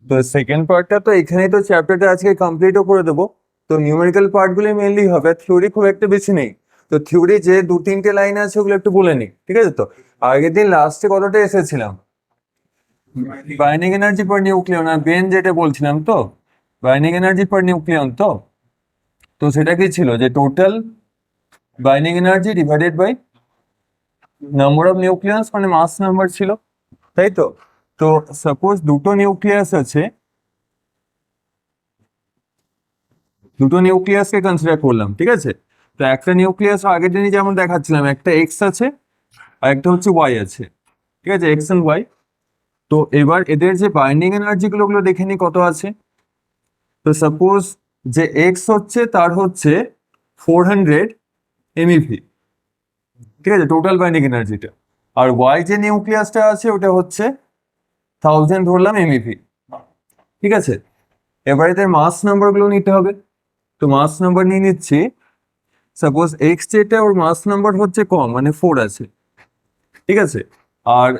তো সেকেন্ড পার্টটা তো এখানেই তো চ্যাপ্টারটা আজকে কমপ্লিটও করে দেবো। তো নিউমেরিক্যাল পার্টগুলি মেনলি হবে, থিওরি খুব একটা বেশি নেই। তো থিওরি যে 2-3টে লাইন আছে ওগুলো একটু বলে নিই, ঠিক আছে? তো আগের দিন লাস্টে কতটা এসেছিলাম, বাইন্ডিং এনার্জি পার নিউক্লিয়ন আর বেন যেটা বলছিলাম, তো বাইন্ডিং এনার্জি পার নিউক্লিয়ন। তো সেটা কি ছিল, যে total binding energy divided by number of nucleus, মানে মাস নাম্বার ছিল, তাই তো? তো সাপোজ দুটো নিউক্লিয়াস আছে, দুটো নিউক্লিয়াসকে কনসিডার করলাম, ঠিক আছে? তো একটা নিউক্লিয়াস আগের দিনই যেমন দেখাচ্ছিলাম, একটা এক্স আছে আর একটা হচ্ছে ওয়াই আছে, ঠিক আছে? X and y. তো এবার এদের যে বাইন্ডিং এনার্জি গুলো দেখে নি কত আছে। তো সাপোজ যে এক্স হচ্ছে তার হচ্ছে 400 এমইভি, ঠিক আছে, টোটাল বাইন্ডিং এনার্জিটা। আর ওয়াই যে নিউক্লিয়াসটা আছে ওটা হচ্ছে 1000 ধরলাম এমইভি, ঠিক আছে? এবার এদের মাস নাম্বার গুলো নিতে হবে। তো মাস নাম্বার নিয়ে নিচ্ছি। সাপোজ এক্স যেটা, ওর মাস নাম্বার হচ্ছে কম, মানে 4 আছে, ঠিক আছে? আর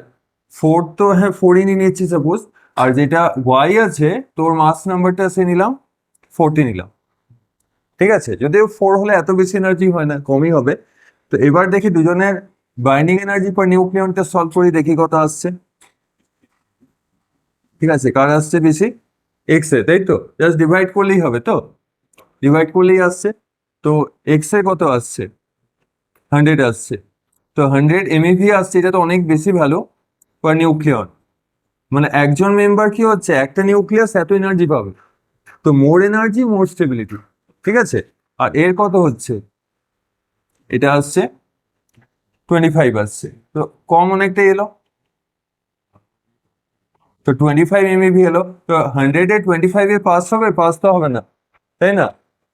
4 তো হ্যাঁ 4ই নিয়ে নিচ্ছি সাপোজ। আর যেটা ওয়াই আছে, তোর মাস নাম্বারটা সে নিলাম 40 নিলাম, ঠিক আছে? যদিও 4 হলে এত বেশি এনার্জি হয় না, কমই হবে। তো এবার দেখি দুজনের বাইন্ডিং এনার্জি পার নিউক্লিয়নটা সলভ করে দেখি কত আসছে, ঠিক আছে? কার আসছে বেশি? এক্স এ, তাই তো? জাস্ট ডিভাইড করলেই হবে, তো ডিভাইড করলেই আসছে। তো এক্স এ কত আসছে? 100 আসছে। তো 100 এমইভি আসছে, এটা তো অনেক বেশি ভালো পার নিউক্লিয়ন। মানে একজন মেম্বার কি হচ্ছে, একটা নিউক্লিয়াস এত এনার্জি পাবে। তো মোর এনার্জি মোর স্টেবিলিটি, ঠিক আছে? আর এর কত হচ্ছে? এটা আসছে 25 আসছে, তো কম অনেকটাই এলো। তো 25 এমইভি এলো। তো 100 এ 25 এ পাস হবে? পাস তো হবে না, তাই না?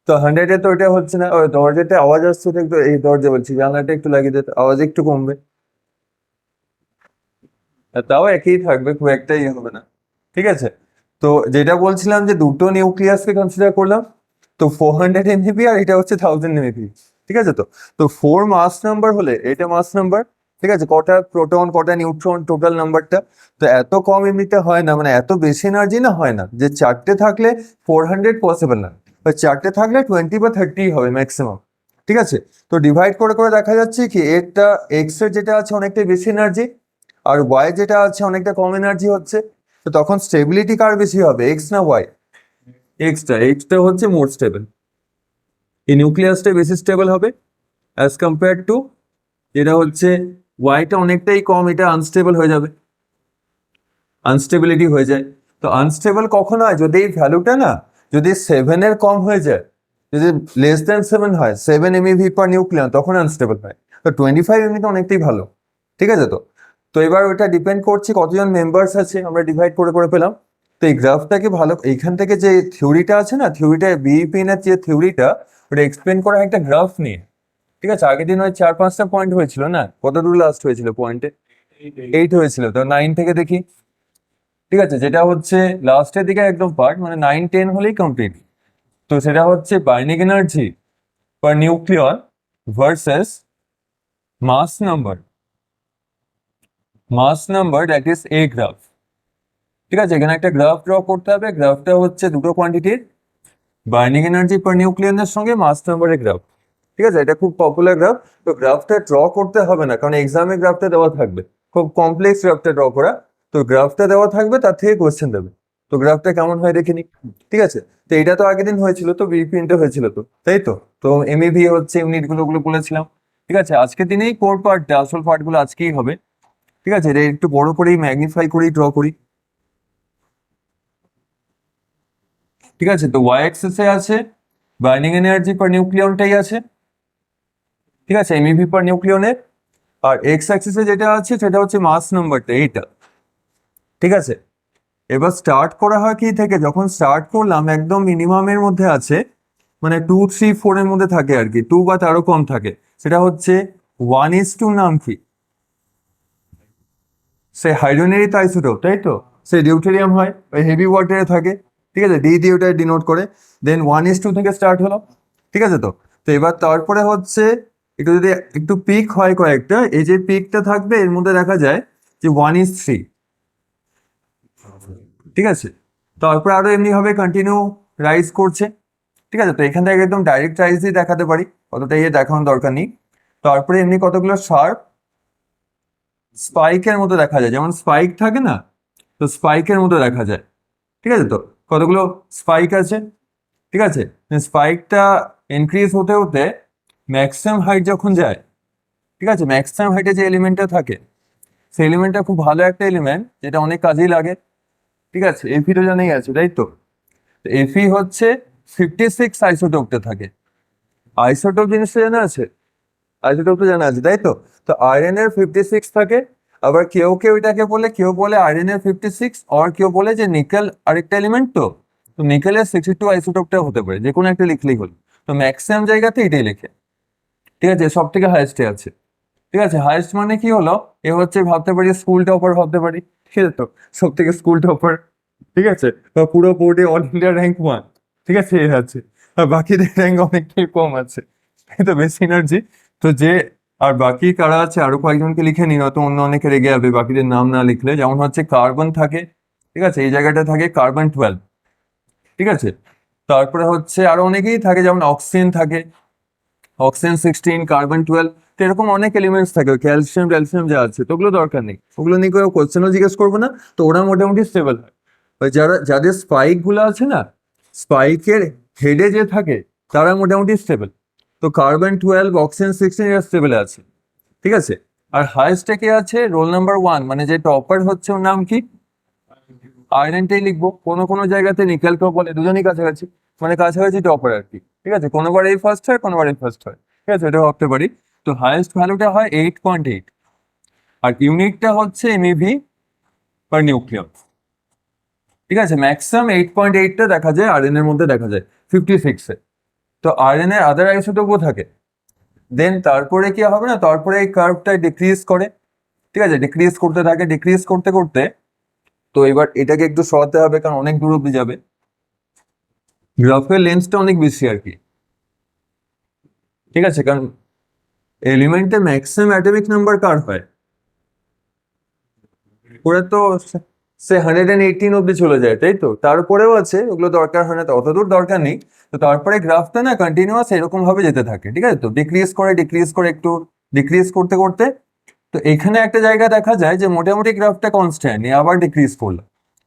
তো 100 এ তো এটা হচ্ছে না। ওই দরজাতে আওয়াজ আসছে তো, একটু এই দরজা বলছি, জানলাটা একটু লাগিয়ে দিতে, আওয়াজ একটু কমবে। আর তাও একই থাকবে, খুব একটা ইয়ে হবে না, ঠিক আছে? তো যেটা বলছিলাম, যে দুটো নিউক্লিয়াসকে কনসিডার করলাম। তো 400 এমইভি আর এটা হচ্ছে 1000 এমইভি, ঠিক আছে? তো তো 4 মাস নাম্বার হলে এটা মাস নাম্বার, ঠিক আছে? কটা প্রোটন কটা নিউট্রন, টোটাল নাম্বারটা। তো এত কম এমনিতে হয় না, মানে এত বেশি এনার্জি না হয় না, যে চারটে থাকলে 400 পসিবল না। চারটে থাকলে 20 বা 30 হবে ম্যাক্সিমাম, ঠিক আছে? তো ডিভাইড করে করে দেখা যাচ্ছে কি, এটা এক্স এর যেটা আছে অনেকটাই বেশি এনার্জি, আর ওয়াই যেটা আছে অনেকটা কম এনার্জি হচ্ছে। তো তখন স্টেবিলিটি কার বেশি হবে, এক্স না ওয়াই? এক্সটা হচ্ছে মোর স্টেবল। এই নিউক্লিয়াসটা বেশি স্টেবল হবে অ্যাজ কম্পেয়ার টু, যেটা হচ্ছে ওয়াইটা অনেকটাই কম, এটা আনস্টেবল হয়ে যাবে, আনস্টেবিলিটি হয়ে যায়। তো আনস্টেবল কখন হয়, যদি এই ভ্যালুটা না, যদি 7 এর কম হয়ে যায়, যদি লেস দ্যান 7 হয়, 7 এমইভি পার নিউক্লিয়ন, তখন আনস্টেবল হয়। তো 25 এমইভি অনেকটাই ভালো, ঠিক আছে? তো তো এবার ওটা ডিপেন্ড করছে কতজন মেম্বার্স আছে, আমরা ডিভাইড করে করে পেলাম। তো এই গ্রাফটাকে ভালো, এইখান থেকে যে থিওরিটা আছে না, থিওরিটা বিইপি এর যে থিওরিটা, ওটা এক্সপ্লেন করা একটা গ্রাফ নিয়ে, ঠিক আছে? আগের দিন ওই 4-5টা পয়েন্ট হয়েছিল না, কত দূর লাস্ট হয়েছিল পয়েন্টে? 8 হয়েছিল। তো 9 থেকে দেখি, ঠিক আছে? যেটা হচ্ছে লাস্টের দিকে একদম পার্ট, মানে 9-10 হলেই কমপ্লিট। তো সেটা হচ্ছে binding energy per nucleon versus mass number, that is a graph, ঠিক আছে? এখানে একটা গ্রাফ ড্র করতে হবে। গ্রাফটা হচ্ছে দুটো কোয়ান্টিটির বাইন্ডিং এনার্জি পার নিউক্লিয়নের সঙ্গে মাস নাম্বারের গ্রাফ, ঠিক আছে? এটা খুব পপুলার গ্রাফ। তো গ্রাফটা ড্র করতে হবে না, কারণ এক্সামে গ্রাফটা দেওয়া থাকবে, খুব কমপ্লেক্স গ্রাফটা ড্র করা। তো গ্রাফটা দেওয়া থাকবে, তার থেকে কোয়েশ্চেন দেবে। তো গ্রাফটা কেমন হয় দেখে নি, ঠিক আছে? তো এটা তো আগের দিন হয়েছিল, তো বিপিএনটা হয়েছিল, তো তাই তো। তো এমইভি হচ্ছে ইউনিট গুলো ওগুলো বলেছিলাম, ঠিক আছে? আজকের দিনেই কোর পার্টটা, আসল পার্ট গুলো আজকেই হবে, ঠিক আছে? এটা একটু বড় করেই ম্যাগনিফাই করেই ড্র করি, ঠিক আছে? তো ওয়াই অ্যাক্সিসে আছে বাইন্ডিং এনার্জি পার নিউক্লিয়নটাই আছে, ঠিক আছে, এমইভি পার নিউক্লিয়নের। আর এক্স অ্যাক্সিসে যেটা আছে সেটা হচ্ছে মাস নাম্বারটা, এইটা, ঠিক আছে? এবার স্টার্ট করা হয় কি থেকে, যখন স্টার্ট করলাম একদম মিনিমামের মধ্যে আছে, মানে 2-3-4 এর মধ্যে থাকে আর কি, 2 বা তারও কম থাকে। সেটা হচ্ছে 1:2 নাম কি, সে হাইড্রোজেন আইসোটোপ, তাই তো? সে ডিউটেরিয়াম হয়, ওই হেভি ওয়াটারে থাকে, ঠিক আছে, ডি দিয়ে ওটা ডিনোট করে। দেন 1:2 থেকে স্টার্ট হলো, ঠিক আছে। তো তো এবার তারপরে হচ্ছে একটু যদি একটু পিক হয় কয়েকটা, এই যে পিকটা থাকবে এর মধ্যে দেখা যায় যে 1:3, ঠিক আছে। তারপরে আরো এমনি ভাবে কন্টিনিউ রাইজ করছে, ঠিক আছে। তো এখান থেকে একদম ডাইরেক্ট রাইজই দেখাতে পারি, অতটা ইয়ে দেখানোর দরকার নেই। তারপরে এমনি কতগুলো শার্প স্পাইকের মতো দেখা যায়, যেমন স্পাইক থাকে না, তো স্পাইকের মতো দেখা যায়, ঠিক আছে। তো কতগুলো স্পাইক আছে, ঠিক আছে। স্পাইকটা ইনক্রিজ হতে হতে ম্যাক্সিমাম হাইট যখন যায়, ঠিক আছে, ম্যাক্সিমাম হাইটে যে এলিমেন্টটা থাকে সেই এলিমেন্টটা খুব ভালো একটা এলিমেন্ট, যেটা অনেক কাজেই লাগে, ঠিক আছে। এফি তো জানাই আছে, তাই তো। এফি হচ্ছে 56 আইসোটোপটা থাকে। আইসোটোপ জিনিসটা জানা আছে, আইসোটোপ তো জানা আছে, তাই তো। তো আয়রন এর 56 থাকে, আবার কেউ কেউ এটাকে বলে, কেউ বলে আয়রন এর 56, আর কেউ বলে যে নিকেল আরেকটা এলিমেন্ট, তো তো নিকেলের 62 আইসোটোপটা হতে পারে, যে কোনো একটা লিখলেই হলো। তো ম্যাক্সিমাম জায়গাতে এটাই লেখে, ঠিক আছে, সব থেকে হাইয়েস্টে আছে, ঠিক আছে। হাইয়েস্ট মানে কি হলো, এ হচ্ছে ভাবতে পারি স্কুল টপার ভাবতে পারি, ঠিক আছে। তো সব থেকে স্কুল টপার, ঠিক আছে, বা পুরো বোর্ডে অল ইন্ডিয়া র্যাঙ্ক 1, ঠিক আছে, এ আছে। আর বাকিদের র্যাঙ্ক অনেকটাই কম আছে, এই তো বেশি এনার্জি। তো যে আর বাকি কারা আছে আরো কয়েকজনকে লিখে নি, নয়তো অন্য অনেকে রেগে যাবে বাকিদের নাম না লিখলে। যেমন হচ্ছে কার্বন থাকে, ঠিক আছে, এই জায়গাটা থাকে কার্বন 12, ঠিক আছে। তারপরে হচ্ছে আরো অনেকেই থাকে, যেমন অক্সিজেন থাকে, অক্সিজেন 16, কার্বন 12। তো এরকম অনেক এলিমেন্টস থাকে, ক্যালসিয়াম ট্যালসিয়াম যা আছে, তো ওগুলো দরকার নেই, ওগুলো নিয়ে কেউ কোশ্চেনও জিজ্ঞেস করবো না। তো ওরা মোটামুটি স্টেবল হয়। ওই যাদের স্পাইক গুলো আছে না, স্পাইকের হেডে যে থাকে তারা মোটামুটি স্টেবল। তো কার্বন 12, অক্সিজেন 16 এরা স্টেবল আছে, ঠিক আছে। আর হাইয়েস্টে কে আছে, রোল নাম্বার 1, মানে যে টপার হচ্ছে ওর নাম কি, আয়রনটাই লিখবো। কোনো কোনো জায়গাতে নিকেলকেও বলে, দুজনই কাছাকাছি, মানে কাছাকাছি টপার আর কি, ঠিক আছে। কোনোবার এই ফার্স্ট হয়, কোনোবার এই ফার্স্ট হয়, ঠিক আছে, এটা ভাবতে পারি। তো হাইয়েস্ট ভ্যালুটা হয় 8.8, আর ইউনিটটা হচ্ছে এমইভি পার নিউক্লিয়াস, ঠিক আছে। ম্যাক্সিমাম 8.8টা দেখা যায় আরএন এর মধ্যে, দেখা যায় 56-এ। তো আরএন এর আদার আইসোটোপও থাকে। দেন তারপরে কি হবে না, তারপরে এই কার্ভটা ডিক্রিজ করে, ঠিক আছে, ডিক্রিজ করতে থাকে, ডিক্রিজ করতে করতে। তো এবার এটাকে একটু সরাতে হবে, কারণ অনেক দূর অব্দি যাবে, গ্রাফের লেন্সটা অনেক বেশি আর কি, ঠিক আছে। কারণ এলিমেন্টে ম্যাক্সিমাম অ্যাটমিক নাম্বার কার হয়, ওরা তো সে 118 অব্দি চলে যায়, তাই তো। তারপরেও আছে, ওগুলো দরকার হয় না, তো অতদূর দরকার নেই। তো তারপরে গ্রাফটা না কন্টিনিউয়াস এরকম ভাবে যেতে থাকে, ঠিক আছে। তো ডিক্রিজ করে একটু ডিক্রিজ করতে করতে, তো এখানে একটা জায়গা দেখা যায় যে মোটামুটি গ্রাফটা কনস্ট্যান্ট, আবার ডিক্রিজ করলো।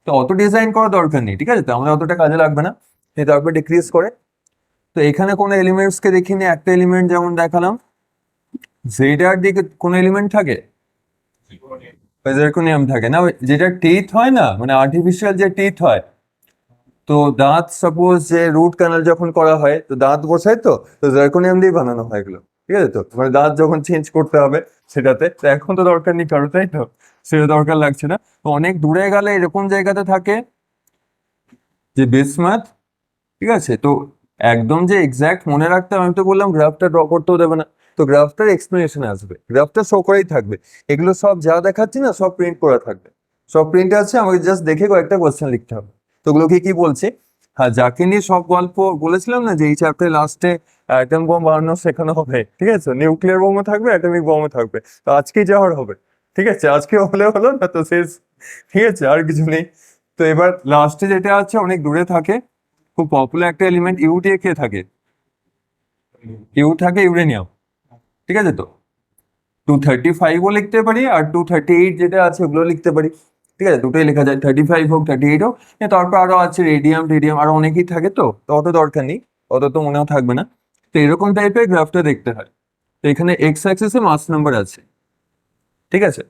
তো অত ডিজাইন করার দরকার নেই, ঠিক আছে, তো আমাদের অতটা কাজে লাগবে না। তারপর ডিক্রিজ করে, তো এখানে কোনো এলিমেন্টস কে দেখিনি, একটা এলিমেন্ট যেমন দেখালাম, জেডার দিকে কোনো এলিমেন্ট থাকে, জেরকোনিয়াম থাকে না, যেটা টিথ হয় না, মানে আর্টিফিশিয়াল যে টিথ হয়। তো দাঁত সাপোজ যে রুট ক্যানাল যখন করা হয়, তো দাঁত বসায়, তো তো জার্কোনিয়াম দিয়ে বানানো হয় এগুলো, ঠিক আছে। তো মানে দাঁত যখন চেঞ্জ করতে হবে সেটাতে, তো এখন তো দরকার নেই কারো, তাই তো, সেটা দরকার লাগছে না। তো অনেক দূরে গেলে এরকম জায়গাতে থাকে যে বিসমাথ, ঠিক আছে। তো একদম যে এক্সাক্ট মনে রাখতে হবে, আমি তো বললাম গ্রাফটা ড্র করতেও দেবে না, তো গ্রাফটার এক্সপ্লেনেশন আসবে, গ্রাফটা শো করেই থাকবে। এগুলো সব যা দেখাচ্ছি না, সব প্রিন্ট করা থাকবে, সব প্রিন্ট আছে, আমাকে জাস্ট দেখে কয়েকটা কোয়েশ্চেন লিখতে হবে। তো ওগুলো কি কি বলছে, হ্যাঁ, যাকে নিয়ে সব গল্প বলেছিলাম না, যে এই চ্যাপ্টার লাস্টে অ্যাটম বোম বানানো শেখানো হবে, ঠিক আছে, নিউক্লিয়ার বোমও থাকবে, অ্যাটমিক বোমও থাকবে। তো আজকেই যাওয়ার হবে, ঠিক আছে, আজকে হলে হলো, না তো শেষ, ঠিক আছে, আর কিছু নেই। তো এবার লাস্টে যেটা আছে অনেক দূরে থাকে, খুব পপুলার একটা এলিমেন্ট, ইউ দিয়ে কে থাকে, ইউ থাকে ইউরেনিয়াম, ঠিক আছে। তো 235ও লিখতে পারি, আর 238 যেটা আছে ওগুলো লিখতে পারি, ঠিক আছে, দুটোই লেখা যায়, 35 হোক 38 হোক। তারপর আরো আছে রেডিয়াম টেডিয়াম, আরো অনেকেই থাকে, তো তো অত দরকার নেই, অত তো মনেও থাকবে না। তো এরকম টাইপের গ্রাফটা দেখতে হয়। তো এখানে এক্স অ্যাক্সিসে মাস নাম্বার আছে, ঠিক আছে।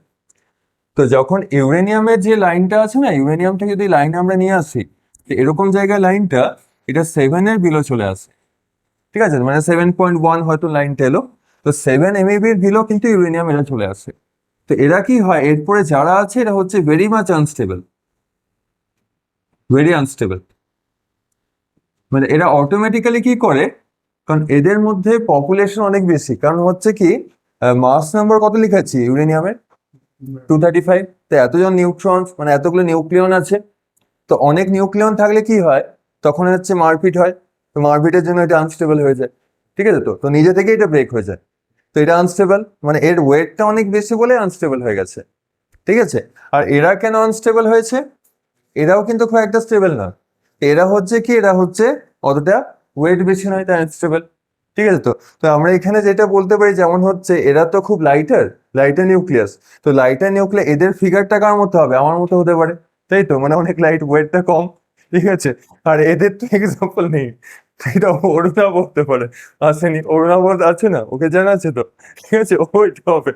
তো যখন ইউরেনিয়ামের যে লাইনটা আছে না, ইউরেনিয়াম থেকে যদি লাইন আমরা নিয়ে আসি, তো এরকম জায়গায় লাইনটা, এটা 7-এর বিলো চলে আসে, ঠিক আছে, মানে 7.1 হয়তো লাইনটা এলো। তো 7 MeV বিলো কিন্তু ইউরেনিয়াম এরা চলে আসে। তো এরা কি হয়, এরপরে যারা আছে এরা হচ্ছে very much unstable, very unstable, মানে এরা অটোমেটিক্যালি কি করে, কারণ এদের মধ্যে পপুলেশন অনেক বেশি, কারণ হচ্ছে কি, মাস নাম্বার কত লিখাচ্ছি ইউরেনিয়ামের, 235। তো এতজন নিউট্রন মানে এতগুলো নিউক্লিয়ন আছে, তো অনেক নিউক্লিয়ন থাকলে কি হয়, তখন হচ্ছে মারপিট হয়, তো মারপিটের জন্য এটা আনস্টেবল হয়ে যায়। ঠিক আছে, তো নিজে থেকে এটা ব্রেক হয়ে যায়। তো এটা আনস্টেবল, মানে এর ওয়েটটা অনেক বেশি বলে আনস্টেবল হয়ে গেছে। ঠিক আছে, আর এরা কেন আনস্টেবল হয়েছে, এরাও কিন্তু খুব একটা স্টেবল না। এরা হচ্ছে কি, এরা হচ্ছে অতটা ওয়েট বেশি নয়, তাই আনস্টেবল। ঠিক আছে, তো তো আমরা এখানে যেটা বলতে পারি, যেমন হচ্ছে এরা তো খুব লাইটার, লাইটার নিউক্লিয়াস। তো লাইটার নিউক্লিয়াস, এদের ফিগারটা কার মতো হবে, আমার মতো হতে পারে, তাই তো, মানে অনেক লাইট, ওয়েটটা কম। ঠিক আছে, আর এদের তো এক্সাম্পল নেই, এটা অরুণাভ হতে পারে, আসেনি, অরুণাভ আছে না, ওকে জানা আছে তো। ঠিক আছে, ওইটা হবে।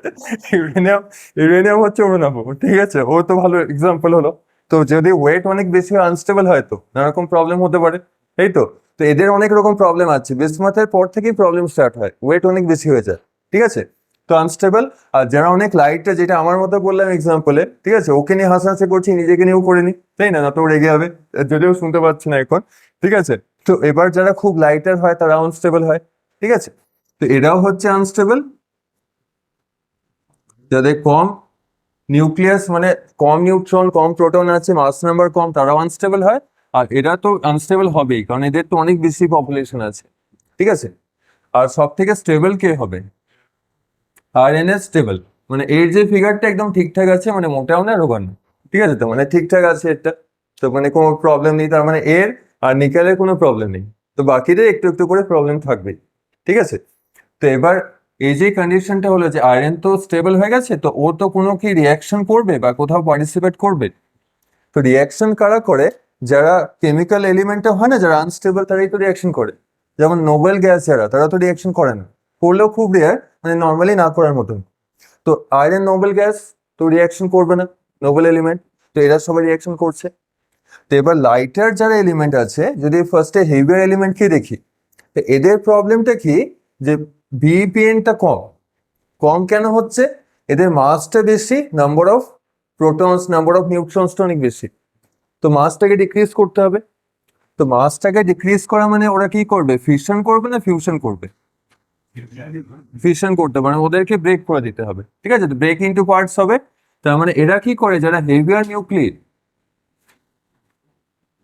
ইউরেনিয়াম, ইউরেনিয়াম হচ্ছে অরুণাভ। ঠিক আছে, ও তো ভালো এক্সাম্পল হলো। তো যদি ওয়েট অনেক বেশি আনস্টেবল হয় তো নানা রকম প্রবলেম হতে পারে, এই তো। তো এদের অনেক রকম প্রবলেম আছে, বিসমাথের পর থেকেই প্রবলেম স্টার্ট হয়, ওয়েট অনেক বেশি হয়ে যায়। ঠিক আছে, তো আনস্টেবল। আর যারা অনেক লাইটটা, যেটা আমার মতো বললাম এক্সাম্পলে, ঠিক আছে, ওকে নিয়ে হাসাহাসি করছি, নিজেকে নিয়েও করে নি, তাই না, না তো ও রেগে যাবে, যদিও শুনতে পাচ্ছি না এখন। ঠিক আছে, তো এবার যারা খুব লাইটার হয় তারা আনস্টেবল হয়। ঠিক আছে, তো এরাও হচ্ছে আনস্টেবল। যাদের কম নিউক্লিয়াস, মানে কম নিউট্রন, কম প্রোটন আছে, মাস নাম্বার কম, তারাও আনস্টেবল হয়। আর এরা তো আনস্টেবল হবেই, কারণ এদের তো অনেক বেশি পপুলেশন আছে। ঠিক আছে, আর সব থেকে স্টেবল কে হবে, আরএনএ স্টেবল। মানে এর যে ফিগারটা একদম ঠিকঠাক আছে, মানে মোটাও না রোগান না। ঠিক আছে, তো মানে ঠিকঠাক আছে এটা, তো মানে কোনো প্রবলেম নেই, তার মানে এর আর নিকেলের কোনো প্রবলেম নেই। তো বাকিদের একটু একটু করে প্রবলেম থাকবে। ঠিক আছে, তো এবার এই যে কন্ডিশনটা হলো যে আয়রন তো স্টেবল হয়ে গেছে, তো ও তো কোনো কি রিয়াকশন করবে বা কোথাও পার্টিসিপেট করবে। তো রিয়াকশন কারা করে, যারা কেমিক্যাল এলিমেন্টে হয় না, যারা আনস্টেবল, তারাই তো রিয়াকশন করে। যেমন নোবেল গ্যাস, যারা, তারা তো রিয়াকশন করে না, করলেও খুব রেয়ার, মানে নর্মালি না করার মতন। তো আয়রন নোবেল গ্যাস, তো রিয়াকশন করবে না, নোবেল এলিমেন্ট, তো এরা সবাই রিয়াকশন করছে। তো এবার লাইটার যারা এলিমেন্ট আছে, যদি ফার্স্টে হেভিয়ার এলিমেন্টকে দেখি, তো এদের প্রবলেমটা কি, যে বিপিএনটা কম। কম কেন হচ্ছে, এদের মাসটা বেশি, number of protons, number of নিউট্রনসটা অনেক বেশি। তো মাসটাকে ডিক্রিজ করতে হবে। তো মাসটাকে ডিক্রিজ করা মানে ওরা কি করবে, ফিউশন করবে না ফিউশন করবে, ফিউশন করতে মানে ওদেরকে ব্রেক করে দিতে হবে। ঠিক আছে, তো ব্রেক ইনটু পার্টস হবে। তার মানে এরা কি করে, যারা heavier nuclear,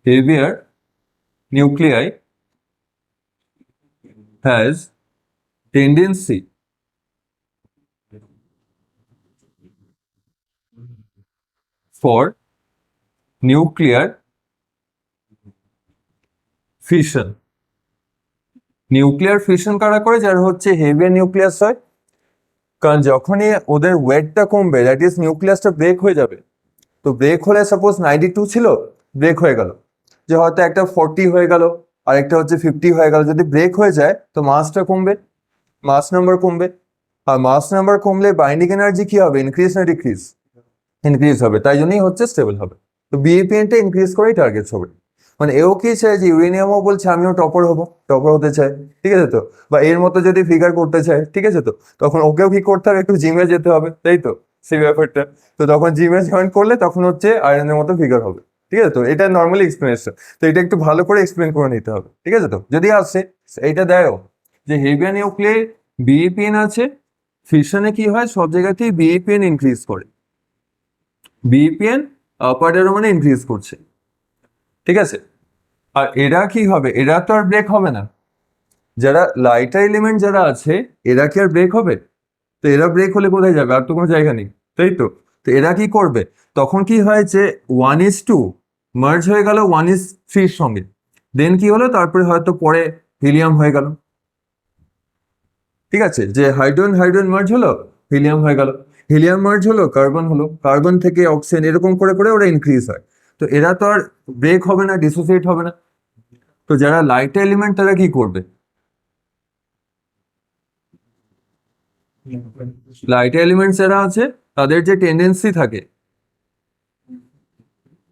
heavier nuclei has tendency for nuclear fission. Nuclear fission কারা করে, যারা হচ্ছে হেভিয়ার নিউক্লিয়াস হয়। কারণ যখনই ওদের ওয়েটটা কমবে, দ্যাট ইজ নিউক্লিয়াসটা ব্রেক হয়ে যাবে। তো ব্রেক হলে সাপোজ 92 ছিল, ব্রেক হয়ে গেল, যে হয়তো একটা 40 হয়ে গেল, আর একটা হচ্ছে 50 হয়ে গেল। যদি ব্রেক হয়ে যায় তো মাসটা কমবে, মাস নাম্বার কমবে। আর মাস নাম্বার কমলে বাইন্ডিং এনার্জি কি হবে, ইনক্রিজ না ডিক্রিজ, ইনক্রিজ হবে, তাই জন্যই হচ্ছে স্টেবল হবে। তো বিএপিএনটা ইনক্রিজ করেই টার্গেট হবে। মানে এও কি চায়, যে ইউরেনিয়ামও বলছে আমিও টপার হবো, টপার হতে চায়। ঠিক আছে, তো বা এর মতো যদি ফিগার করতে চায়, ঠিক আছে, তো তখন ওকেও কি করতে হবে, একটু জিমে যেতে হবে, তাই তো, সেই ব্যাপারটা। তো তখন জিমে জয়েন করলে তখন হচ্ছে আয়রনের মতো ফিগার হবে। ঠিক আছে, তো এটা নর্মালি এক্সপ্লেনেশন, তো এটা একটু ভালো করে এক্সপ্লেন করে নিতে হবে। ঠিক আছে, তো যদি আসে এইটা দেয়ও, যে হেভিয়ার নিউক্লিয়ার বিএপিএন আছে, ফিশনে কি হয়, সব জায়গাতেই বিএপিএন ইনক্রিজ করে, বিপিএন আপার অ্যারো মানে ইনক্রিজ করছে। ঠিক আছে, আর এরা কি হবে, এরা তো আর ব্রেক হবে না। যারা লাইটার এলিমেন্ট যারা আছে, এরা কি আর ব্রেক হবে, তো এরা ব্রেক হলে কোথায় যাবে, আর তো কোনো জায়গা নেই, তাই তো। তো এরা কি করবে, তখন কি হয়, যে 1:2 মার্জ হয়ে গেল 1:3 সঙ্গে, দেন কি হলো, তারপরে হয়তো পরে হিলিয়াম হয়ে গেল। ঠিক আছে, যে হাইড্রোজেন হাইড্রোজেন মার্জ হলো, হিলিয়াম হয়ে গেল, হিলিয়াম মার্জ হলো, কার্বন হলো, কার্বন থেকে অক্সিজেন, এরকম করে করে ওরা ইনক্রিজ হয়। তো এরা তো আর ব্রেক হবে না, ডিসোসিয়েট হবে না। তো যারা লাইট এলিমেন্ট, তারা কি করবে, লাইট এলিমেন্ট যারা আছে, তাদের যে টেন্ডেন্সি থাকে,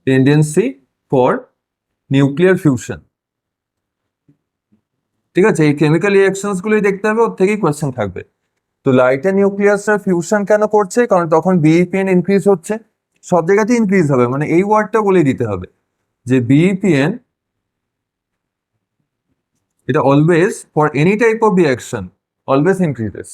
টেন্ডেন্সি ফর নিউক্লিয়ার ফিউশন। ঠিক আছে, এই কেমিক্যাল রিয়াকশনস গুলোই দেখতে হবে, ওর থেকেই কোয়েশ্চেন থাকবে। তো লাইটার নিউক্লিয়াসরা ফিউশন কেন করছে, কারণ তখন বিইপিএন ইনক্রিজ হচ্ছে, সব জায়গাতেই ইনক্রিজ হবে, মানে এই ওয়ার্ডটা বলে দিতে হবে, যে বিইপিএন, এটা always for any type of reaction always increases.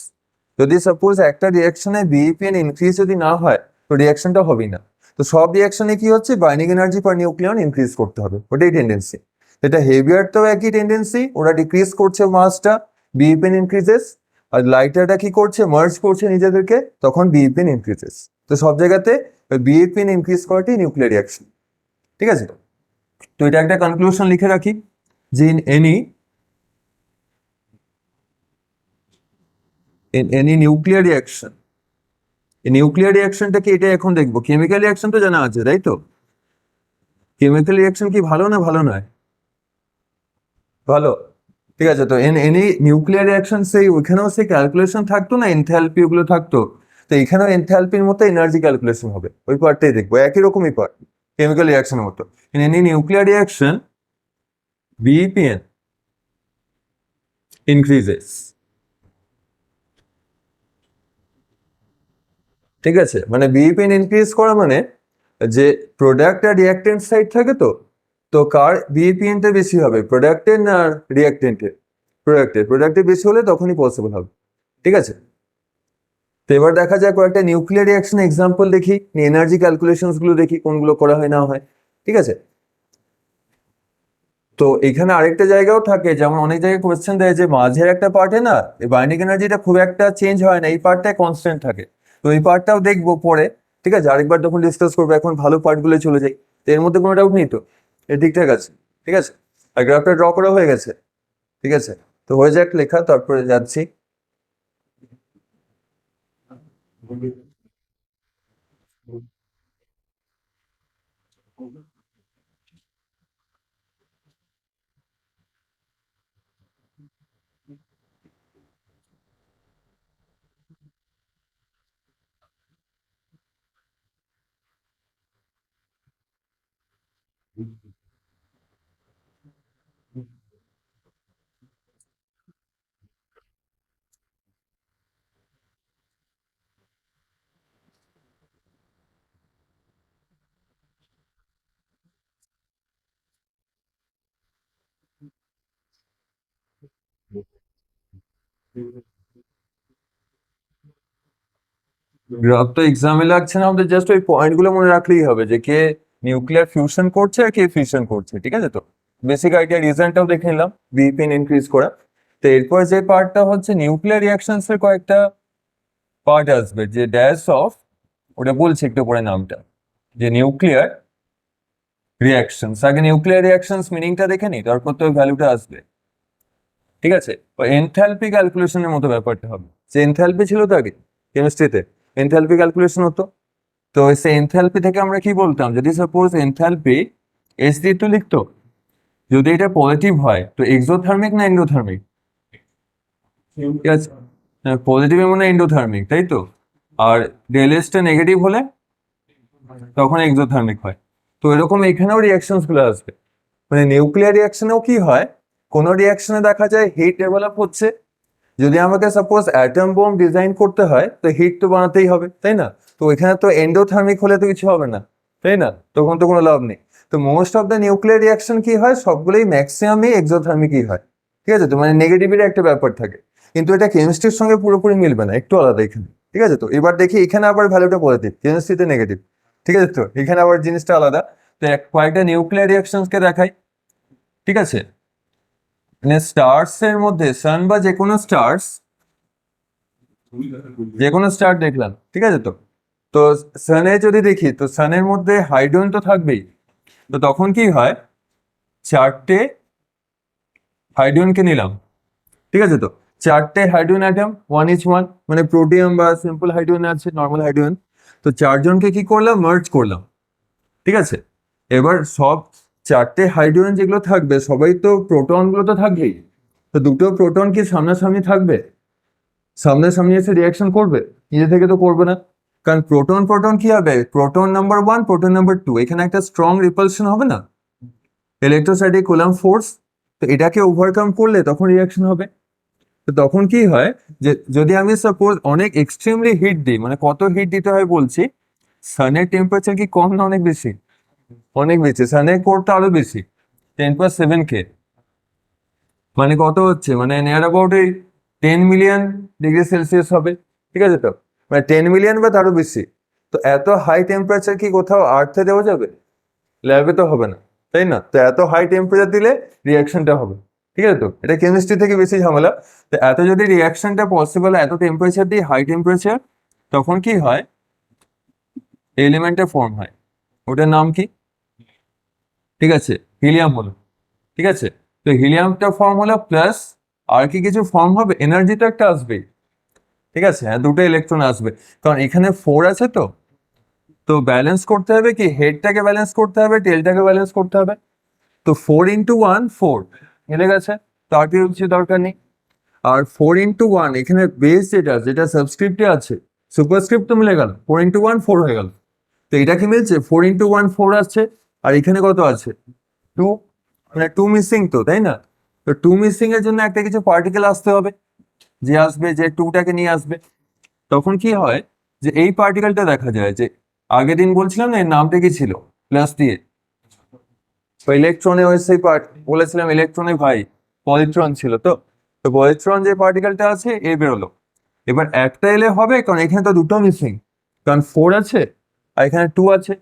যদি সাপোজ একটা রিয়াকশনে বিইপিএন ইনক্রিজ যদি না হয়, তো রিয়াকশনটা হবেই না। তো সব রিয়াকশনে কি হচ্ছে, binding energy per nucleon increase করতে হবে, ওটাই টেন্ডেন্সি। এটা হেভিয়ার তো একই টেন্ডেন্সি, ওরা ডিক্রিজ করছে মাসটা, বিইপিএন ইনক্রিজেস। আর লাইটারটা কি করছে, মার্জ করছে নিজেদেরকে, তখন বিইপিএন ইনক্রিজেস। তো সব জায়গাতে বিইপিএন ইনক্রিজ করাটাই নিউক্লিয়ার রিয়াকশন, ঠিক আছে। তো এটা একটা কনক্লুশন লিখে রাখি যে ইন এনি নিউক্লিয়ার রিয়াকশন, এই নিউক্লিয়ার রিয়াকশনটা কি, এটা এখন দেখবো। কেমিক্যাল রিয়াকশন তো জানা আছে, তাই তো? কেমিক্যাল রিয়াকশন কি ভালো না ভালো নয়? ভালো, ঠিক আছে। তো এনি নিউক্লিয়ার রিয়াকশন সেই ওইখানেও সেই ক্যালকুলেশন থাকতো না, এনথ্যালপি ওগুলো থাকতো। তো এখানেও এনথ্যালপির মতো এনার্জি ক্যালকুলেশন হবে, ওই পার্টটাই দেখবো, একই রকমই পার্ট, কেমিক্যাল রিয়াকশনের মতো। In any nuclear reaction BEPN increases, ঠিক আছে। মানে বিইপিএন ইনক্রিজ করা মানে যে প্রোডাক্ট আর রিয়াক্টেন্ট সাইড থাকে, তো তো কার বিইপিএনটা বেশি হবে, প্রোডাক্টের না রিয়াক্টেন্টের? প্রোডাক্টের বেশি হলে তখনই পসিবল হবে, ঠিক আছে। তো এবার দেখা যায় কয়েকটা নিউক্লিয়ার রিয়াকশন এক্সাম্পল দেখি, এনার্জি ক্যালকুলেশনস গুলো দেখি কোনগুলো করা হয় না হয়, ঠিক আছে। তো এখানে আরেকটা জায়গাও থাকে, যেমন অনেক জায়গায় কোয়েশ্চেন দেয় যে মাঝের একটা পার্টে না এই বাইন্ডিং এনার্জিটা খুব একটা চেঞ্জ হয় না, এই পার্টটা কনস্ট্যান্ট থাকে। তো এই পার্টটাও দেখবো পরে, ঠিক আছে, আরেকবার তখন ডিসকাস করবো। এখন ভালো পার্টগুলো চলে যাই। তো এর মধ্যে কোনো ডাউট নেই তো, এ ঠিকঠাক আছে, ঠিক আছে। আর গ্রাফটা ড্র করা হয়ে গেছে, ঠিক আছে। তো হয়ে যাক লেখা, তারপরে যাচ্ছি। গ্রাফ তো এক্সামে লাগছে না, আমাদের জাস্ট ওই পয়েন্ট গুলো মনে রাখলেই হবে, যে কে নিউক্লিয়ার ফিউশন করছে আর কে ফিউশন করছে, ঠিক আছে। তো বেসিক আইডিয়া রিজনটাও দেখে নিলাম, বিপিএন ইনক্রিজ করা। তো এরপর যে পার্টটা হচ্ছে নিউক্লিয়ার রিয়াকশনস এর কয়েকটা পার্ট আসবে, যে ড্যাশ অফ, ওটা বলছি একটু পরে নামটা, যে নিউক্লিয়ার রিয়াকশনস। আগে নিউক্লিয়ার রিয়াকশনস মিনিংটা দেখে নি, তারপর তো ভ্যালুটা আসবে, ঠিক আছে। এনথ্যালপি ক্যালকুলেশনের মতো ব্যাপারটা হবে, যে এনথ্যালপি ছিল তো আগে কেমিস্ট্রিতে, এনথ্যালপি ক্যালকুলেশন হতো। তো সেই এনথ্যালপি থেকে আমরা কি বলতাম, যদি সাপোজ এনথ্যালপি এস দিয়ে তো লিখতো, যদি এটা পজিটিভ হয় তো এক্সোথার্মিক না এন্ডোথার্মিক? ঠিক আছে, পজিটিভ মানে এন্ডোথার্মিক, তাই তো। আর ডেল এসটা নেগেটিভ হলে তখন এক্সোথার্মিক হয়। তো এরকম এখানেও রিয়াকশনস গুলো আসবে। মানে নিউক্লিয়ার রিয়াকশনেও কি হয়, কোনো রিয়াকশনে দেখা যায় হিট ডেভেলপ হচ্ছে। যদি আমাকে সাপোজ অ্যাটম বোম ডিজাইন করতে হয়, তো হিট তো বানাতেই হবে, তাই না? তো এখানে তো এন্ডোথার্মিক হলে তো কিছু হবে না, তাই না? তখন তো কোনো লাভ নেই। তো most of the nuclear reaction কি হয়, সবগুলোই ম্যাক্সিমামই এক্সোথার্মিকই হয়, ঠিক আছে। তো মানে নেগেটিভের একটা ব্যাপার থাকে, কিন্তু এটা কেমিস্ট্রির সঙ্গে পুরোপুরি মিলবে না, একটু আলাদা এখানে, ঠিক আছে। তো এবার দেখি এখানে আবার ভ্যালুটা পজিটিভ, কেমিস্ট্রিতে নেগেটিভ, ঠিক আছে। তো এখানে আবার জিনিসটা আলাদা। তো কয়েকটা নিউক্লিয়ার রিয়াকশনকে দেখাই, ঠিক আছে। মানে স্টার্স এর মধ্যে সান বা যে কোনো স্টার দেখলাম, ঠিক আছে। তো তো সানে যদি দেখি, তো সানের মধ্যে হাইড্রোজেন তো থাকবেই। তো তখন কি হয়, চারটে হাইড্রোজেনকে নিলাম, ঠিক আছে। তো চারটে hydrogen atom, one each one, মানে প্রোটিয়াম বা সিম্পল হাইড্রোজেন আছে, নর্মাল হাইড্রোজেন। তো চারজনকে কি করলাম, মার্জ করলাম, ঠিক আছে। এবার সব চারটে হাইড্রোজেন যেগুলো থাকবে, সবাই তো প্রোটন গুলো তো থাকবেই। তো দুটো প্রোটন কি সামনাসামনি থাকবে, সামনাসামনি এসে রিয়াকশন করবে? নিজে থেকে তো করবে না। কারণ প্রোটন প্রোটন কি হবে, proton number one, proton number two, এখানে একটা স্ট্রং রিপালশন হবে না, ইলেকট্রোস্ট্যাটিক কুলাম্ব ফোর্স। তো এটাকে ওভারকাম করলে তখন রিয়াকশন হবে। তো তখন কি হয়, যে যদি আমি সাপোজ অনেক এক্সট্রিমলি হিট দিই, মানে কত হিট দিতে হয় বলছি, সানের টেম্পারেচার কি কম না অনেক বেশি? অনেক বেশি, সানের কোরটা আরো বেশি, 10 + 7 K। মানে কত হচ্ছে, মানে নিয়ার অ্যাবাউট এই 10 মিলিয়ন ডিগ্রি সেলসিয়াস হবে, ঠিক আছে। তো মানে 10 মিলিয়ন বা তারও বেশি। তো এত হাই টেম্পারেচার কি কোথাও আর্থে দেওয়া যাবে? ল্যাবে তো হবে না, তাই না? তো এত হাই টেম্পারেচার দিলে রিয়াকশনটা হবে, ঠিক আছে? তো এটা কেমিস্ট্রি থেকে বেশি ঝামেলা। তো এত যদি রিয়াকশনটা পসিবল এত টেম্পারেচার দিয়ে, হাই টেম্পারেচার, তখন কি হয়, এলিমেন্টের ফর্ম হয়। ওটার নাম কি? ঠিক আছে, হিলিয়াম হলো। ঠিক আছে, তো হিলিয়ামটা ফর্ম হলো, প্লাস আর কি কিছু ফর্ম হবে, এনার্জি তো একটা আসবেই। ঠিক আছে, হ্যাঁ, দুটো ইলেকট্রন আসবে, কারণ এখানে 4 আছে। তো তো ব্যালেন্স করতে হবে কি, হেডটাকে ব্যালেন্স করতে হবে, টেলটাকে ব্যালেন্স করতে হবে। তো 4 × 1 4 মিলে গেছে, তো আর কি কিছু দরকার নেই। আর 4 × 1 এখানে বেস যেটা যেটা সাবস্ক্রিপ্টে আছে, সুপারস্ক্রিপ্ট তো মিলে গেল, 4 × 1 4 হয়ে গেল। তো এটা কি মিলছে, 4 × 1 4 আসছে, আর এখানে কত আছে, 2, মানে 2 মিসিং তো, তাই না? তো 2 মিসিং এর জন্য একটা কিছু পার্টিকেল আসতে হবে, যে আসবে, যে 2টাকে নিয়ে আসবে। তখন কি হয়, যে এই পার্টিকেলটা দেখা যায়, যে আগের দিন বলছিলাম না এর নামটা কি ছিল, প্লাস দিয়ে ইলেকট্রনে ওই সেই পার্ট বলেছিলাম, ইলেকট্রনে ভাই পজিট্রন ছিল। তো তো পজিট্রন যে পার্টিকেলটা আছে এ বেরোলো। এবার একটা এলে হবে, কারণ এখানে তো দুটো মিসিং, কারণ 4 আছে আর এখানে 2 আছে।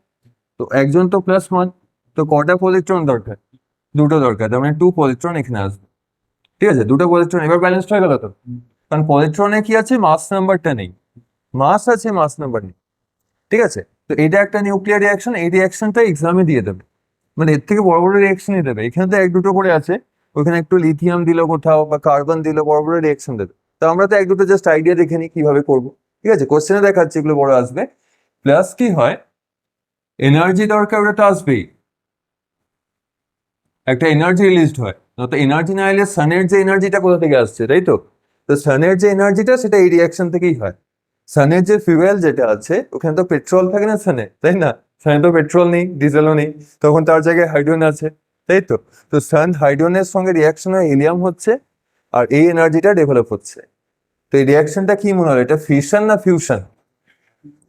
তো একজন তো +1, তো কটা পজিট্রন দরকার, দুটো দরকার, তার মানে 2 পজিট্রন এখানে আসবে। ঠিক আছে, দুটো পজিট্রন, এবার ব্যালেন্স হয়ে গেল তো। কারণ পজিট্রনে কি আছে, মাস নাম্বারটা নেই, মাস আছে, মাস নাম্বার নেই। ঠিক আছে, তো এটা একটা নিউক্লিয়ার রিয়াকশন, এই রিয়াকশনটা এক্সামে দিয়ে দেবে, মানে এর থেকে বড় বড় রিয়াকশনই দেবে। এখানে তো এক দুটো করে আছে, ওখানে একটু লিথিয়াম দিল কোথাও, বা কার্বন দিল, বড় বড় রিয়াকশন দেবে। তো আমরা তো এক দুটো জাস্ট আইডিয়া দেখে নিই কিভাবে করবো। ঠিক আছে, কোশ্চেনে দেখাচ্ছে এগুলো বড় আসবে। প্লাস কি হয়, এনার্জি দরকার, ওটা তো আসবেই, একটা এনার্জি রিলিজড হয়। তো এনার্জি না এলে সানের যে এনার্জিটা কোথা থেকে আসছে, তাই তো? তো সানের যে এনার্জিটা সেটা এই রিয়াকশন থেকেই হয়। সানের যে ফিউয়েল যেটা আছে, ওখানে তো পেট্রোল থাকে না সানে, তাই না? সানে তো পেট্রোল নেই, ডিজেলও নেই, তখন তার জায়গায় হাইড্রোজেন আছে, তাই তো? তো সান হাইড্রোজেনের সঙ্গে রিয়াকশন হয়ে হিলিয়াম হচ্ছে, আর এই এনার্জিটা ডেভেলপ হচ্ছে। তো এই রিয়াকশনটা কি মনে হয়, এটা ফিউশন না ফিউশন?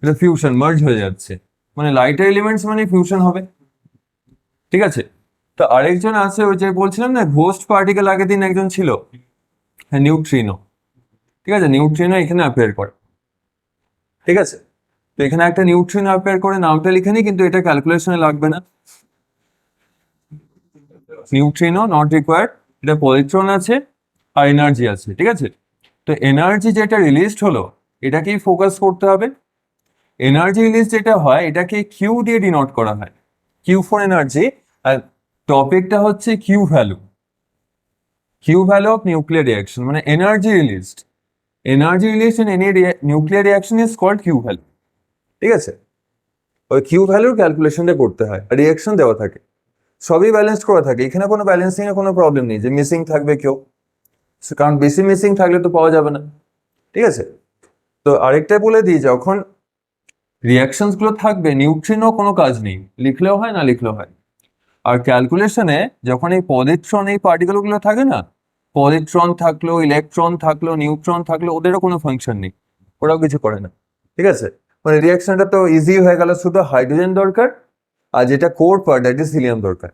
এটা ফিউশন, মার্জ হয়ে যাচ্ছে, মানে লাইটার এলিমেন্টস মানে ফিউশন হবে। ঠিক আছে, তো আরেকজন আছে, ওই যে বলছিলাম না ঘোস্ট পার্টিকেল, আগের দিন একজন ছিল, হ্যাঁ, নিউট্রিনো। ঠিক আছে, নিউট্রিনো এখানে অ্যাপিয়ার করে। ঠিক আছে, তো এখানে একটা নিউট্রিনো অ্যাপিয়ার করে, নামটা লিখে নিই, কিন্তু এটা ক্যালকুলেশনে লাগবে না। নিউট্রিনো নট রিকোয়ার্ড, এটা পজিট্রন আছে আর এনার্জি আছে। ঠিক আছে, তো এনার্জি যেটা রিলিজড হলো, এটাকেই ফোকাস করতে হবে। এনার্জি রিলিজ যেটা হয় এটাকে কিউ দিয়ে ডিনোট করা হয়, কিউ ফর এনার্জি। আর টপিকটা হচ্ছে Q value, Q value of nuclear reaction, মানে energy released. Energy release in any nuclear reaction is called Q value. ঠিক আছে, ওই কিউ ভ্যালুর ক্যালকুলেশনটা করতে হয়, আর রিয়াকশন দেওয়া থাকে, সবই ব্যালেন্স করা থাকে, এখানে কোনো ব্যালেন্সিং এর কোনো প্রবলেম নেই যে মিসিং থাকবে কেউ, কারণ বেশি মিসিং থাকলে তো পাওয়া যাবে না। ঠিক আছে, তো আরেকটা বলে দিই, যখন রিয়াকশনস গুলো থাকবে, নিউট্রিনও কোনো কাজ নেই, লিখলেও হয় না লিখলেও হয়। আর ক্যালকুলেশনে যখন এই পজিট্রন, এই পার্টিকেল গুলো থাকে না, পজিট্রন থাকলো, ইলেকট্রন থাকলো, নিউট্রন থাকলো, ওদেরও কোনো ফাংশন নেই, ওরাও কিছু করে না। ঠিক আছে, মানে রিয়াকশনটা তো ইজি হয়ে গেল, শুধু হাইড্রোজেন দরকার, আর যেটা core part that is helium দরকার।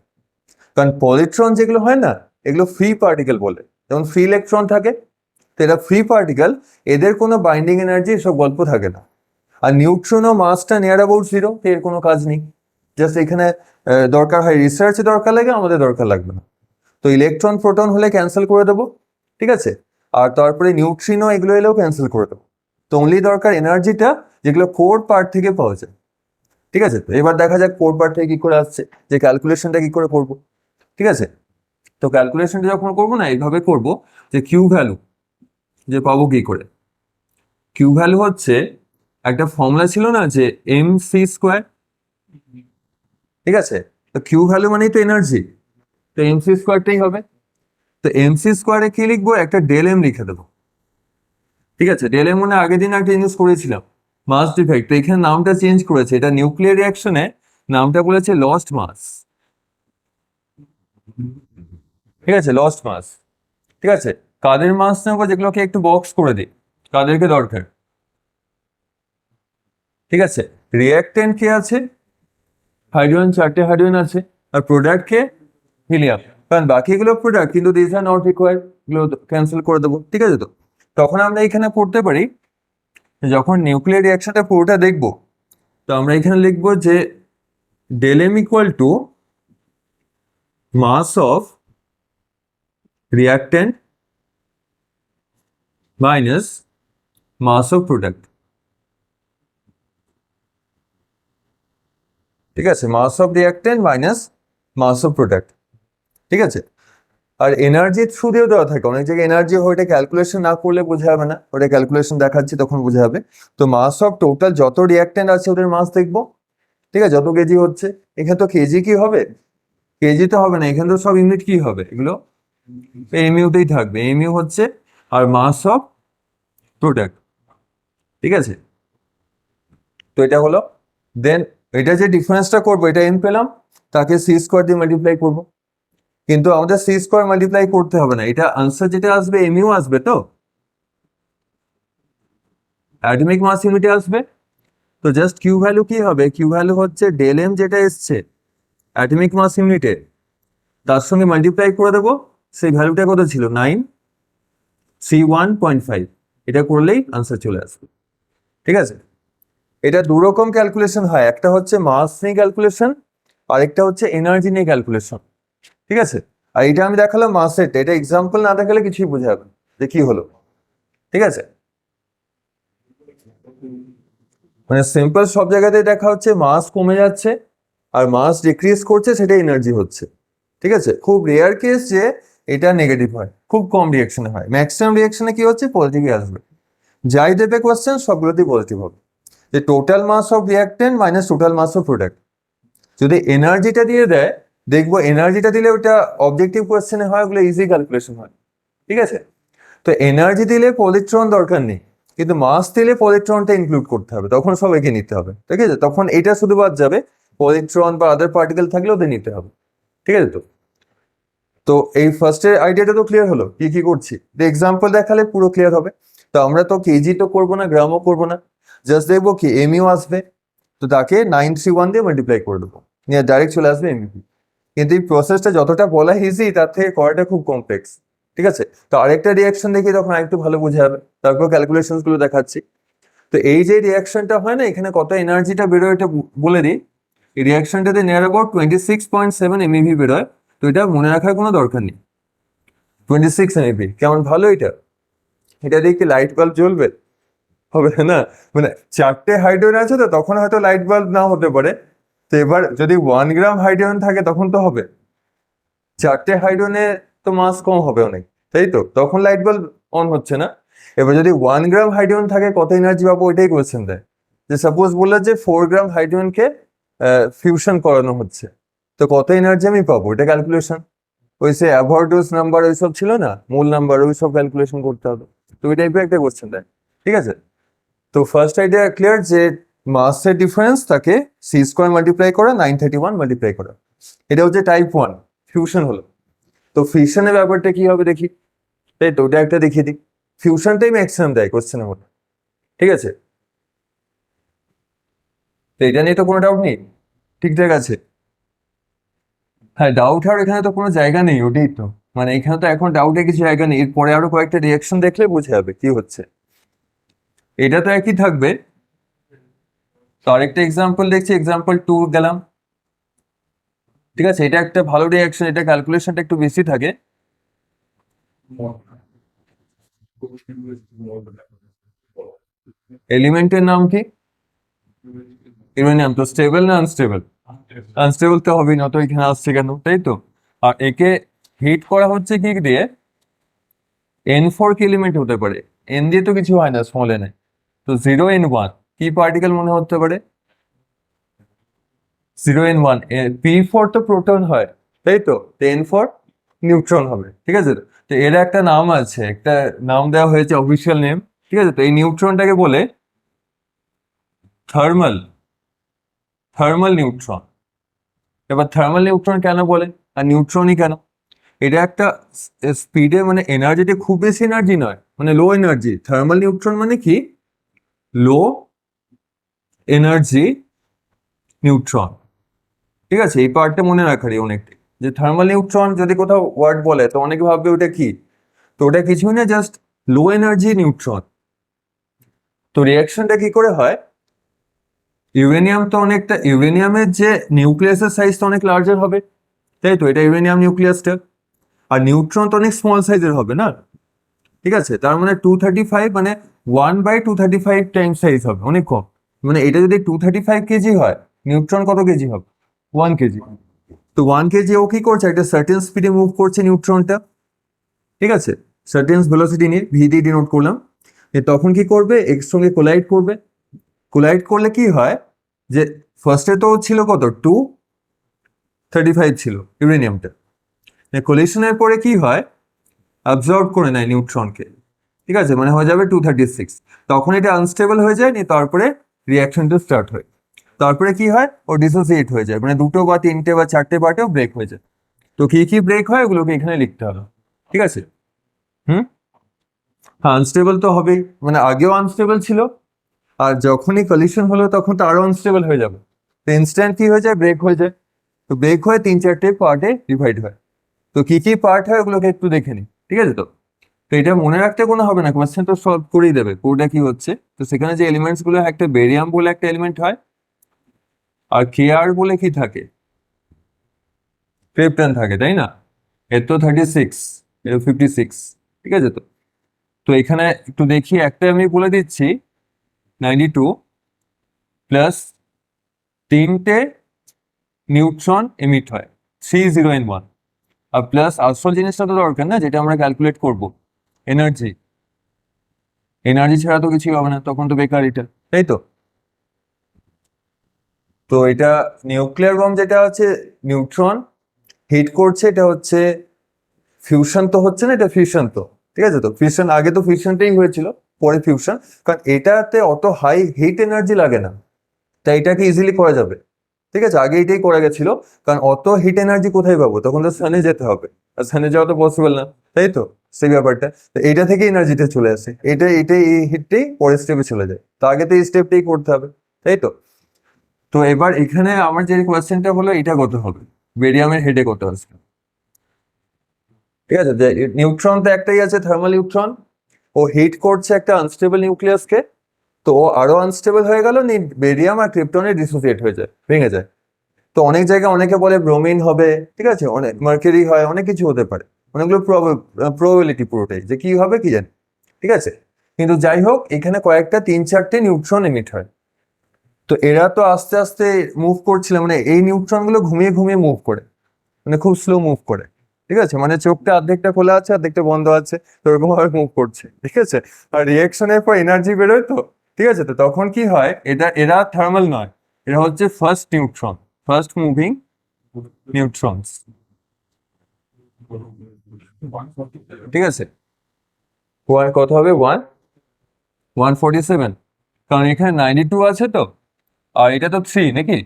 কারণ পজিট্রন যেগুলো হয় না, এগুলো ফ্রি পার্টিকেল বলে, যেমন ফ্রি ইলেকট্রন থাকে, তো এরা ফ্রি পার্টিকেল, এদের কোনো বাইন্ডিং এনার্জি এসব গল্প থাকে না। আর নিউট্রন ও মাসটা নিয়ার অ্যাবাউট 0, এর কোনো কাজ নেই, জাস্ট এখানে দরকার হয় রিসার্চে দরকার লাগে, আমাদের দরকার লাগবে না। তো ইলেকট্রন প্রোটন হলে ক্যান্সেল করে দেবো। ঠিক আছে, আর তারপরে নিউট্রিনো এগুলো এলেও ক্যান্সেল করে দেবো। তো অনলি দরকার এনার্জিটা, যেগুলো কোর পার্ট থেকে পাওয়া যায়। ঠিক আছে, তো এবার দেখা যাক কোর পার্ট থেকে কি করে আসছে, যে ক্যালকুলেশনটা কি করে করবো। ঠিক আছে, তো ক্যালকুলেশনটা যখন করবো না, এইভাবে করবো, যে কিউ ভ্যালু যে পাবো কি করে। কিউ ভ্যালু হচ্ছে একটা ফর্মুলা ছিল না, যে mc²। ঠিক আছে, তো কিউ ভ্যালু মানেই তো এনার্জি, তো mc²টাই হবে। তো mc² কি লিখবো, একটা ডেল এম লিখে দেবো। ঠিক আছে, ডেল এম মানে আগের দিন একটা জিনিস করেছিলাম, মাস ডিফেক্ট। তো এখানে নামটা চেঞ্জ করেছে, এটা নিউক্লিয়ার রিয়াকশনে নামটা বলেছে লস্ট মাস। ঠিক আছে, লস্ট মাস। ঠিক আছে, কাদের মাস নেবো, যেগুলোকে একটু বক্স করে দিই, কাদেরকে দরকার। ঠিক আছে, রিয়াক্টেন্ট কে আছে, হাইড্রোজেন, 4টে হাইড্রোজেন আছে, আর প্রোডাক্ট কে, হিলিয়াম। কারণ বাকিগুলো প্রোডাক্ট, কিন্তু দিস আর নট রিকোয়ার্ড, এগুলো ক্যান্সেল করে দেবো। ঠিক আছে, তো তখন আমরা এখানে পড়তে পারি, যখন নিউক্লিয়ার রিয়াকশনটা পুরোটা দেখবো, তো আমরা এখানে লিখবো যে del m equal to mass of reactant minus mass of product. ঠিক আছে, mass of reactant minus mass of product. ঠিক আছে, আর এনার্জি থ্রু দিয়েও দেওয়া থাকে, অনেক জায়গায় এনার্জি হয়, ওটা ক্যালকুলেশন না করলে বোঝা যাবে না, ওটা ক্যালকুলেশন দেখাচ্ছি তখন বোঝা যাবে। তো মাস অফ টোটাল যত রিঅ্যাক্টেন্ট আছে ওদের মাস দেখবো। ঠিক আছে, যত কেজি হচ্ছে, এখানে তো কেজি কি হবে, কেজি তো হবে না, এখানে তো সব ইউনিট কি হবে, এগুলো এমইউতেই থাকবে, এমইউ হচ্ছে আর মাস অফ প্রোডাক্ট। ঠিক আছে, তো এটা হলো। দেন এটা যে ডিফারেন্সটা করবো, এটা এন পেলাম, তাকে সি স্কোয়ার দিয়ে মাল্টিপ্লাই করবো। কিন্তু আমাদের সি স্কোয়ার মাল্টিপ্লাই করতে হবে না, এটা আনসার যেটা আসবে এমইউ আসবে, তো অ্যাটমিক মাস ইউনিটে আসবে। তো জাস্ট কিউ ভ্যালু কি হবে, কিউ ভ্যালু হচ্ছে ডেল এম যেটা এসছে অ্যাটমিক মাস ইউনিটে, তার সঙ্গে মাল্টিপ্লাই করে দেবো, সেই ভ্যালুটা কত ছিল 9C1.5, এটা করলেই আনসার চলে আসবে। ঠিক আছে, এটা দু রকম ক্যালকুলেশন হয়, একটা হচ্ছে মাস নিয়ে ক্যালকুলেশন, আরেকটা হচ্ছে এনার্জি নিয়ে ক্যালকুলেশন। ঠিক আছে, আর এটা আমি দেখালাম মাসের, এটা এক্সাম্পল না দেখালে কিছুই বোঝা যাবে না যে কি হলো। ঠিক আছে, মানে সিম্পল সব জায়গাতেই দেখা হচ্ছে মাস কমে যাচ্ছে আর মাস ডিক্রিজ করছে, সেটা এনার্জি হচ্ছে। ঠিক আছে, খুব রেয়ার কেস যে এটা নেগেটিভ হয়, খুব কম রিয়াকশনে হয়, ম্যাক্সিমাম রিয়াকশনে কি হচ্ছে পজিটিভই আসবে। যাই দেবে কোয়েশ্চেন সবগুলোতেই পজিটিভ হবে, যে total mass of reactant minus total mass of product. যদি এনার্জিটা দিয়ে দেয়, দেখবো এনার্জিটা দিলে ওটা অবজেক্টিভ কোয়েশ্চেনে হয়, ওগুলো ইজি ক্যালকুলেশন হয়। ঠিক আছে, তো এনার্জি দিলে পজিট্রন দরকার নেই, কিন্তু মাস দিলে পজিট্রনটা ইনক্লুড করতে হবে, তখন সব একে নিতে হবে। ঠিক আছে, তখন এটা শুধু বাদ যাবে, পজিট্রন বা আদার পার্টিকেল থাকলে ওদের নিতে হবে। ঠিক আছে, তো তো এই ফার্স্টের আইডিয়াটা তো ক্লিয়ার হলো, কি কি করছি, এক্সাম্পল দেখালে পুরো ক্লিয়ার হবে। তো আমরা তো কেজি তো করবো না, গ্রামও করবো না, জাস্ট দেখবো কি এমইউ আসবে, তো তাকে 931 দিয়ে মাল্টিপ্লাই করে দেবো, নিয়ে ডাইরেক্ট চলে আসবে এমইউ। কিন্তু এই প্রসেসটা যতটা বলা ইজি, তার থেকে করাটা খুব কমপ্লেক্স। ঠিক আছে, তো আরেকটা রিয়াকশন দেখি, তখন আরেকটু ভালো বোঝা যাবে, তারপর ক্যালকুলেশন গুলো দেখাচ্ছি। তো এই যে রিয়াকশনটা হয় না, এখানে কত এনার্জিটা বেরোয় এটা বলে দিই। এই রিয়াকশনটাতে নিয়ার অ্যাবাউট 26.7 এমইভি বেরোয়। তো এটা মনে রাখার কোনো দরকার নেই, 26 এমইভি কেমন ভালো এটা, এটা দিয়ে কি লাইট বাল্ব জ্বলবে, হবে না, মানে 4টে হাইড্রোজেন আছে, তো তখন হয়তো লাইট বাল্ব না হতে পারে। তো এবার যদি 1 গ্রাম হাইড্রোজেন থাকে তখন তো হবে, 4টে হাইড্রোজেনে তো মাস কম হবে অনেক, তাই তো, তখন লাইট বাল্ব অন হচ্ছে না। এবার যদি 1 গ্রাম হাইড্রোজেন থাকে কত এনার্জি পাবো, ওইটাই কোয়েশ্চেন দেয়। যে সাপোজ বললো যে 4 গ্রাম হাইড্রোজেনকে ফিউশন করানো হচ্ছে, তো কত এনার্জি আমি পাবো, এটা ক্যালকুলেশন, ওই সে অ্যাভয়েডোস নাম্বার ওইসব ছিল না, মূল নাম্বার, ওই সব ক্যালকুলেশন করতে হবে। তো ওই টাইপের একটা কোয়েশ্চেন দেয়। ঠিক আছে, তো ফার্স্ট আইডিয়া ক্লিয়ার, যে মাসের ডিফারেন্স তাকে সি স্কোয়ার মাল্টিপ্লাই করা 931 মাল্টিপ্লাই করা, এটা হচ্ছে টাইপ 1 ফিউশন হলো। তো ফিউশনের ব্যাপারটা কি হবে দেখি, তাই তো ওটা একটা দেখিয়ে দিই। ফিউশনটাই ম্যাক্সিমাম দেয় কোশ্চেনের মধ্যে। ঠিক আছে, তো এটা নিয়ে তো কোনো ডাউট নেই, ঠিকঠাক আছে। হ্যাঁ, ডাউট হওয়ার এখানে তো কোনো জায়গা নেই, ওটাই তো, মানে এখানে তো এখন ডাউটের কিছু জায়গা নেই, এরপরে আরো কয়েকটা রিয়াকশন দেখলে বোঝা যাবে কি হচ্ছে। এটা তো একই থাকবে। তো আরেকটা এক্সাম্পল দেখছি, এক্সাম্পল 2 গেলাম। ঠিক আছে, এটা একটা ভালো রিয়াকশন, এটা ক্যালকুলেশনটা একটু বেশি থাকে। এলিমেন্টের নাম কি, ইউরেনিয়াম, তো স্টেবল না আনস্টেবল, আনস্টেবল তো হবেই না, তো এখানে আসছে কেন, তাই তো। আর একে হিট করা হচ্ছে কি দিয়ে, N4 কি এলিমেন্ট হতে পারে, এন দিয়ে তো কিছু হয় না, স্মল এন এ। তো 0N1 কি পার্টিকেল মনে হতে পারে, 0N1, P4 তো প্রোটন হয়, তাই তো, N4 নিউট্রন হবে। ঠিক আছে, তো এর একটা নাম আছে, একটা নাম দেওয়া হয়েছে অফিসিয়াল নেম। ঠিক আছে, তো এই নিউট্রনটাকে বলে থার্মাল, থার্মাল নিউট্রন। এবার থার্মাল নিউট্রন কেন বলে, আর নিউট্রনই কেন, এটা একটা স্পিডে, মানে এনার্জিতে খুব বেশি এনার্জি নয়, মানে লো এনার্জি, থার্মাল নিউট্রন মানে কি, লো এনার্জি নিউট্রন। ঠিক আছে, এই পার্টটা মনে রাখারই অনেকটাই, যে থার্মাল নিউট্রন যদি কোথাও ওয়ার্ড বলে তো অনেকে ভাববে ওটা কি, তো ওটা কিছুই না, জাস্ট লো এনার্জি নিউট্রন। তো রিয়াকশনটা কি করে হয়, ইউরেনিয়াম তো অনেকটা, ইউরেনিয়ামের যে নিউক্লিয়াসের সাইজ তো অনেক লার্জার হবে, তাই তো, এটা ইউরেনিয়াম নিউক্লিয়াসটা। আর নিউট্রন তো অনেক স্মল সাইজের হবে না, ঠিক আছে, তার মানে 235 মানে 1/235 টাইম সাইজ হবে, অনেক কম। মানে এটা যদি 235 কেজি হয়, নিউট্রন কত কেজি হবে? 1 কেজি। তো 1 কেজি ও কি করছে, একটা সার্টেন স্পিডে মুভ করছে নিউট্রনটা, ঠিক আছে, সার্টেন ভেলোসিটি নিয়ে ভি দিয়ে ডিনোট করলাম। তখন কি করবে, এক্স সঙ্গে কোলাইড করবে। কোলাইড করলে কি হয়, যে ফার্স্টে তো ছিল কত, 235 ছিল ইউরেনিয়ামটা, কোলিশনের পরে কি হয়, অ্যাবজর্ব করে নেয় নিউট্রনকে, ঠিক আছে, মানে হয়ে যাবে 236। তখন এটা আনস্টেবল হয়ে যায়, নিয়ে তারপরে রিয়াকশনটা স্টার্ট হয়। তারপরে কি হয়, ও ডিসোসিয়েট হয়ে যায়, মানে দুটো বা তিনটে বা চারটে পার্টেও ব্রেক হয়ে যায়। তো কি কি ব্রেক হয় ওগুলোকে এখানে লিখতে হবে, ঠিক আছে। হুম, হ্যাঁ, আনস্টেবল তো হবেই, মানে আগেও আনস্টেবল ছিল, আর যখনই কলিশন হলো তখন তো আরো আনস্টেবল হয়ে যাবে। তো ইনস্ট্যান্ট কি হয়ে যায়, ব্রেক হয়ে যায়। তো ব্রেক হয়ে তিন চারটে পার্টে ডিভাইড হয়। তো কি কি পার্ট হয় ওগুলোকে একটু দেখে নিই, ঠিক আছে। তো তো এটা মনে রাখতে কোনো হবে না, কোয়েশ্চেন তো সলভ করেই দেবে কোডটা কি হচ্ছে। তো সেখানে যে এলিমেন্টস গুলো, একটা বেরিয়াম বলে একটা এলিমেন্ট হয়, আর কে আর বলে কি থাকে, ক্রিপ্টন থাকে, তাই না। এর তো 36, এর 56, ঠিক আছে। তো তো এখানে একটু দেখি, একটা আমি বলে দিচ্ছি, 92 প্লাস তিনটে নিউট্রন এমিট হয়, 3 0 1। আর প্লাস আসল জিনিসটা তো দরকার না, যেটা আমরা ক্যালকুলেট করব, এনার্জি। এনার্জি ছাড়া তো কিছুই হবে না, তখন তো বেকার এটা, তাই তো। তো এটা নিউক্লিয়ার বম যেটা আছে, নিউট্রন হিট করছে, এটা হচ্ছে ফিউশন তো হচ্ছে না, এটা ফিউশন তো, ঠিক আছে। তো ফিউশন, আগে তো ফিউশনটাই হয়েছিল, পরে ফিউশন, কারণ এটাতে অত হাই হিট এনার্জি লাগে না, তাই এটাকে ইজিলি করা যাবে, ঠিক আছে। আগে এটাই করা গেছিল, কারণ অত হিট এনার্জি কোথায় পাবো, তখন তো সানে যেতে হবে, আর সানে যাওয়া তো পসিবল না, তাই তো, সেই ব্যাপারটা। তো এইটা থেকে এনার্জিটা চলে আসে, এটাই এই হিটটাই পরের স্টেপে চলে যায়, তো আগে তো এই স্টেপটাই করতে হবে, তাই তো। তো এবার এখানে আমার যে কোয়েশ্চেনটা হলো, এটা কত হবে, বেরিয়ামের হেডে কত আসবে, ঠিক আছে। যে নিউট্রন তো একটাই আছে, থার্মাল নিউট্রন, ও হিট করছে একটা আনস্টেবল নিউক্লিয়াসকে, তো ও আরো আনস্টেবল হয়ে গেল, বেরিয়াম আর ক্রিপ্টনে ডিসোসিয়েট হয়ে যায়, ভেঙে যায়। তো অনেক জায়গায় অনেকে বলে ব্রোমিন হবে, ঠিক আছে, অনেক মার্কারি হয়, অনেক কিছু হতে পারে, অনেকগুলো প্রবাবিলিটি পুরোটাই, যে কি হবে কি জানি, ঠিক আছে। কিন্তু যাই হোক, এখানে কয়েকটা তিন চারটে নিউট্রন এমিট হয়। তো এরা তো আস্তে আস্তে মুভ করছিল, মানে এই নিউট্রন গুলো ঘুমিয়ে ঘুমিয়ে মুভ করে, মানে খুব স্লো মুভ করে, ঠিক আছে, মানে চোখটা অর্ধেকটা খোলা আছে, অর্ধেকটা বন্ধ আছে, তো ওরকম ভাবে মুভ করছে, ঠিক আছে। আর রিয়েকশনের পর এনার্জি বেরোয় তো, ঠিক আছে। তো তখন কি হয়, এরা থার্মাল নয়, এরা হচ্ছে ফার্স্ট নিউট্রন, ফার্স্ট মুভিং নিউট্রনস, ঠিক আছে। কত হবে, 147, কারণ এখানে 92 আছে তো, আর এটা তো 3 নাকি।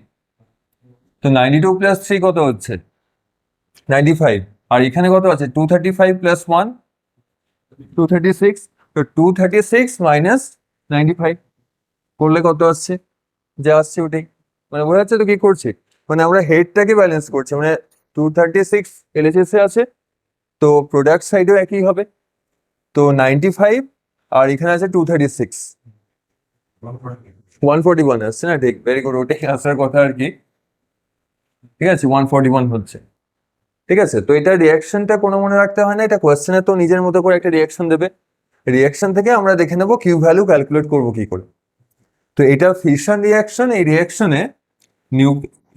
তো 92 প্লাস 3 কত হচ্ছে, 95। আর এখানে কত আছে, 235 প্লাস 1, 236। তো 236 মাইনাস 95 করলে কত আসছে, যা আসছে ওটাই, মানে বোঝা যাচ্ছে তো কি করছি, মানে আমরা হেডটাকে ব্যালেন্স করছি, মানে 236 এলএচএস এ আছে, তো প্রোডাক্ট সাইডেও একই হবে, তো 95, আর এখানে আছে 236, 141 আসছে না, ঠিক, ভেরি গুড, ওটাই আসার কথা আর কি, ঠিক আছে, 141 হচ্ছে, ঠিক আছে। তো এটা রিয়াকশনটা কোনো মনে রাখতে হয় না, এটা কোয়েশ্চেনে তো নিজের মতো করে একটা রিয়াকশন দেবে, রিয়াকশন থেকে আমরা দেখে নেবো কিউ ভ্যালু ক্যালকুলেট করবো কি করে। তো এটা ফিশন রিয়াকশন, এই রিয়াকশনে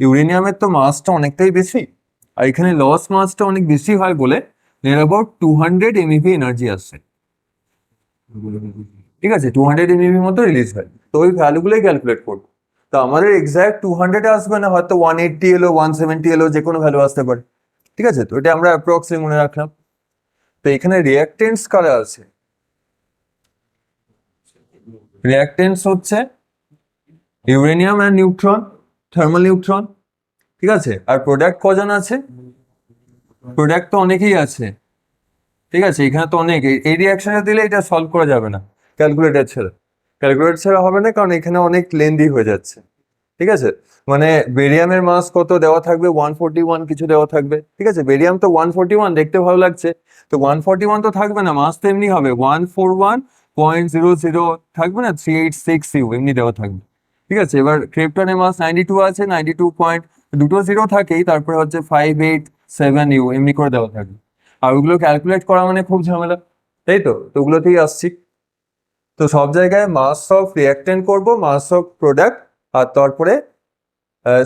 ইউরেনিয়ামের তো মাসটা অনেকটাই বেশি, আর এখানে লস মাসটা অনেক বেশি হয় বলে নিয়ার অ্যাবাউট 200 এমইভি এনার্জি আসছে, ঠিক আছে, 200 এমইভি মতো রিলিজ হয়। তো ওই ভ্যালুগুলোই ক্যালকুলেট করবো। তো আমাদের এক্সাক্ট 200 আসবে না, হয়তো 180 এলো, 170 এলো, যে কোনো ভ্যালু আসতে পারে, ঠিক আছে। তো এটা আমরা অ্যাপ্রক্সলি মনে রাখলাম। তো এখানে রিয়াক্টেন্টস কারা আছে, রিয়াক্টেন্টস হচ্ছে ইউরেনিয়াম আর নিউট্রন, থার্মাল নিউট্রন, ঠিক আছে। আর প্রোডাক্ট কজন আছে, প্রোডাক্ট তো অনেকেই আছে, ঠিক আছে। এখানে তো অনেক, এই রিয়াকশনে দিলে এটা সলভ করা যাবে না ক্যালকুলেটর ছাড়া, ক্যালকুলেটর ছাড়া হবে না, কারণ এখানে অনেক লেন্দি হয়ে যাচ্ছে, ঠিক আছে। মানে বেরিয়ামের মাস কত দেওয়া থাকবে, 141 কিছু দেওয়া থাকবে, ঠিক আছে। বেরিয়াম তো 141 দেখতে ভালো লাগছে, তো 141 তো থাকবে না, মাস তো এমনি হবে 141.00 থাকবে না, 386 ইউ এমনি দেওয়া থাকবে, ঠিক আছে, এবার ক্রিপ্টনে মাস 92 আছে, 92 পয়েন্ট, দুটো জিরো থাকেই, তারপরে হচ্ছে 587 ইউ এমনি করে দেওয়া থাকে। আর ওগুলো ক্যালকুলেট করা মানে খুব ঝামেলা, তাই তো? তো ওগুলোতেই আসছি। তো সব জায়গায় মাস অফ রিঅ্যাক্টেন্ট করব, মাস অফ প্রোডাক্ট, আর তারপরে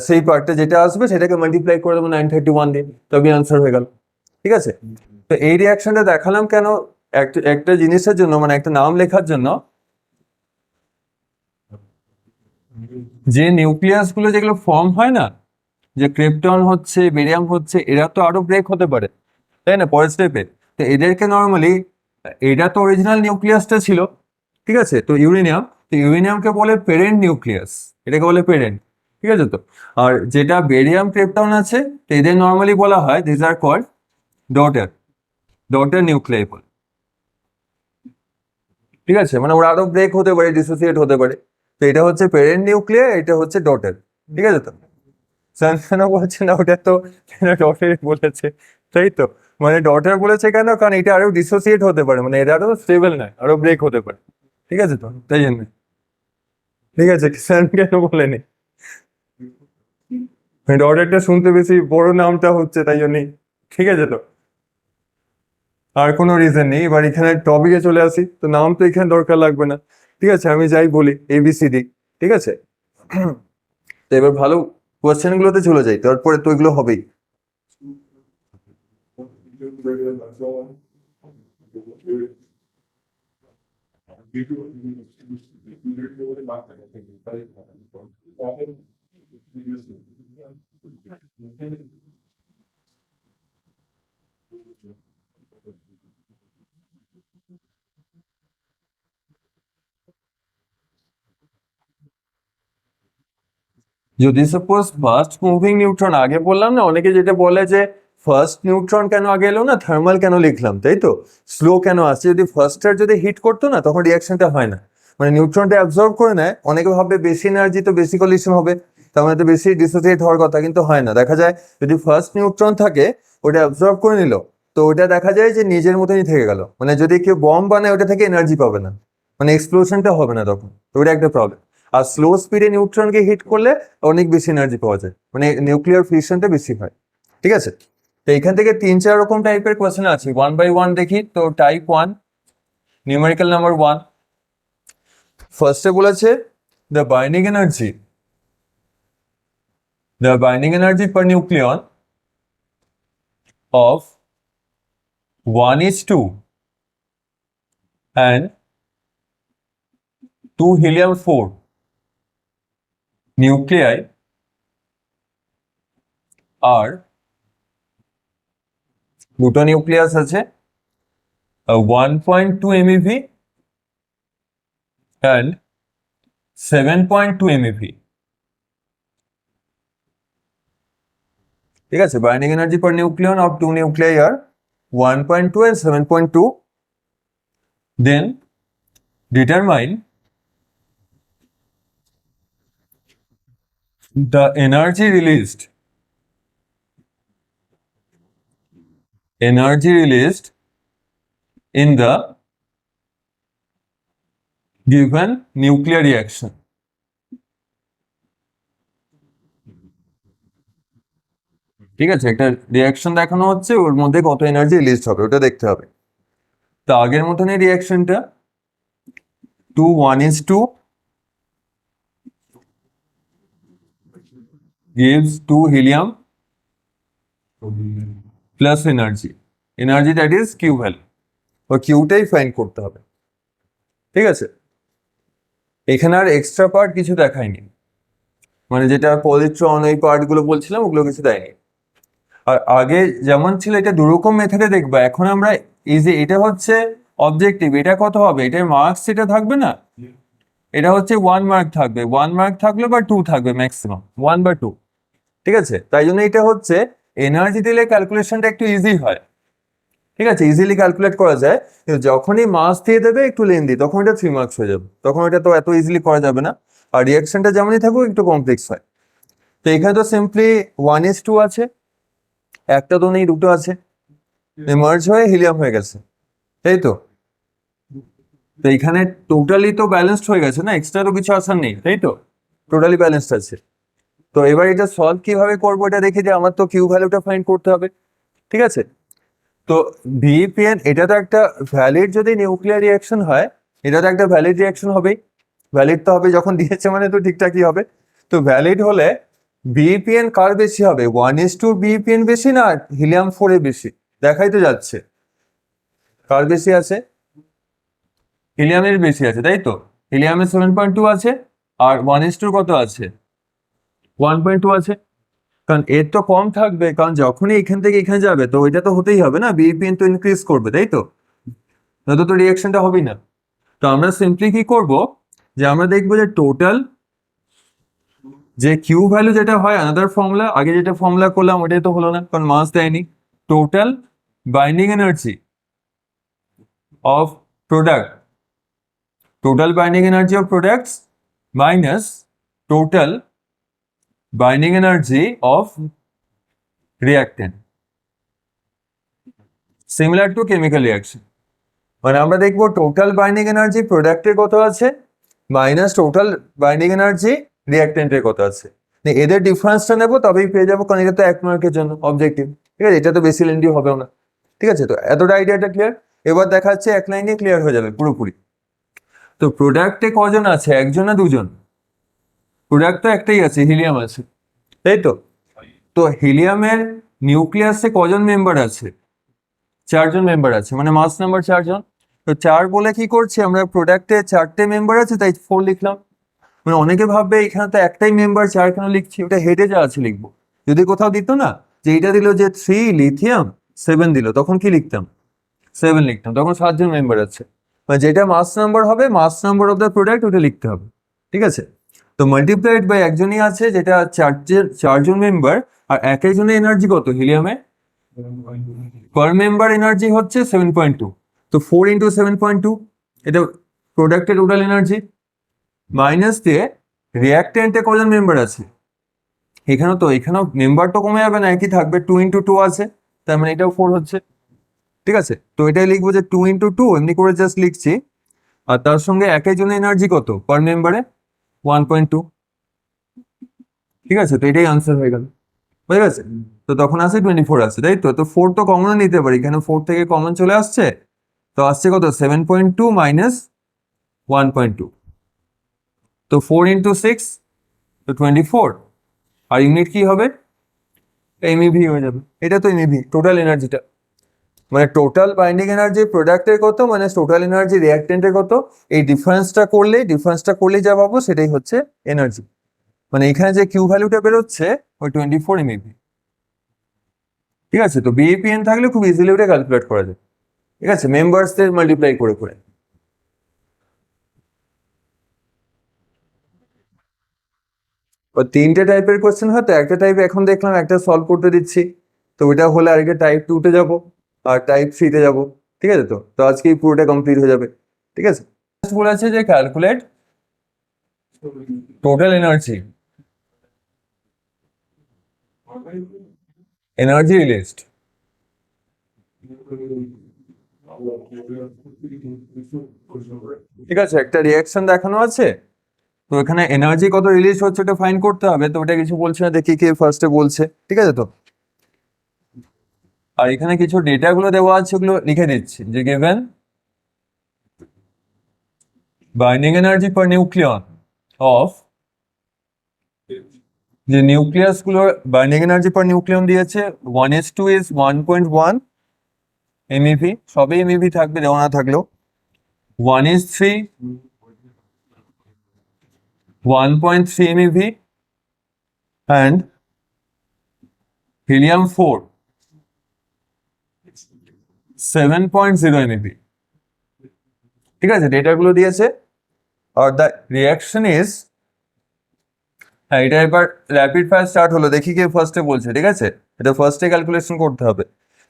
সেই পার্টটা যেটা আসবে সেটাকে মাল্টিপ্লাই করে দেবো 931 দিয়ে, তবে আনসার হয়ে গেল। ঠিক আছে, তো এই রিয়াকশনটা দেখালাম কেন? একটা জিনিসের জন্য, মানে একটা নাম লেখার জন্য, যে নিউক্লিয়াস গুলো যেগুলো ফর্ম হয় না, যে ক্রিপ্টন হচ্ছে, বেরিয়াম হচ্ছে, এরা তো আরো ব্রেক হতে পারে, তাই না, পরের স্টেপে। তো এদেরকে নর্মালি, এটা তো অরিজিনাল নিউক্লিয়াসটা ছিল, ঠিক আছে, তো ইউরেনিয়াম, তো ইউরেনিয়ামকে বলে পেরেন্ট নিউক্লিয়াস, এটাকে বলে পেরেন্ট, ঠিক আছে তো। আর যেটা বেরিয়াম ক্রিপ্টন আছে, তো এদের নর্মালি বলা হয় this are called daughter, daughter nuclei বলে। ঠিক আছে, মানে ওরা আরো ব্রেক হতে পারে, ডিসোসিয়েট হতে পারে। তো এটা হচ্ছে পেরেন্ট নিউক্লিয়ার, এটা হচ্ছে ডটার, ঠিক আছে তো। কেন বলছে না, ওটা তো ডটার বলেছে, তাই তো। মানে ডটার বলেছে কেন, কারণ এটা আরো ডিসোসিয়েট হতে পারে, মানে এটা আরো স্টেবল নয়, আরো ব্রেক হতে পারে, ঠিক আছে তো, তাই জন্য। ঠিক আছে, স্যার কেন বলেনি, ডটারটা শুনতে বেশি বড় নামটা হচ্ছে, তাই জন্যই। ঠিক আছে তো, আর কোনো রিজন নেই। এবার এখানে টপিকে চলে আসি, তো নাম তো এখানে দরকার লাগবে না, ঠিক আছে, আমি যাই বলি ABCD, ঠিক আছে। তো এবার ভালো কোয়েশ্চেন গুলোতে চলে যাই, তারপরে তো এগুলো হবেই। যদি সাপোজ ফার্স্ট মুভিং নিউট্রন, আগে বললাম না, অনেকে যেটা বলে যে ফার্স্ট নিউট্রন কেন আগে এলো না, থার্মাল কেন লিখলাম, তাই তো, স্লো কেন আসছে, যদি ফার্স্টটার যদি হিট করতো না, তখন রিয়াকশনটা হয় না, মানে নিউট্রনটা অ্যাবজর্ব করে নেয়, অনেকে ভাবে বেশি এনার্জি তো বেশি কলিশন হবে, তার মানে তো বেশি ডিসোসিয়েট হওয়ার কথা, কিন্তু হয় না। দেখা যায় যদি ফার্স্ট নিউট্রন থাকে, ওটা অ্যাবজর্ব করে নিল, তো ওটা দেখা যায় যে নিজের মতনই থেকে গেল, মানে যদি কেউ বম্ব বানায় ওটা থেকে এনার্জি পাবে না, মানে এক্সপ্লোশনটা হবে না তখন, তো ওটা একটা প্রবলেম। আর স্লো স্পিডে নিউট্রনকে হিট করলে অনেক বেশি এনার্জি পাওয়া যায়, মানে নিউক্লিয়ার ফিউশনটা বেশি হয়, ঠিক আছে। তো এখান থেকে 3-4 রকম টাইপের কোয়েশ্চেন আছে, ওয়ান বাই ওয়ান দেখি। তো টাইপ 1, নিউমেরিক্যাল নাম্বার 1, ফার্স্টে বলেছে the binding energy, per nucleon of 1:2 and 2 helium-4 nuclei are, দুটো নিউক্লিয়াস আছে, 1.2 MeV and 7.2 MeV, ঠিক আছে। Binding energy per nucleon of 2 nuclei আর 1.2 and 7.2, then determine the energy released in the given nuclear reaction. ঠিক আছে, একটা reaction দেখানো হচ্ছে, ওর মধ্যে কত এনার্জি রিলিজ হবে ওটা দেখতে হবে। তো আগের মতনই রিয়াকশনটা, 2:1:2 gives 2 helium plus energy that is Q value, ও কিউটাই ফাইন্ড করতে হবে, ঠিক আছে। এখানে আর এক্সট্রা পার্ট কিছু দেখায়নি, মানে যেটা পজিট্রন ওই পার্ট গুলো বলছিলাম ওগুলো কিছু দেয়নি। আর আগে যেমন ছিল, এটা দুরকম মেথডে দেখবা, এখন আমরা এই যে এটা হচ্ছে অবজেক্টিভ, এটা কত হবে, এটার মার্কস যেটা থাকবে না, এটা হচ্ছে 1 মার্ক থাকবে, 1 মার্ক থাকলে বা 2 থাকবে ম্যাক্সিমাম, 1 বা 2, ঠিক আছে। তাই জন্য এটা হচ্ছে এনার্জি দিলে ক্যালকুলেশনটা একটু ইজি হয়, ঠিক আছে, ইজিলি ক্যালকুলেট করা যায়। কিন্তু যখনই মাস দিয়ে দেবে একটু লেন্দি, তখন এটা 3 মার্কস হয়ে যাবে, তখন এটা তো এত ইজিলি করা যাবে না। আর রিয়াকশনটা যেমনই থাকুক একটু কমপ্লেক্স হয়। তো এখানে তো সিম্পলি 1:2 আছে, একটা তো নেই, দুটো আছে, মার্জ হয়ে হিলিয়াম হয়ে গেছে, তাই তো। তো এখানে টোটালি তো ব্যালেন্সড হয়ে গেছে না, এক্সট্রা তো কিছু আসার নেই, তাই তো। টোটালি ব্যালেন্সড আছে। তো এবার এটা সলভ কিভাবে করবো এটা দেখি, যে আমার তো কিউ ভ্যালুটা ফাইন্ড করতে হবে, ঠিক আছে। তো বিইপিএন এটা তো একটা ভ্যালিড, যদি নিউক্লিয়ার রিঅ্যাকশন হয় এটা তো একটা ভ্যালিড রিঅ্যাকশন হবেই, ভ্যালিড তো হবে, যখন দিয়েছে মানে তো ঠিকঠাকই হবে। তো ভ্যালিড হলে বিইপিএন কার বেশি হবে, 1:2 বিইপিএন বেশি না হিলিয়াম 4 এর বেশি, দেখাই তো যাচ্ছে কার বেশি আছে, হিলিয়ামের বেশি আছে, তাই তো। হিলিয়ামের 7.2 আছে আর 1:2 কত আছে, 1.2 আছে। কারণ এর তো কম থাকবে, কারণ যখনই এখান থেকে এখানে যাবে তো ওইটা তো হতেই হবে না, বিইপিএন তো ইনক্রিজ করবে, তাই তো, নয়তো তো রিঅ্যাকশনটা হবেই না। তো আমরা সিম্পলি কি করব, যে আমরা দেখবো যে টোটাল যে কিউ ভ্যালু যেটা হয় আনাদার ফর্মুলা, আগে যেটা ফর্মুলা করলাম ওটাই তো হলো না, কারণ মাস দেয়নি। Total binding energy of product, total binding energy of products minus total binding energy of reactant, similar to chemical reaction. মানে আমরা দেখবো টোটাল বাইন্ডিং এনার্জি প্রোডাক্টের কত আছে মাইনাস টোটাল বাইন্ডিং এনার্জি রিঅ্যাক্টেন্টের কত আছে, এদের ডিফারেন্সটা নেবো তবেই পেয়ে যাবো, কারণ এটা তো 1 মার্কের জন্য অবজেক্টিভ, ঠিক আছে, এটা তো বেশি লেন্দি হবেও না, ঠিক আছে। তো এতটা আইডিয়াটা ক্লিয়ার, এবার দেখা যাচ্ছে এক লাইনে ক্লিয়ার হয়ে যাবে পুরোপুরি। তো প্রোডাক্টে কজন আছে, একজন না দুজন, প্রোডাক্ট তো একটাই আছে, হিলিয়াম আছে, তাই তো। তো হিলিয়ামের নিউক্লিয়াসে কজন মেম্বার আছে, 4জন মেম্বার আছে, মানে মাস নাম্বার 4জন। তো 4 বলে কি করছি আমরা, প্রোডাক্টে 4টে মেম্বার আছে তাই 4 লিখলাম। মানে অনেকে ভাববে এখানে তো একটাই মেম্বার 4 কেন লিখছি, ওটা হেডে যা আছে লিখবো। যদি কোথাও দিত না যে এটা দিল যে 3 লিথিয়াম 7 দিল, তখন কি লিখতাম, 7 লিখতাম, তখন 7জন মেম্বার আছে। মানে যেটা মাস নাম্বার হবে, মাস নাম্বার অফ দ্য প্রোডাক্ট ওটা লিখতে হবে, ঠিক আছে। তো মাল্টিপ্লাইড বাই একজনই আছে, যেটা 4জন মেম্বার, আর এক একজনের এনার্জি কত হিলিয়ামে, পার মেম্বার এনার্জি হচ্ছে 7.2। তো 4 ইন্টু 7.2 এটা প্রোডাক্টের টোটাল এনার্জি, মাইনাস দিয়ে রিঅ্যাক্টেন্টে কজন মেম্বার আছে, এখানেও মেম্বার তো কমে যাবে না, একই থাকবে, 2 ইন্টু 2 আছে, তার মানে এটাও 4 হচ্ছে, ঠিক আছে। তো এটাই লিখবো যে 2 ইন্টু 2, এমনি করে জাস্ট লিখছি। আর তার সঙ্গে এক একজনের এনার্জি কত পার মেম্বারে, 1.2, ঠিক আছে। তো এটাই আনসার হয়ে গেল, বুঝে গেছে। তো তখন আসে 24 আসছে, তাই তো। তো 4 তো কমন নিতে পারি, এখানে 4 থেকে কমন চলে আসছে, তো আসছে কত, 7.2 মাইনাস 1.2। তো 4 ইন্টু 6 তো 24, আর ইউনিট কি হবে, এমইভি হয়ে যাবে। এটা তো এমইভি টোটাল এনার্জিটা, মানে টোটাল বাইন্ডিং এনার্জি প্রোডাক্টের কত মানে টোটাল এনার্জি রিঅ্যাক্টেন্টের কত, এই ডিফারেন্সটা করলেই যা পাবো সেটাই হচ্ছে এনার্জি। মানে এখানে যে কিউ ভ্যালুটা বেরোচ্ছে ওই 24 এমইভি, ঠিক আছে। তো বিএপিএন থাকলে খুব ইজিলি ওটা ক্যালকুলেট করা যায়, ঠিক আছে, মেম্বার্সদের মাল্টিপ্লাই করে করে। তিনটে টাইপের কোশ্চেন হয়, তো একটা টাইপ এখন দেখলাম একটা সলভ করতে দিচ্ছি, তো ওইটা হলে আরেকটা টাইপ 2 তে যাবো আর টাইপ 3 তে যাবো, ঠিক আছে। তো তো আজকে এই পুরোটা কমপ্লিট হয়ে যাবে, ঠিক আছে। বলেছে যে ক্যালকুলেট টোটাল এনার্জি রিলিজড, ঠিক আছে, একটা রিয়াকশন দেখানো আছে, তো এখানে এনার্জি কত রিলিজ হচ্ছে ওটা ফাইন্ড করতে হবে। তো ওটা কিছু বলছে না, দেখি কে ফার্স্টে বলছে, ঠিক আছে। তো আর এখানে কিছু ডেটা গুলো দেওয়া আছে, ওগুলো লিখে দিচ্ছি, যে given binding energy per nucleon of, যে নিউক্লিয়াস গুলোর বাইন্ডিং এনার্জি পার নিউক্লিয়ন দিয়েছে 1:2 ইজ 1.1 এমইভি, সবই এমইভি থাকবে দেওয়া না থাকলেও, 1:3 1.3 এমইভি, and helium 4 7.0 এমইভি, ঠিক আছে, ডেটাগুলো দিয়েছে। আর দ্য রিয়াকশন ইজ, হ্যাঁ এটা এবার র্যাপিড ফায়ার স্টার্ট হলো, দেখি কে ফার্স্টে বলছে, ঠিক আছে। এটা ফার্স্টে ক্যালকুলেশন করতে হবে,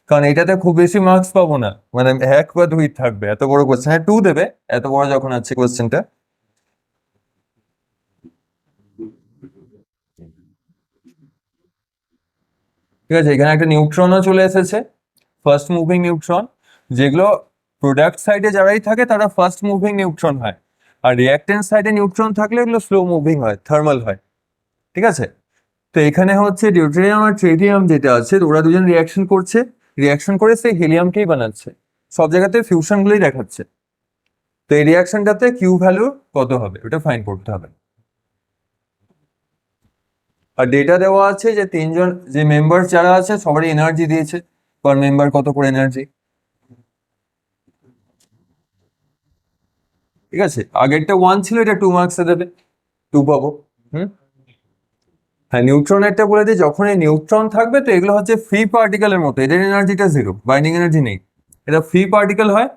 কারণ এটাতে খুব বেশি মার্কস পাবো না, মানে 1 বা 2 থাকবে, এত বড় কোশ্চেন, হ্যাঁ 2 দেবে, এত বড় যখন আছে কোশ্চেনটা। ঠিক আছে, এখানে একটা নিউট্রনও চলে এসেছে, ফার্স্ট মুভিং নিউট্রন, যেগুলো প্রোডাক্ট সাইডে যারাই থাকে তারা ফার্স্ট মুভিং নিউট্রন হয়, আর রিঅ্যাকট্যান্ট সাইডে নিউট্রন থাকলে এগুলো স্লো মুভিং হয়, থার্মাল হয়, ঠিক আছে। তো এখানে হচ্ছে ডিউটেরিয়াম আর ট্রিটিয়াম যেটা আছে ওরা দুজন রিয়াকশন করে সেই হিলিয়ামকেই বানাচ্ছে, সব জায়গাতে ফিউশনগুলোই দেখাচ্ছে। তো এই রিয়াকশনটাতে কিউ ভ্যালু কত হবে ওটা ফাইন্ড করতে হবে। আর ডেটা দেওয়া আছে যে তিনজন যে মেম্বার যারা আছে সবারই এনার্জি দিয়েছে, পার মেম্বার কত করে এনার্জি, ঠিক আছে। আগেরটা 1 ছিল, এটা 2 মার্কসে দেবে, 2 পাবো। হ্যাঁ, নিউট্রনেরটা বলে দিই, যখন এই নিউট্রন থাকবে তো এগুলো হচ্ছে ফ্রি পার্টিকেলের মতো, এদের এনার্জিটা জিরো, বাইন্ডিং এনার্জি নেই, এটা ফ্রি পার্টিকেল হয়।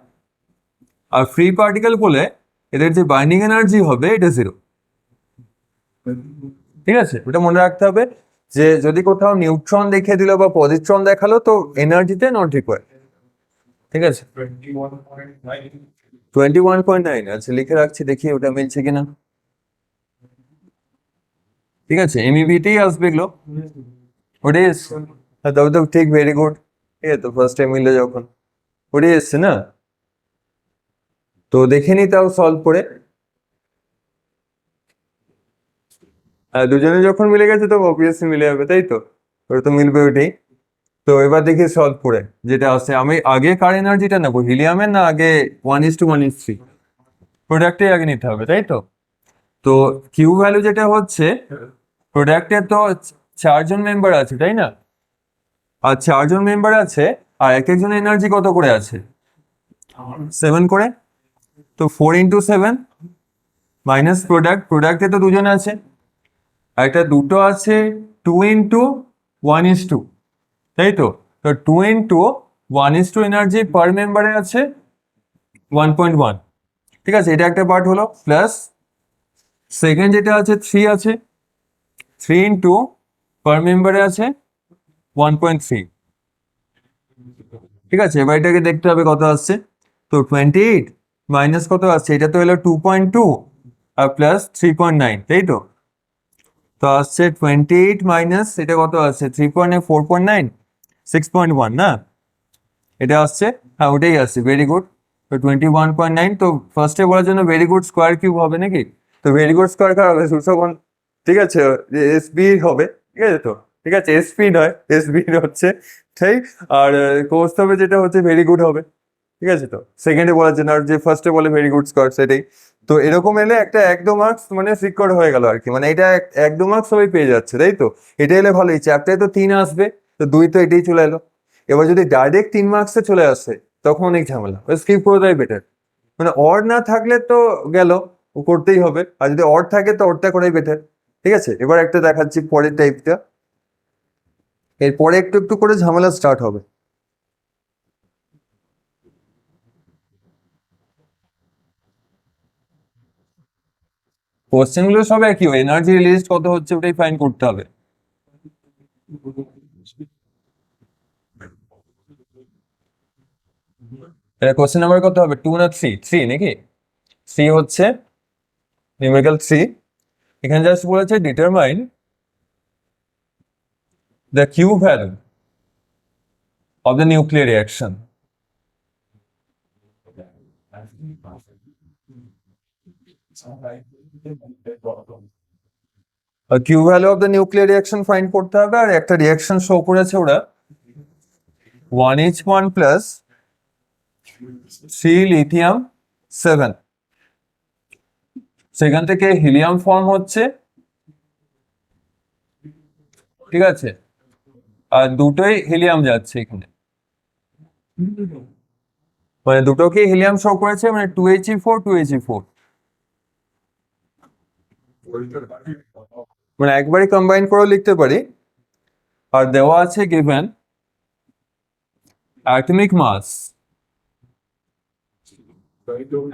আর ফ্রি পার্টিকেল বলে এদের যে বাইন্ডিং এনার্জি হবে এটা জিরো, ঠিক আছে। ওটা মনে রাখতে হবে যে যদি কোথাও নিউট্রন দেখিয়ে দিল বা পজিট্রন দেখালো তো এনার্জিতে নট রিকোয়ার্ড, ঠিক আছে। 21.9 আচ্ছা লিখে রাখছি, দেখি ওটা মিলছে কিনা, ঠিক আছে। এমইভিতেই আসবে এগুলো, ওটাই এসছে। হ্যাঁ, তবে তো ঠিক, ভেরি গুড, ঠিক আছে। তো ফার্স্ট টাইম মিললে যখন ওটাই এসছে না, তো দেখে নি তাও সলভ করে। দুজনে যখন মিলে গেছে তো অবভিয়াসলি মিলে যাবে, তাই তো, ওটা তো মিলবে ওইটাই। তো এবার দেখি সলভ করে যেটা আছে, আমি আগে কার এনার্জিটা নেবো, হিলিয়ামের না আগে 1:1:3 প্রোডাক্টে আগে নিতে হবে, তাই তো। তো কিউ ভ্যালু যেটা হচ্ছে প্রোডাক্টের তো 4জন মেম্বার আছে, তাই না, আর 4জন মেম্বার আছে, আর এক একজনের এনার্জি কত করে আছে, 7 করে। তো 4 × 7 মাইনাস প্রোডাক্টে তো দুজন আছে, আর একটা দুটো আছে 2 × 1:2, তাই তো। তো 2 × 1:2 এনার্জি পার মেম্বারে আছে 1.1, ঠিক আছে। এটা একটা পার্ট হলো, প্লাস সেকেন্ড যেটা আছে 3 আছে, 3 × পার মেম্বারে আছে 1.3, ঠিক আছে। এবার এটাকে দেখতে হবে কত আসছে। তো 28 মাইনাস কত আসছে, এটা তো হলো 2.2 আর প্লাস 3.9, তাই তো। তো আসছে 28 মাইনাস এটা কত আসছে 3.9, 4.9, 6.1 না, এটা আসছে, হ্যাঁ ওটাই আসছে, ভেরি গুড। তো 21.9, তো ফার্স্টে বলার জন্য ভেরি গুড স্কোয়ার কিউব হবে নাকি, তো ভেরি গুড স্কোয়ার কার হবে, সূচকন, ঠিক আছে, এসবি হবে, ঠিক আছে। তো ঠিক আছে, এসপি নয়, এসবি হচ্ছে, ঠিক। আর কোর্স হবে যেটা হচ্ছে ভেরি গুড হবে, ঠিক আছে। তো সেকেন্ডে বলার জন্য, আর যে ফার্স্টে বলে ভেরি গুড স্কোয়ার সেটাই। তো এরকম এলে একটা 1-2 মার্কস মানে সিকিউর হয়ে গেল আর কি, মানে এটা 1-2 মার্কস সবাই পেয়ে যাচ্ছে, তাই তো। এটা এলে ভালোই, চ্যাপ্টারে তো 3 আসবে, তো 2 তো এটাই চলে এলো। এবার যদি ডাইরেক্ট 3 মার্কসে চলে আসে তখন অনেক ঝামেলা, স্কিপ করে দেয় বেটার, মানে অর না থাকলে তো গেল, ও করতেই হবে, আর যদি অর থাকে তো অরটা করাই বেটার, ঠিক আছে। এবার একটা দেখাচ্ছি পরের টাইপটা, এরপরে একটু একটু করে ঝামেলা স্টার্ট হবে। কোশ্চেন গুলো সব একই, এনার্জি রিলিজ কত হচ্ছে ওটাই ফাইন্ড করতে হবে। কোশ্চেন নাম্বার কত হবে, 2 না 3? 3 নাকি, 3 হচ্ছে নিউমেরিক্যাল 3। এখানে জাস্ট বলেছে determine the Q value of the nuclear reaction. Q value of the nuclear reaction find করতে হবে, আর একটা রিঅ্যাকশন শো করেছে ওরা 1H1 প্লাস 3 লিথিয়াম 7, সেখান থেকে হিলিয়াম ফর্ম হচ্ছে, ঠিক আছে। আর দুটোই হিলিয়াম যাচ্ছে এখানে, মানে দুটোকে হিলিয়াম শো করেছে, মানে 2He4 2He4, মানে একবারই কম্বাইন করে লিখতে পারি। আর দেওয়া আছে given atomic mass,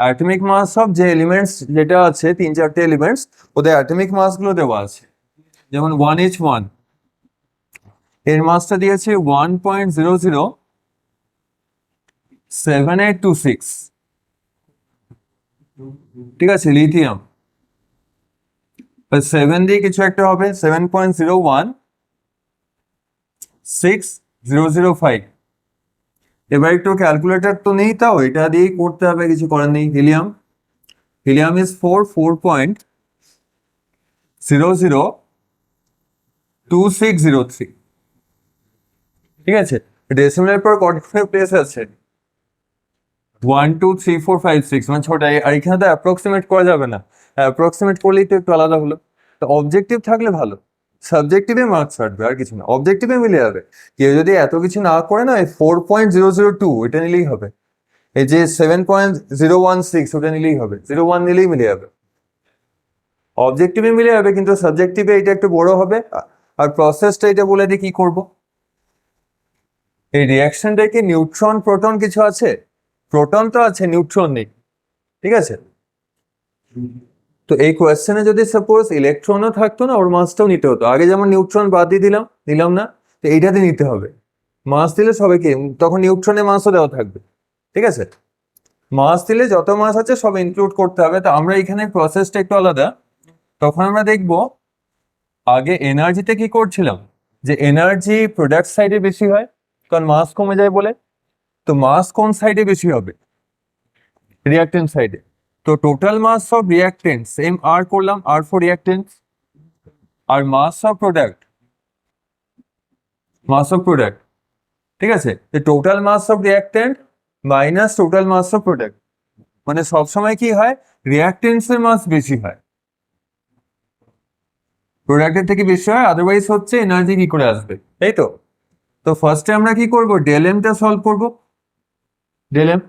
atomic mass of যে এলিমেন্টস যেটা আছে 3-4টে এলিমেন্টস, ওদের অ্যাটমিক মাস গুলো দেওয়া আছে। যেমন 1H1 এর মাসটা দিয়েছে 1.007826, ঠিক আছে। লিথিয়াম 7 দিয়ে কিছু একটা হবে, 7.016005। এবার একটু ক্যালকুলেটর তো নেই, তাও এটা দিয়েই করতে হবে, কিছু করার নেই। হিলিয়াম helium is 4.002603, ঠিক আছে। ডেসিমেলের পর কত প্লেস আছে? 1 2 3 4 5 6, মানে ছোট। আর এখানে তো অ্যাপ্রক্সিমেট করা যাবে না, অ্যাপ্রক্সিমেট করলেই তো একটু আলাদা হলো। তো অবজেক্টিভ থাকলে ভালো, সাবজেক্টিভে মার্কস কাটবে, আর কিছু না, অবজেক্টিভে মিলে যাবে। কেউ যদি এত কিছু না করে না, 4.002 এটা নিলেই হবে। এই যে 7.016 ওটা নিলেই হবে, 01 নিলেই মিলে যাবে। অবজেক্টিভে মিলে যাবে, কিন্তু সাবজেক্টিভে এটা একটু বড় হবে। আর প্রসেসটা এটা বলে দিই কি করব। এই রিয়াকশনটাকে নিউট্রন প্রোটন কিছু আছে, প্রোটন তো আছে, নিউট্রন নেই, ঠিক আছে। তো এই কোয়েশ্চেনে যদি সাপোজ ইলেকট্রনও থাকতো না, ওর মাসটাও নিতে হতো। আগে যেমন নিউট্রন বাদ দিয়ে দিলাম না, তো এইটাতে নিতে হবে। মাস দিলে সবাইকে, তখন নিউট্রনের মাসও দেওয়া থাকবে, ঠিক আছে। মাস দিলে যত মাস আছে সব ইনক্লুড করতে হবে। তো আমরা এখানে প্রসেসটা একটু আলাদা। তখন আমরা দেখব আগে এনার্জিতে কি করছিলাম, যে এনার্জি প্রোডাক্ট সাইডে বেশি হয়, কারণ মাস কমে যায় বলে। তো মাস কোন সাইডে বেশি হবে? রিয়াক্টেন্ট সাইডে। তো total mass of reactant same আর করলাম, আর ফর রিয়াক্টেন্ট, আর মাস অফ প্রোডাক্ট, ঠিক আছে। Total mass of reactant minus total mass of product, মানে সবসময় কি হয়, রিয়াক্টেন্টস এর মাস বেশি হয়, প্রোডাক্টের থেকে বেশি হয়, আদারওয়াইজ হচ্ছে এনার্জি কি করে আসবে, তাই তো। তো ফার্স্টে আমরা কি করব, ডেল এমটা সলভ করব। ডেল এম,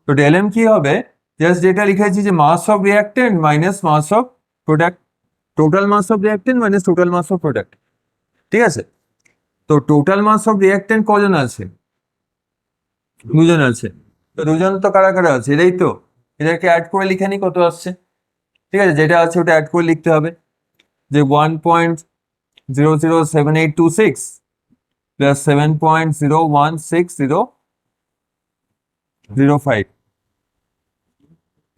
তো ডেল এম কি হবে, জাস্ট যেটা লিখেছি যে mass of reactant minus mass of product, total mass of reactant minus total mass of product, ঠিক আছে। তো টোটাল মাস অফ রিয়াক্টেন্ট কজন আছে? দুজন আছে। তো দুজন তো কারা কারা আছে, এটাই তো। এদেরকে অ্যাড করে লিখে নি কত আসছে, ঠিক আছে। যেটা আছে ওটা অ্যাড করে লিখতে হবে, যে 1.007826 প্লাস 7.016005,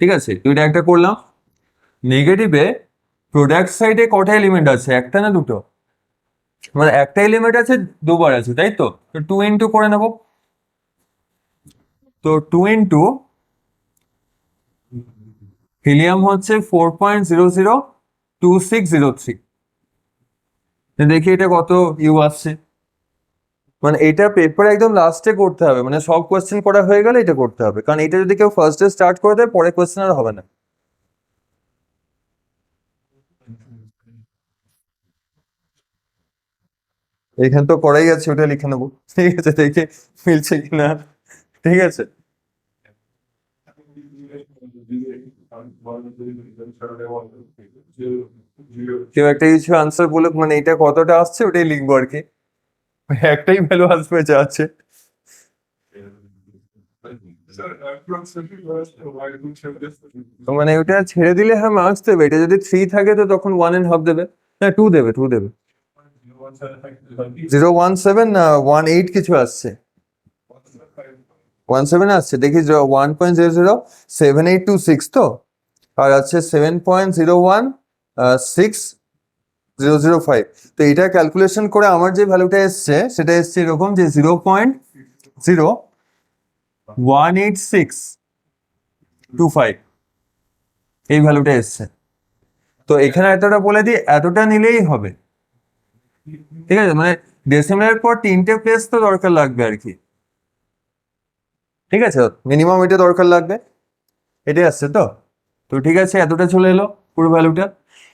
ঠিক আছে। তো এটা একটা করলাম। নেগেটিভে প্রোডাক্ট সাইডে কটা এলিমেন্ট আছে, একটা না দুটো? মানে একটা এলিমেন্ট আছে, দুবার আছে, তাই তো। তো 2 ইন্টু করে নেব। তো 2 ইন্টু হিলিয়াম হচ্ছে 4.002603। দেখি এটা কত ইউ আসছে। মানে এটা পেপার একদম লাস্টে করতে হবে, মানে সব কোয়েশ্চেন করা হয়ে গেলে এটা করতে হবে, কারণ এটা যদি কেউ ফার্স্টে স্টার্ট করে দেয় পরে কোয়েশ্চেন আর হবে না। এখানে তো করাই আছে, ওটা লিখে নেবো, ঠিক আছে। দেখে মিলছে কিনা, ঠিক আছে। কেউ একটা কিছু আনসার বলুক, মানে এটা কতটা আসছে ওটাই লিখবো আর কি, একটাই ভ্যালু আসবে যা আছে। তো মানে ওটা ছেড়ে দিলে হ্যাঁ মার্কস দেবে। এটা যদি 3 থাকে তো তখন 1.5 দেবে, না 2 দেবে, 2 দেবে। 017 না 18 কিছু আসছে, 17 আসছে দেখি। 1.007826 তো, আর আছে 7.016005। তো এটা ক্যালকুলেশন করে আমার যে ভ্যালুটা এসছে সেটা এসছে এরকম, যে 0.018625, এই ভ্যালুটা এসছে। তো এখানে এতটা বলে দিই, এতটা নিলেই হবে, ঠিক আছে। মানে ডেসিমেলের পর 3টে প্লেস তো দরকার লাগবে আর কি, ঠিক আছে। মিনিমাম এটা দরকার লাগবে, এটাই আসছে তো। তো ঠিক আছে, এতটা চলে এলো পুরো ভ্যালুটা।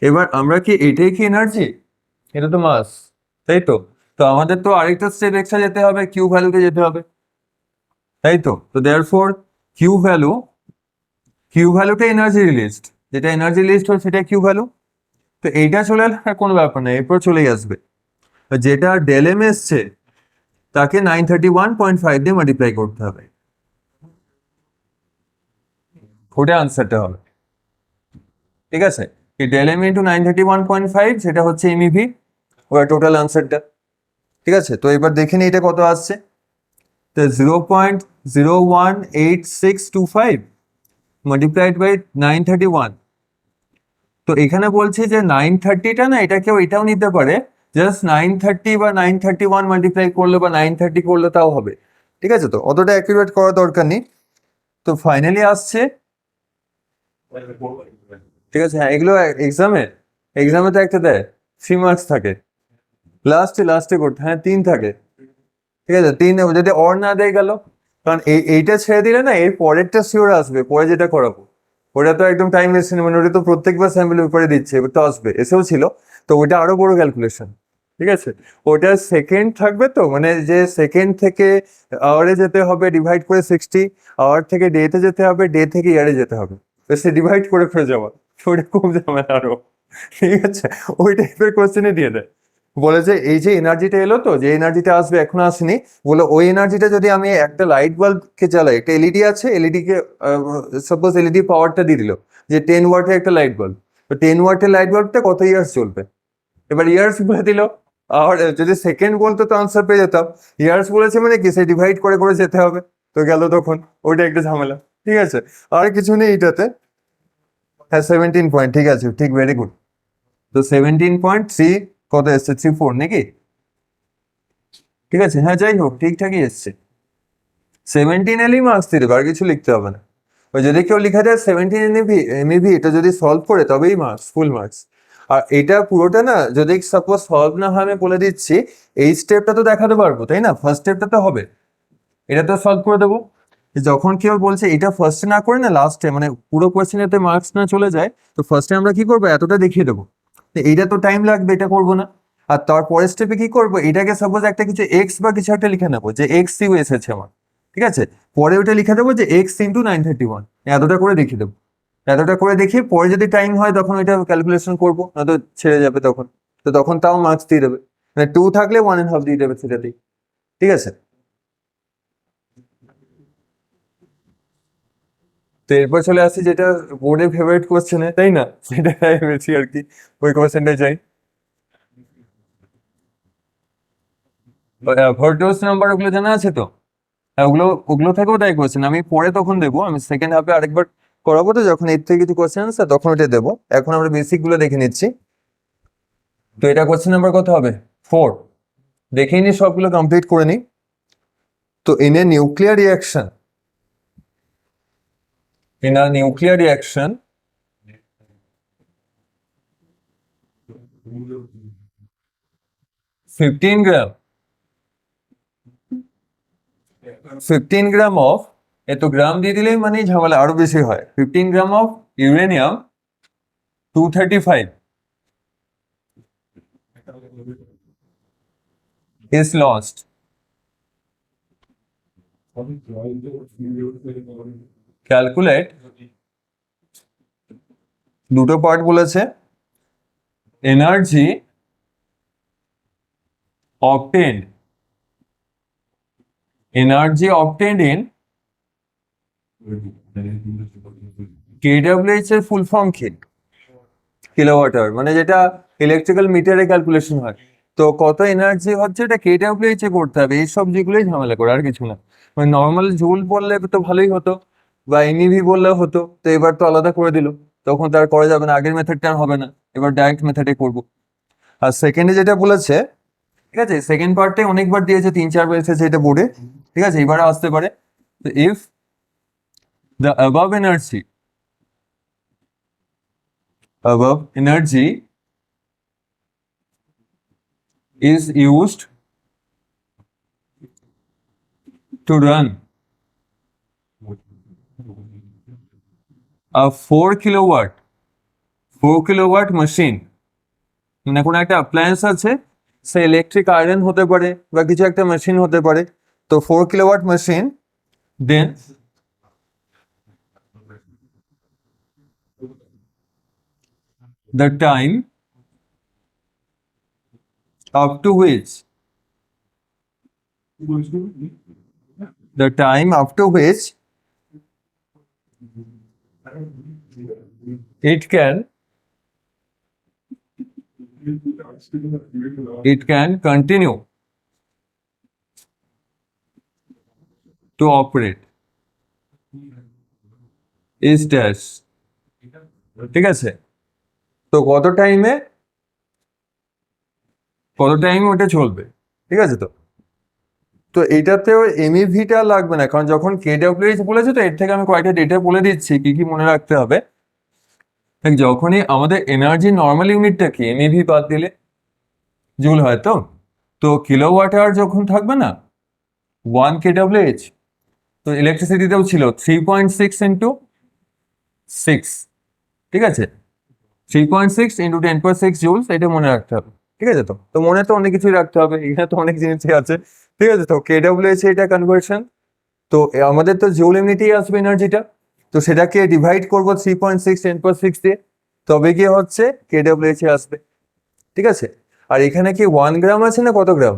এবার আমরা কি এটাই কি এনার্জি, এটা তো মাস, তাই তো। তো আমাদের তো আরেকটা স্টেপ এক্সট্রা যেতে হবে, কিউ ভ্যালুতে যেতে হবে, তাই তো। তো দেয়ারফর কিউ ভ্যালুটা এনার্জি রিলিজড, যেটা এনার্জি রিলিজড হয় সেটা কিউ ভ্যালু। তো এইটা চলে এলে আর কোনো ব্যাপার না, এরপর চলেই আসবে। যেটা ডেল এম এসছে তাকে 931.5 দিয়ে মাল্টিপ্লাই করতে হবে, ওটা আনসারটা হবে, ঠিক আছে। এই ডেল এম ইন্টু 931.5 সেটা হচ্ছে এমইভি, ওটা টোটাল আনসারটা, ঠিক আছে। তো এবার দেখে নিই এটা কত আসছে। তো 0.018625 মাল্টিপ্লাইড বাই 931। তো এখানে বলছে যে 930টা না, এটা কেউ এটাও নিতে পারে, জাস্ট 930 বা 931 মাল্টিপ্লাই করলে বা 930 করলে তাও হবে, ঠিক আছে। তো অতটা অ্যাকুরেট করার দরকার নেই। তো ফাইনালি আসছে ঠিক আছে, হ্যাঁ এগুলো এক্সামে এক্সামে তো একটা দেয় 3 মার্কস থাকে, লাস্টে লাস্টে করতে, হ্যাঁ 3 থাকে। ঠিক আছে, 3 যদি অর না দেয় গেল, কারণ এইটা ছেড়ে দিলে না এর পরেরটা শিওর আসবে, পরে যেটা করাবো ওটা তো একদম টাইম ওয়েস্ট, মানে ওটা তো প্রত্যেকবার স্যাম্পল পেপারে দিচ্ছে, এবার তো আসবে, এসেও ছিল। তো ওটা আরো বড় ক্যালকুলেশন। ঠিক আছে, ওটা সেকেন্ড থাকবে, তো মানে যে সেকেন্ড থেকে আওয়ারে যেতে হবে ডিভাইড করে 60, আওয়ার থেকে ডেতে যেতে হবে, ডে থেকে ইয়ারে যেতে হবে, তো সে ডিভাইড করে ফেলে যাওয়া, ওটা খুব ঝামেলা আরো। ঠিক আছে, ওই টাইপের কোশ্চেনে দিয়ে দেয়, বলে যে এই যে এনার্জিটা এলো, তো যে এনার্জিটা আসবে এখনো আসেনি, বলে ওই এনার্জিটা যদি আমি একটা লাইট বাল্ব কে জ্বালাই, একটা এলইডি আছে, এলইডি কে সাপোজ এলইডি পাওয়ারটা দিয়ে দিল যে 10 ওয়াটের একটা লাইট বাল্ব, তো 10 ওয়াটের লাইট বাল্বটা কত ইয়ার্স চলবে, এবার ইয়ার্স বলে দিল। আর যদি সেকেন্ড বলতো তো আনসার পেয়ে যেতাম, ইয়ার্স বলেছে মানে কি সে ডিভাইড করে করে যেতে হবে, তো গেল তখন, ওইটা একটা ঝামেলা। ঠিক আছে, আর কিছু নেই এটাতে। হ্যাঁ 17 পয়েন্ট, ঠিক আছে, ঠিক, ভেরি গুড। তো 17.3 কত এসছে, 34 নাকি? ঠিক আছে, হ্যাঁ যাই হোক ঠিকঠাকই এসছে। 17 এলেই মার্কস দিয়ে দেবে, আর কিছু লিখতে হবে না। ওই যদি কেউ লিখা যায় 17 এমইভি, এটা যদি সলভ করে তবেই মার্কস, ফুল মার্কস। আর এটা পুরোটা না যদি সাপোজ সলভ না হয়, আমি বলে দিচ্ছি এই স্টেপটা তো দেখাতে পারবো তাই না, ফার্স্ট স্টেপটা তো হবে, এটা তো সলভ করে দেবো। যখন কেউ বলছে এটা ফার্স্টে না করে না লাস্টে, মানে পুরো কোয়েশ্চেনেতে মার্কস না চলে যায়, তো ফার্স্টে আমরা কি করবো, এতটা দেখিয়ে দেবো, তো এইটা তো টাইম লাগবে, এটা করবো না। আর তারপরের স্টেপে কি করবো, এটাকে সাপোজ একটা কিছু এক্স বা কিছু একটা লিখে নেবো, যে এক্স ইউ এসেছে আমার। ঠিক আছে, পরে ওটা লিখে দেবো যে এক্স ইন্টু 931, এতটা করে দেখিয়ে দেবো। এতটা করে দেখিয়ে পরে যদি টাইম হয় তখন ওইটা ক্যালকুলেশন করবো, না তো ছেড়ে যাবে তখন, তো তখন তাও মার্কস দিয়ে দেবে, মানে 2 থাকলে 1.5 দিয়ে দেবে সেটাতেই। ঠিক আছে, তো এরপর চলে আসি যেটা বোর্ডের ফেভারিট কোশ্চেনে, তাই না, সেটা বেশি আর কি, ওই কোশ্চেনটাই চাই। ভোল্টেজ নাম্বার ওগুলো জানা আছে তো? হ্যাঁ, ওগুলো ওগুলো থেকেও তাই কোশ্চেন, আমি পরে তখন দেবো, আমি সেকেন্ড হাফে আরেকবার করাবো, তো যখন এর থেকে কিছু কোশ্চেন আছে তখন ওটা দেবো, এখন আমরা বেসিক গুলো দেখে নিচ্ছি। তো এটা কোশ্চেন নাম্বার কত হবে, 4। দেখে নি সবগুলো কমপ্লিট করে নি। তো in a nuclear reaction, in a nuclear reaction 15 gram, 15 gram of, এত গ্রাম দিয়ে দিলেই মানে ঝামেলা আরো বেশি হয়, 15 gram of uranium 235 is lost. Calculate, দুটো পার্ট বলেছে, energy obtained, energy obtained in KWH এর ফুল ফর্ম কি, কিলোওয়াট আওয়ার, মানে যেটা ইলেকট্রিক্যাল মিটারে ক্যালকুলেশন হয়। তো কত এনার্জি হচ্ছে এটা কেডব্লিউএইচ এ করতে হবে, এইসব যেগুলোই ঝামেলা করে, আর কিছু না। মানে নর্মাল জুল বললে তো ভালোই হতো, বা এনইভি বললেও হতো, তো এবার তো আলাদা করে দিল, তখন তার করা যাবে না, আগের মেথডটা আর হবে না, এবার ডাইরেক্ট মেথডে করবো। আর সেকেন্ডে যেটা বলেছে, ঠিক আছে, সেকেন্ড পার্টে অনেকবার দিয়েছে, 3-4বার এসেছে এটা বোর্ডে। ঠিক আছে, এবারে আসতে পারে। তো if the above energy is used to run a 4 kilowatt machine, মানে কোনো একটা অ্যাপ্লায়েন্স আছে, সে ইলেকট্রিক আয়রন হতে পারে বা কিছু একটা মেশিন হতে পারে, তো 4 kilowatt machine, then the time up to which, the time up to which it can, it can continue to operate is dash। ঠিক আছে, তো কত টাইমে ওটা চলবে, ঠিক আছে। তো তো এইটাতেও এমইভিটা লাগবে না, কারণ যখন কেডব্লিউএইচ বলেছে, তো এর থেকে আমি কয়েকটা ডেটা বলে দিচ্ছি কি কি মনে রাখতে হবে। যখনই আমাদের এনার্জি নর্মাল ইউনিটটা কি এমইভি বাদ দিলে জুল হয়, তো তো কিলোওয়াট আওয়ার যখন থাকবে না 1 kWh, তো ইলেকট্রিসিটিতেও ছিল 3.6 × 6, ঠিক আছে, 3.6 × 10⁶ জুলস, এটা মনে রাখতে হবে, ঠিক আছে। তো তো মনে তো অনেক কিছুই রাখতে হবে, এখানে তো অনেক জিনিসই আছে, ঠিক আছে। তো কেডব্লিউএইচ এটা কনভার্সন, তো আমাদের তো জুল ইউনিটেই আসবে এনার্জিটা, তো সেটাকে ডিভাইড করবো 3.6 × 10⁶ দিয়ে, তবে গিয়ে হচ্ছে কেডব্লিউএইচ আসবে, ঠিক আছে। আর এখানে কি 1 গ্রাম আছে না কত গ্রাম,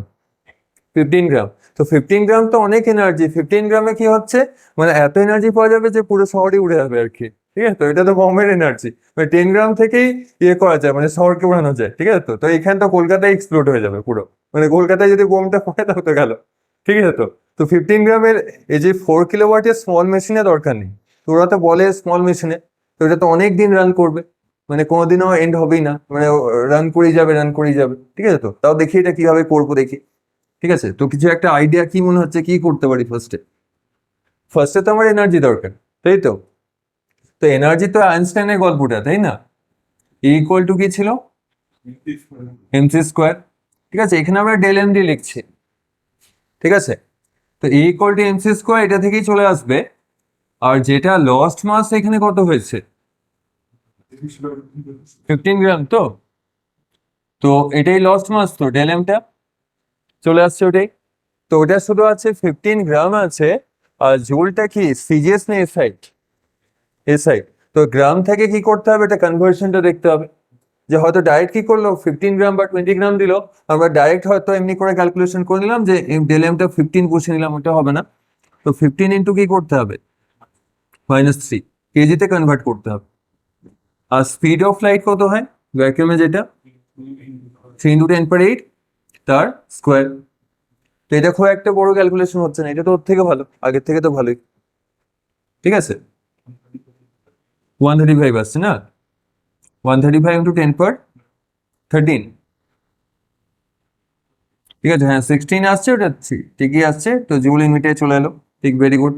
15 গ্রাম। তো 15 গ্রাম তো অনেক এনার্জি, 15 গ্রামে কি হচ্ছে মানে এত এনার্জি পাওয়া যাবে যে পুরো শহরই উড়ে যাবে আর কি, ঠিক আছে। তো এটা তো বম্বের এনার্জি, মানে 10 গ্রাম থেকেই ইয়ে করা যায়, মানে শহরকে উড়ানো যায়, ঠিক আছে। তো তো এখানে তো কলকাতায় এক্সপ্লোড হয়ে যাবে পুরো, মানে কলকাতায় যদি বোমটা পড়ে তাহলে তো গেল, ঠিক আছে। তো তো 15 গ্রামের এই যে 4 কিলোওয়াটের স্মল মেশিনে দরকার নেই, তো ওরা তো বলে স্মল মেশিনে, তো এটা তো অনেক দিন রান করবে, মানে কোনোদিনও এন্ড হবেই না, মানে রান করেই যাবে রান করেই যাবে, ঠিক আছে। তো তাও দেখি এটা কিভাবে করবো দেখি, ঠিক আছে। তো কিছু একটা আইডিয়া কি মনে হচ্ছে কি করতে পারি ফার্স্টে? ফার্স্টে তো আমার এনার্জি দরকার, তাই তো। তো এনার্জি তো আইনস্টাইনের গল্পটা, তাই না, ইকুয়াল টু কি ছিল, mc², ঠিক আছে। এখানে আমরা ডেল এম ডি লিখছি, ঠিক আছে। তো ইকুয়াল টু mc², এটা থেকেই চলে আসবে। আর যেটা লস্ট মাস এখানে কত হয়েছে, 15 গ্রাম, তো তো এটাই লস্ট মাস, তো ডেল এমটা চলে আসছে ওটাই। তো ওটা শুধু আছে 15 গ্রাম আছে, আর জুলটা কি সিজিএস না এসআই, এসআই। তো গ্রাম থেকে কি করতে হবে, এটা কনভার্সনটা দেখতে হবে, যে হয়তো ডাইরেক্ট কি করলো 15 গ্রাম বা 20 গ্রাম দিল, আমরা ডাইরেক্ট হয়তো এমনি করে ক্যালকুলেশন করে নিলাম যে ডেল এমটা 15 বসে নিলাম, ওটা হবে না। তো 15 ইন্টু কি করতে হবে, -3 কেজিতে কনভার্ট করতে হবে। আর স্পিড অফ লাইট কত হয় ভ্যাকুয়ামে, যেটা 3 × 10⁸ তার স্কোয়ার। তো এটা খুব একটা বড় ক্যালকুলেশন হচ্ছে না, এটা তো ওর থেকে ভালো, আগের থেকে তো ভালোই, ঠিক আছে। 135 আসছে না, 135 × 10⁻13, ঠিক আছে। হ্যাঁ 16 আসছে, ওটা ঠিকই আসছে, তো জুল ইউনিটে চলে এলো, ঠিক, ভেরি গুড।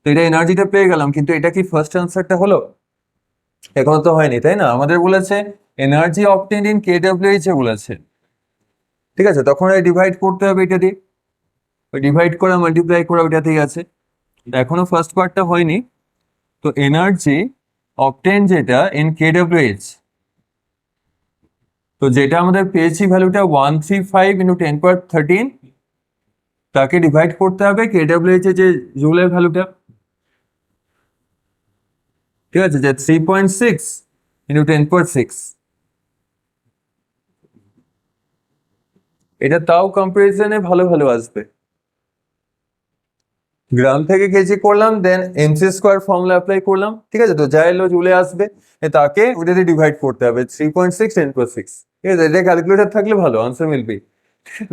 তো এটা এনার্জিটা পেয়ে গেলাম, কিন্তু এটা কি ফার্স্ট আনসারটা হলো, এখনো তো হয়নি, তাই না। আমাদের বলেছে এনার্জি অবটেন্ড ইন কেডব্লিউএইচ এ বলেছে, ঠিক আছে। তখন ডিভাইড করতে হবে এটা দিয়ে, ওই ডিভাইড করা মাল্টিপ্লাই করা ওইটাতেই আছে। এখনো ফার্স্ট পার্টটা হয়নি। তো এনার্জি অবটেন্ড যেটা ইন কেডব্লিউএইচ, তো যেটা আমাদের পেয়েছি ভ্যালুটা 135 × 10⁻13, তাকে ডিভাইড করতে হবে কেডব্লিউএইচ এর যে জুলের ভ্যালুটা, ঠিক আছে, যে 3.6 × 10⁻6। এটা তাও কম্পারিজনে ভালো ভালো আসবে। গ্রাম থেকে কেজি করলাম, দেন mc² ফর্মুলা অ্যাপ্লাই করলাম, ঠিক আছে। তো যা এলো জুলে আসবে, তাকে ওটা দিয়ে ডিভাইড করতে হবে 3.6 × 10⁻6, ঠিক আছে। এটা ক্যালকুলেটর থাকলে ভালো আনসার মিলবে,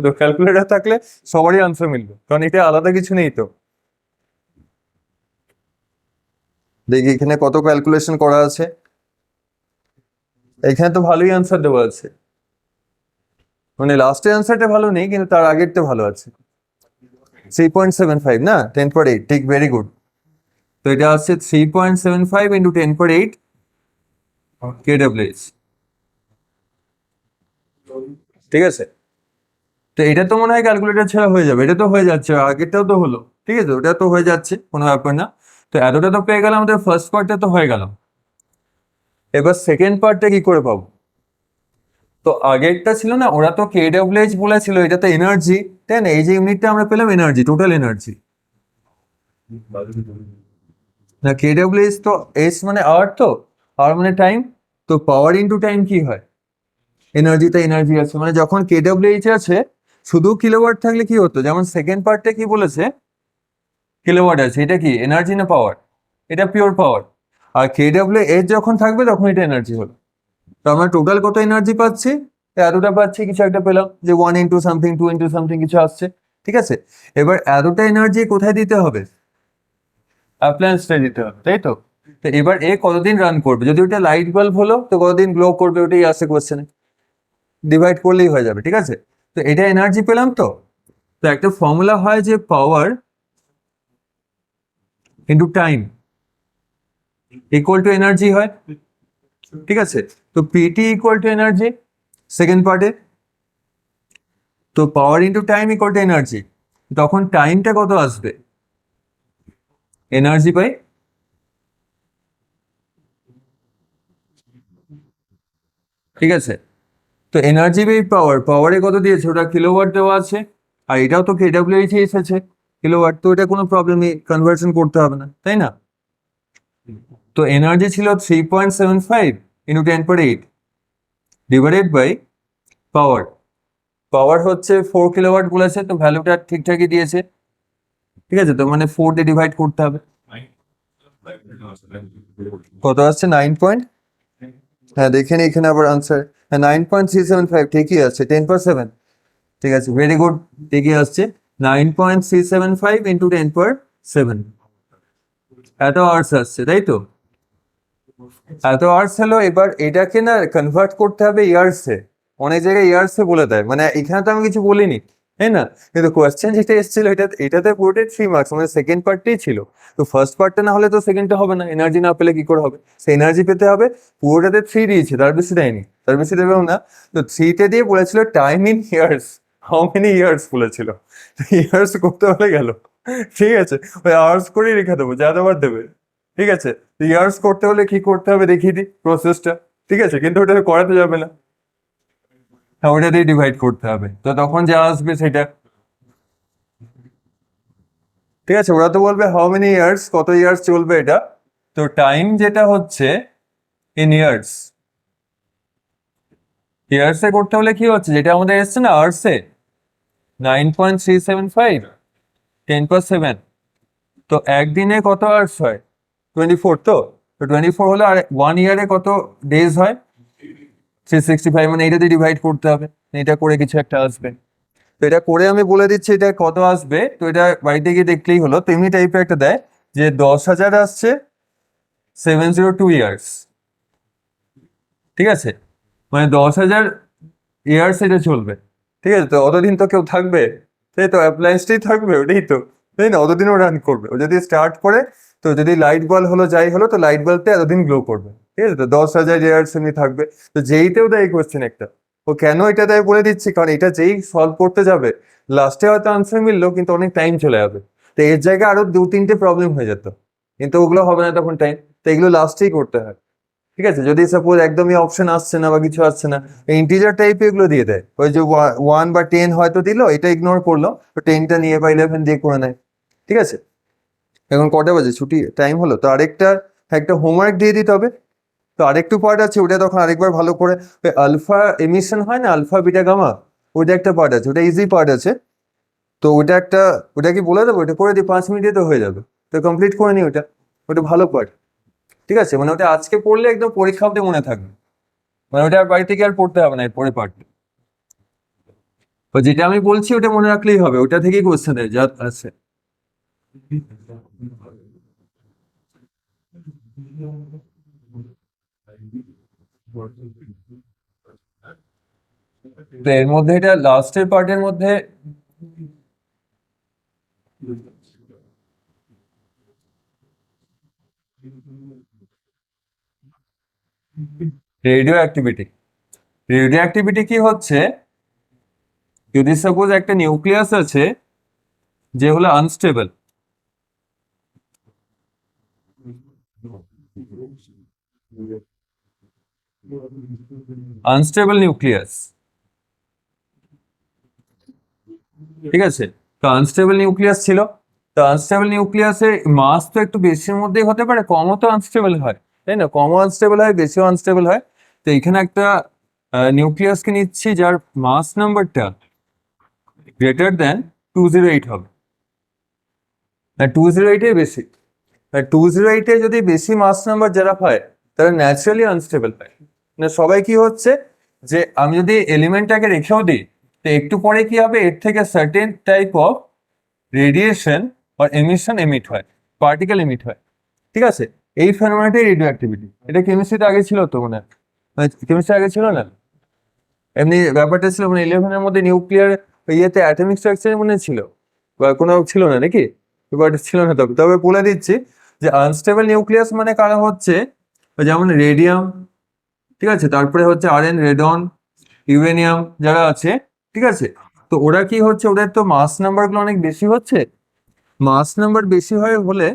তো ক্যালকুলেটর থাকলে সবারই আনসার মিলবে, কারণ এটা আলাদা কিছু নেই। তো দেখি এখানে কত ক্যালকুলেশন করা আছে, এখানে তো ভালোই আনসার দেওয়া আছে, মানে লাস্টের আনসারটা ভালো নেই, কিন্তু তার আগেরটা ভালো আছে। 3.75 না 10⁻8, ঠিক, ভেরি গুড। তো এটা আসছে 3.75 × 10⁻8 kWh, ঠিক আছে। তো এটা তো মনে হয় ক্যালকুলেটর ছাড়া হয়ে যাবে, এটা তো হয়ে যাচ্ছে, আগেরটাও তো হলো, ঠিক আছে, ওটা তো হয়ে যাচ্ছে, কোনো ব্যাপার না। তো এতটা তো পেয়ে গেলাম, আমাদের ফার্স্ট পার্টটা তো হয়ে গেল। এবার সেকেন্ড পার্টটা কি করে পাবো? তো আগেরটা ছিল না, ওরা তো কেডব্লিউএইচ বলেছিল, এটা তো এনার্জি, তাই না। এই যে ইউনিটটা আমরা পেলাম এনার্জি, টোটাল এনার্জি, না কেডব্লিউএইচ তো এস মানে আওয়ার, তো আওয়ার মানে টাইম, তো পাওয়ার ইনটু টাইম কি হয়, এনার্জিতে এনার্জি আছে, মানে যখন কেডব্লিউএইচ আছে শুধু কিলোওয়াট থাকলে কি হতো, যেমন সেকেন্ড পার্টে কি বলেছে কিলোওয়াট আছে, এটা কি এনার্জি না পাওয়ার, এটা পিওর পাওয়ার। আর কেডব্লিউএইচ যখন থাকবে তখন এটা এনার্জি হলো। তো আমরা টোটাল কত এনার্জি পাচ্ছি, এতটা পাচ্ছি, কিছু একটা পেলাম যে 1 × সামথিং 2 × সামথিং কিছু আসছে, ঠিক আছে। এবার এতটা এনার্জি কোথায় দিতে হবে, অ্যাপ্লায়েন্সটা দিতে হবে, তাই তো। তো এবার এ কতদিন রান করবে, যদি ওটা লাইট বাল্ব হলো তো কতদিন গ্লো করবে, ওটাই আসে কোশ্চেনে, ডিভাইড করলেই হয়ে যাবে, ঠিক আছে। তো এটা এনার্জি পেলাম। তো তো একটা ফর্মুলা হয় যে power into time equal to energy হয়, ঠিক আছে, তো PT equal to energy second পার্টে, তো power into time equal to energy, তখন টাইমটা কত আসবে, এনার্জি বাই, ঠিক আছে, তো এনার্জি বাই পাওয়ার, পাওয়ারে কত দিয়েছে ওটা কিলোওয়াট দেওয়া আছে, আর এটাও তো কেডব্লিউএইচ এসেছে কিলোওয়াট, তো এটা কোনো প্রবলেমই কনভার্সন করতে হবে না, তাই না? তো এনার্জি ছিল 3.75 ইন্টু 10^8 ডিভাইডেড বাই পাওয়ার, পাওয়ার হচ্ছে 4 কিলোওয়াট বলেছে, তো ভ্যালুটা ঠিকঠাকই দিয়েছে, ঠিক আছে, তো মানে 4 দিয়ে ডিভাইড করতে হবে, কত আসছে 9 হ্যাঁ দেখে নি এখানে আবার আনসার, হ্যাঁ 9.375 ঠিকই আছে, 10/7, ঠিক আছে, ভেরি গুড, ঠিকই আসছে 9.375 ইন্টু 10/7, এত আওয়ার্স আসছে, তাই তো? এত আওয়ার্স হলো, এবার এটাকে না কনভার্ট করতে হবে ইয়ার্সে, অনেক জায়গায় ইয়ার্সে বলে দেয়, মানে এখানে তো আমি কিছু বলিনি, তাই না, কিন্তু কোয়েশ্চেন যেটা এসেছিল এটাতে পুরোটাই 3 মার্কস, মানে সেকেন্ড পার্টটাই ছিল, তো ফার্স্ট পার্টটা না হলে তো সেকেন্ডটা হবে না, এনার্জি না পেলে কি করে হবে, সে এনার্জি পেতে হবে, পুরোটাতে 3 দিয়েছে, তার বেশি দেয়নি, তার বেশি দেবেও না, তো 3তে দিয়ে বলেছিল time in years, how many years বলেছিল, ইয়ার্স করতে হলে গেল, ঠিক আছে, ওই আওয়ার্স করেই রেখে দেবো, যা দেওয়ার দেবে, ঠিক আছে, ইয়ার্স করতে হলে কি করতে হবে দেখিয়ে দিই প্রসেসটা, ঠিক আছে, কিন্তু ওটা করাতে যাবে না, হ্যাঁ ওটা দিয়ে ডিভাইড করতে হবে, তো তখন যা আসবে সেটা, ঠিক আছে, ওরা তো বলবে হাউ মেনি ইয়ার্স, কত ইয়ার্স চলবে এটা, তো টাইম যেটা হচ্ছে ইন ইয়ার্স, ইয়ার্সে করতে হলে কি হচ্ছে, যেটা আমাদের এসছে না আওয়ার্সে, 9.375 10/7, তো একদিনে কত আওয়ার্স হয়, 24, তো 24 হলে আর 1 ইয়ারে কত ডেজ হয়, 365, মানে এটা দিয়ে ডিভাইড করতে হবে, এটা করে কিছু একটা আসবে, তো এটা করে আমি বলে দিচ্ছি এটা কত আসবে, তো এটা বাড়িতে গিয়ে দেখলেই হলো, তো এমনি টাইপের একটা দেয় যে 10,000 আসছে 702 ইয়ার্স, ঠিক আছে, মানে 10,000 ইয়ার্স এটা চলবে, ঠিক আছে, তো অতদিন তো কেউ থাকবে, তাই তো অ্যাপ্লায়েন্সটাই থাকবে, ওটাই তো, তাই না, অতদিনও রান করবে, ও যদি স্টার্ট করে, তো যদি লাইট বাল্ব হলো যাই হলো, তো লাইট বাল্বটা এতদিন গ্লো করবে, ঠিক আছে, তো 10,000 ইয়ার্স এমনি থাকবে, তো যেইতেও দেয় এই কোয়েশ্চেন একটা, ও কেন এটা দেয় বলে দিচ্ছি, কারণ এটা যেই সলভ করতে যাবে লাস্টে হয়তো আনসার মিললো, কিন্তু অনেক টাইম চলে যাবে, তো এর জায়গায় আরো 2-3টে প্রবলেম হয়ে যেত, কিন্তু ওগুলো হবে না তখন টাইম, তো এগুলো লাস্টেই করতে হয়, ঠিক আছে, যদি সাপোজ একদমই অপশন আসছে না বা কিছু আসছে না, ইন্টিজার টাইপে এগুলো দিয়ে দেয়, ওই যে 1 বা 10 হয়তো দিল, এটা ইগনোর করলো, তো 10টা নিয়ে বা 11 দিয়ে করে নেয়, ঠিক আছে, এখন কটা বাজে, ছুটি টাইম হলো, তো আরেকটা একটা হোমওয়ার্ক দিয়ে দিতে হবে, তো আরেকটু পার্ট আছে, ওটা তখন আরেকবার ভালো করে, আলফা এমিশন হয় না, আলফা বিটা গামা, ওটা একটা পার্ট আছে, ওটা ইজি পার্ট আছে, তো ওটা একটা, ওটা কি বলে দেবো, ওটা করে দিই 5 মিনিটে তো হয়ে যাবে, তো কমপ্লিট করে নি ওটা, ওটা ভালো পার্ট, ঠিক আছে, মানে ওটা আজকে পড়লে একদম পরীক্ষা অব্দি মনে থাকবে, মানে ওটা আর বাড়ি থেকে আর পড়তে হবে না এরপরে পার্ট, তো যেটা আমি বলছি ওটা মনে রাখলেই হবে, ওটা থেকেই কোশ্চেন যা আছে, তো এর মধ্যে এটা লাস্টের পার্টের মধ্যে রেডিও অ্যাক্টিভিটি, রেডিও অ্যাক্টিভিটি কি হচ্ছে, যদি সাপোজ একটা নিউক্লিয়াস আছে যে হলো আনস্টেবল, আনস্টেবল নিউক্লিয়াস, ঠিক আছে, তো আনস্টেবল নিউক্লিয়াস ছিল, তো আনস্টেবল নিউক্লিয়াসে মাস তো একটু বেশির মধ্যেই হতে পারে, কমও তো আনস্টেবল হয়, তাই না, কমও আনস্টেবল হয় বেশিও আনস্টেবল হয়, তো এখানে একটা নিউক্লিয়াসকে নিচ্ছি যার মাস নাম্বারটা গ্রেটার দেন 208 হবে, না 208 বেশি, 208 যদি বেশি মাস নাম্বার যারা হয় তারা ন্যাচারালি আনস্টেবল হয়, না সবাই কি হচ্ছে, যে আমি যদি এলিমেন্টটাকে রেখেও দিই, তো একটু পরে কি হবে, এর থেকে সার্টেন টাইপ অফ রেডিয়েশন বা এমিশন এমিট হয়, পার্টিকেল এমিট হয়, ঠিক আছে, এই ফেনোমেনটাই রেডিও অ্যাক্টিভিটি, এটা কেমিস্ট্রিতে আগে ছিল তো মনে হয়, কেমিস্ট্রি আগে ছিল না, এমনি ব্যাপারটা ছিল মানে 11-এর মধ্যে নিউক্লিয়ার ইয়েতে অ্যাটমিক স্ট্রাকচার মনে ছিল, বা কোনো ছিল না নাকি, ব্যাপারটা ছিল না, তবে তবে বলে দিচ্ছি যে আনস্টেবল নিউক্লিয়াস মানে কারা হচ্ছে, যেমন রেডিয়াম, ঠিক আছে, তারপরে হচ্ছে আরএন, রেডন, ইউরেনিয়াম যারা আছে, ঠিক আছে। তো ওরা কি হচ্ছে, ওদের তো মাস নাম্বার গুলো অনেক বেশি হচ্ছে। মাস নাম্বার বেশি হলে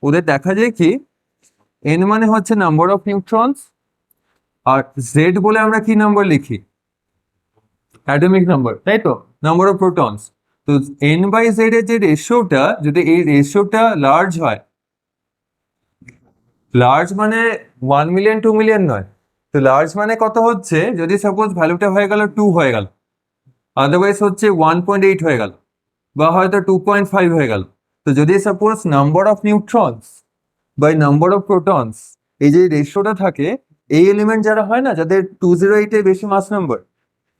ওদের দেখা যায় কি, এন মানে হচ্ছে নাম্বার অফ নিউট্রনস, আর জেড বলে আমরা কি নাম্বার লিখি, অ্যাটমিক নাম্বার, তাই তো, নাম্বার অফ প্রোটনস। তো এন বাই জেড এর যে রেশিওটা, যদি এই রেশিওটা লার্জ হয়, লার্জ মানে 1 মিলিয়ন 2 মিলিয়ন নয়, তো লার্জ মানে কত হচ্ছে, যদি সাপোজ ভ্যালুটা হয়ে গেল 2 হয়ে গেল, আদারওয়াইজ হচ্ছে 1.8 হয়ে গেল, বা হয়তো 2.5 হয়ে গেল। তো যদি suppose number of neutrons by number of protons, এই যে রেশিওটা থাকে, এই এলিমেন্ট যারা হয় না, যাদের 208 এর বেশি মাস নাম্বার,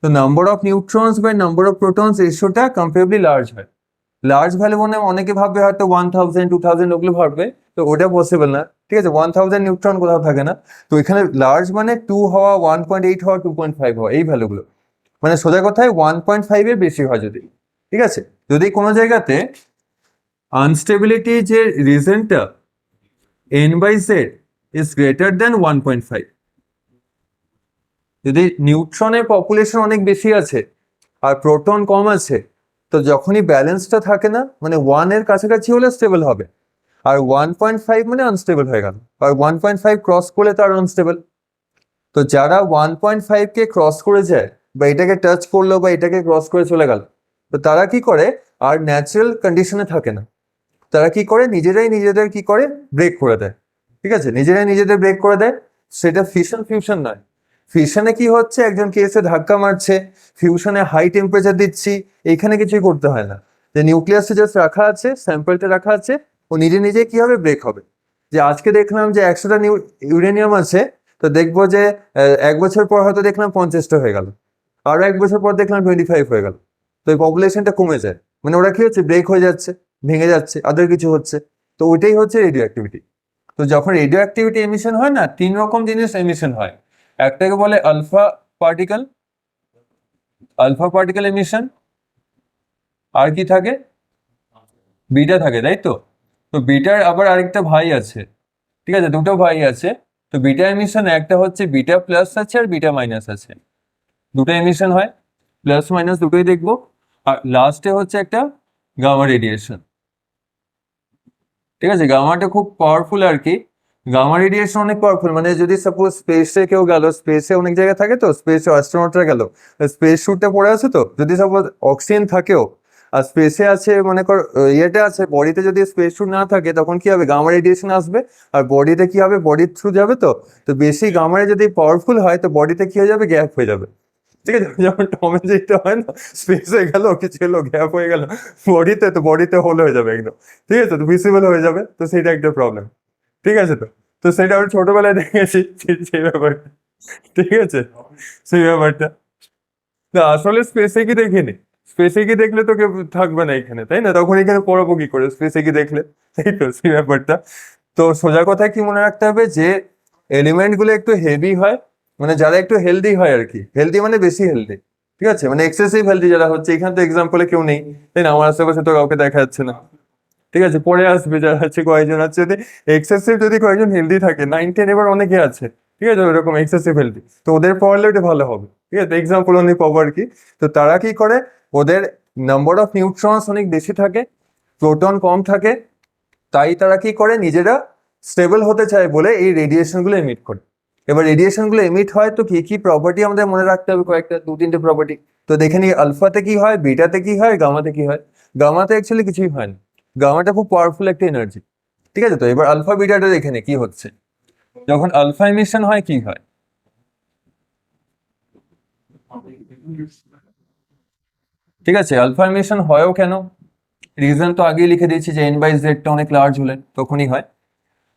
তো number of neutrons by number of protons রেশিওটা কম্পারেবলি লার্জ হয়। লার্জ ভ্যালু মানে অনেকে ভাববে হয়তো 1000 2000 ওগুলো ভাববে, তো ওটা পসিবল না, ঠিক আছে। 1000 নিউট্রন কোথাও থাকে না। তো এখানে লার্জ মানে 2 হওয়া, 1.8 হওয়া, 2.5 হওয়া, এই ভ্যালুগুলো মানে সোজা কথায় 1.5 এর বেশি হয় যদি, ঠিক আছে। যদি কোনো জায়গাতে আনস্টেবিলিটি যে রিজনটা N by Z is greater than 1.5, যদি নিউট্রনের পপুলেশন অনেক বেশি আছে আর প্রোটন কম আছে, তো যখনই ব্যালেন্সটা থাকে না, মানে 1 এর কাছাকাছি হলে স্টেবল হবে, আর 1.5 মানে আনস্টেবল হয়ে গেল, আর 1.5 ক্রস করলে তার আনস্টেবল। তো যারা 1.5 কে ক্রস করে যায়, বা এটাকে টাচ করলো বা এটাকে ক্রস করে চলে গেল, তো তারা কি করে, আর ন্যাচারাল কন্ডিশনে থাকে না, তারা কি করে, নিজেরাই নিজেদের কি করে, ব্রেক করে দেয়, ঠিক আছে, নিজেরাই নিজেদের ব্রেক করে দেয়। সেটা ফিশন ফিউশন নয়। ফিশনে কি হচ্ছে, একজন কেসে ধাক্কা মারছে, ফিউশনে হাই টেম্পারেচার দিচ্ছি, এইখানে কিছুই করতে হয় না। যে নিউক্লিয়াসটা জাস্ট রাখা আছে, স্যাম্পলটা রাখা আছে, ও নিজে নিজে কি হবে, ব্রেক হবে। যে আজকে দেখলাম যে 100টা ইউরেনিয়াম আছে, তো দেখবো যে 1 বছর পর হয়তো দেখলাম 50টা হয়ে গেল, আরো 1 বছর পর দেখলাম 25 হয়ে গেল। তো এই পপুলেশনটা কমে যায়, মানে ওরা কি হচ্ছে, ব্রেক হয়ে যাচ্ছে, ভেঙে যাচ্ছে, আদার কিছু হচ্ছে। তো ওইটাই হচ্ছে রেডিও অ্যাক্টিভিটি। তো যখন রেডিও অ্যাক্টিভিটি এমিশন হয় না, 3 রকম জিনিস এমিশন হয়। একটাকে বলে পার্টিকেল আলফা পার্টিকেল এমিশন, আর কি থাকে, বিটা থাকে, তাই তো। তো বিটার আবার আরেকটা ভাই আছে, ঠিক আছে, দুটো ভাই আছে। তো বিটা এমিশন একটা হচ্ছে বিটা প্লাস আছে আর বিটা মাইনাস আছে, দুটো এমিশন হয়, প্লাস মাইনাস দুটোই দেখবো। আর লাস্টে হচ্ছে একটা গামা রেডিয়েশন, ঠিক আছে। গামাটা খুব পাওয়ারফুল আর কি। গামা রেডিয়েশন অনেক পাওয়ারফুল, মানে যদি সাপোজ স্পেসে কেউ গেল, স্পেসে অনেক জায়গায় থাকে, তো স্পেসে অ্যাস্ট্রোনটরা গেল, স্পেস স্যুটটা পরে আছে, তো যদি সাপোজ অক্সিজেন থাকেও আর স্পেসে আছে, মনে কর ইয়েটা আছে, বডিতে যদি স্পেস স্যুট না থাকে, তখন কি হবে, গামা রেডিয়েশন আসবে, আর বডিতে কি হবে, বডির থ্রু যাবে। তো তো বেশি গামারে যদি পাওয়ারফুল হয়, তো বডিতে কি হয়ে যাবে, গ্যাপ হয়ে যাবে, ঠিক আছে। যেমন টমে যেটা হয় না, স্পেস হয়ে গেল, কিছু এলো, গ্যাপ হয়ে গেল বডিতে, তো বডিতে হোল হয়ে যাবে একদম, ঠিক আছে, তো ভিজিবল হয়ে যাবে, তো সেটা একটা প্রবলেম, ঠিক আছে। তো তো সেটা আমি ছোটবেলায় দেখেছি, সেই ব্যাপারটা, ঠিক আছে, সেই ব্যাপারটা। না আসলে স্পেসে কি দেখিনি, স্পেসে কি দেখলে তো কেউ থাকবে না এখানে, তাই না, তখন এখানে পড়াবো কি করে স্পেসে কি দেখলে, তাই তো, সেই ব্যাপারটা। তো সোজা কথা কি মনে রাখতে হবে, যে এলিমেন্ট গুলো একটু হেভি হয়, মানে যারা একটু হেলদি হয় আর কি, হেলদি মানে বেশি হেলদি, ঠিক আছে, মানে এক্সেসিভ হেলদি যারা হচ্ছে, এখানে তো এক্সাম্পলে কেউ নেই, তাই না, আমার আশেপাশে তো কাউকে দেখা যাচ্ছে না, ঠিক আছে, পরে আসবে যারা আছে, কয়েকজন আছে, যদি এক্সেসিভ, যদি কয়েকজন হেলদি থাকে, 9 10 এবার অনেকে আছে, ঠিক আছে, ওরকম এক্সেসিভ হেলদি, তো ওদের পড়ালে ওটা ভালো হবে, ঠিক আছে, এক্সাম্পল অনেক পাবো আর কি। তো তারা কি করে, ওদের নাম্বার অফ নিউট্রনস অনেক বেশি থাকে, প্রোটন কম থাকে, তাই তারা কি করে, নিজেরা স্টেবল হতে চায় বলে এই রেডিয়েশন গুলো এমিট করে। এবার রেডিয়েশন গুলো এমিট হয়, তো কি কি প্রপার্টি আমাদের মনে রাখতে হবে, কয়েকটা 2 3টে প্রপার্টি। তো দেখে নিই, আলফাতে কি হয়, বিটাতে কি হয়, গামাতে কি হয়। গামাতে অ্যাকচুয়ালি কিছুই হয় না, গামাটা খুব পাওয়ারফুল একটা এনার্জি, ঠিক আছে। তো এবার আলফা বিটাটা দেখে নে কি হচ্ছে, যখন আলফা এমিশন হয় কি হয়, ঠিক আছে। আলফা এমিশন হয়ও কেন, রিজন তো আগেই লিখে দিয়েছি, যে এন বাই জেডটা অনেক লার্জ হলে তখনই হয়।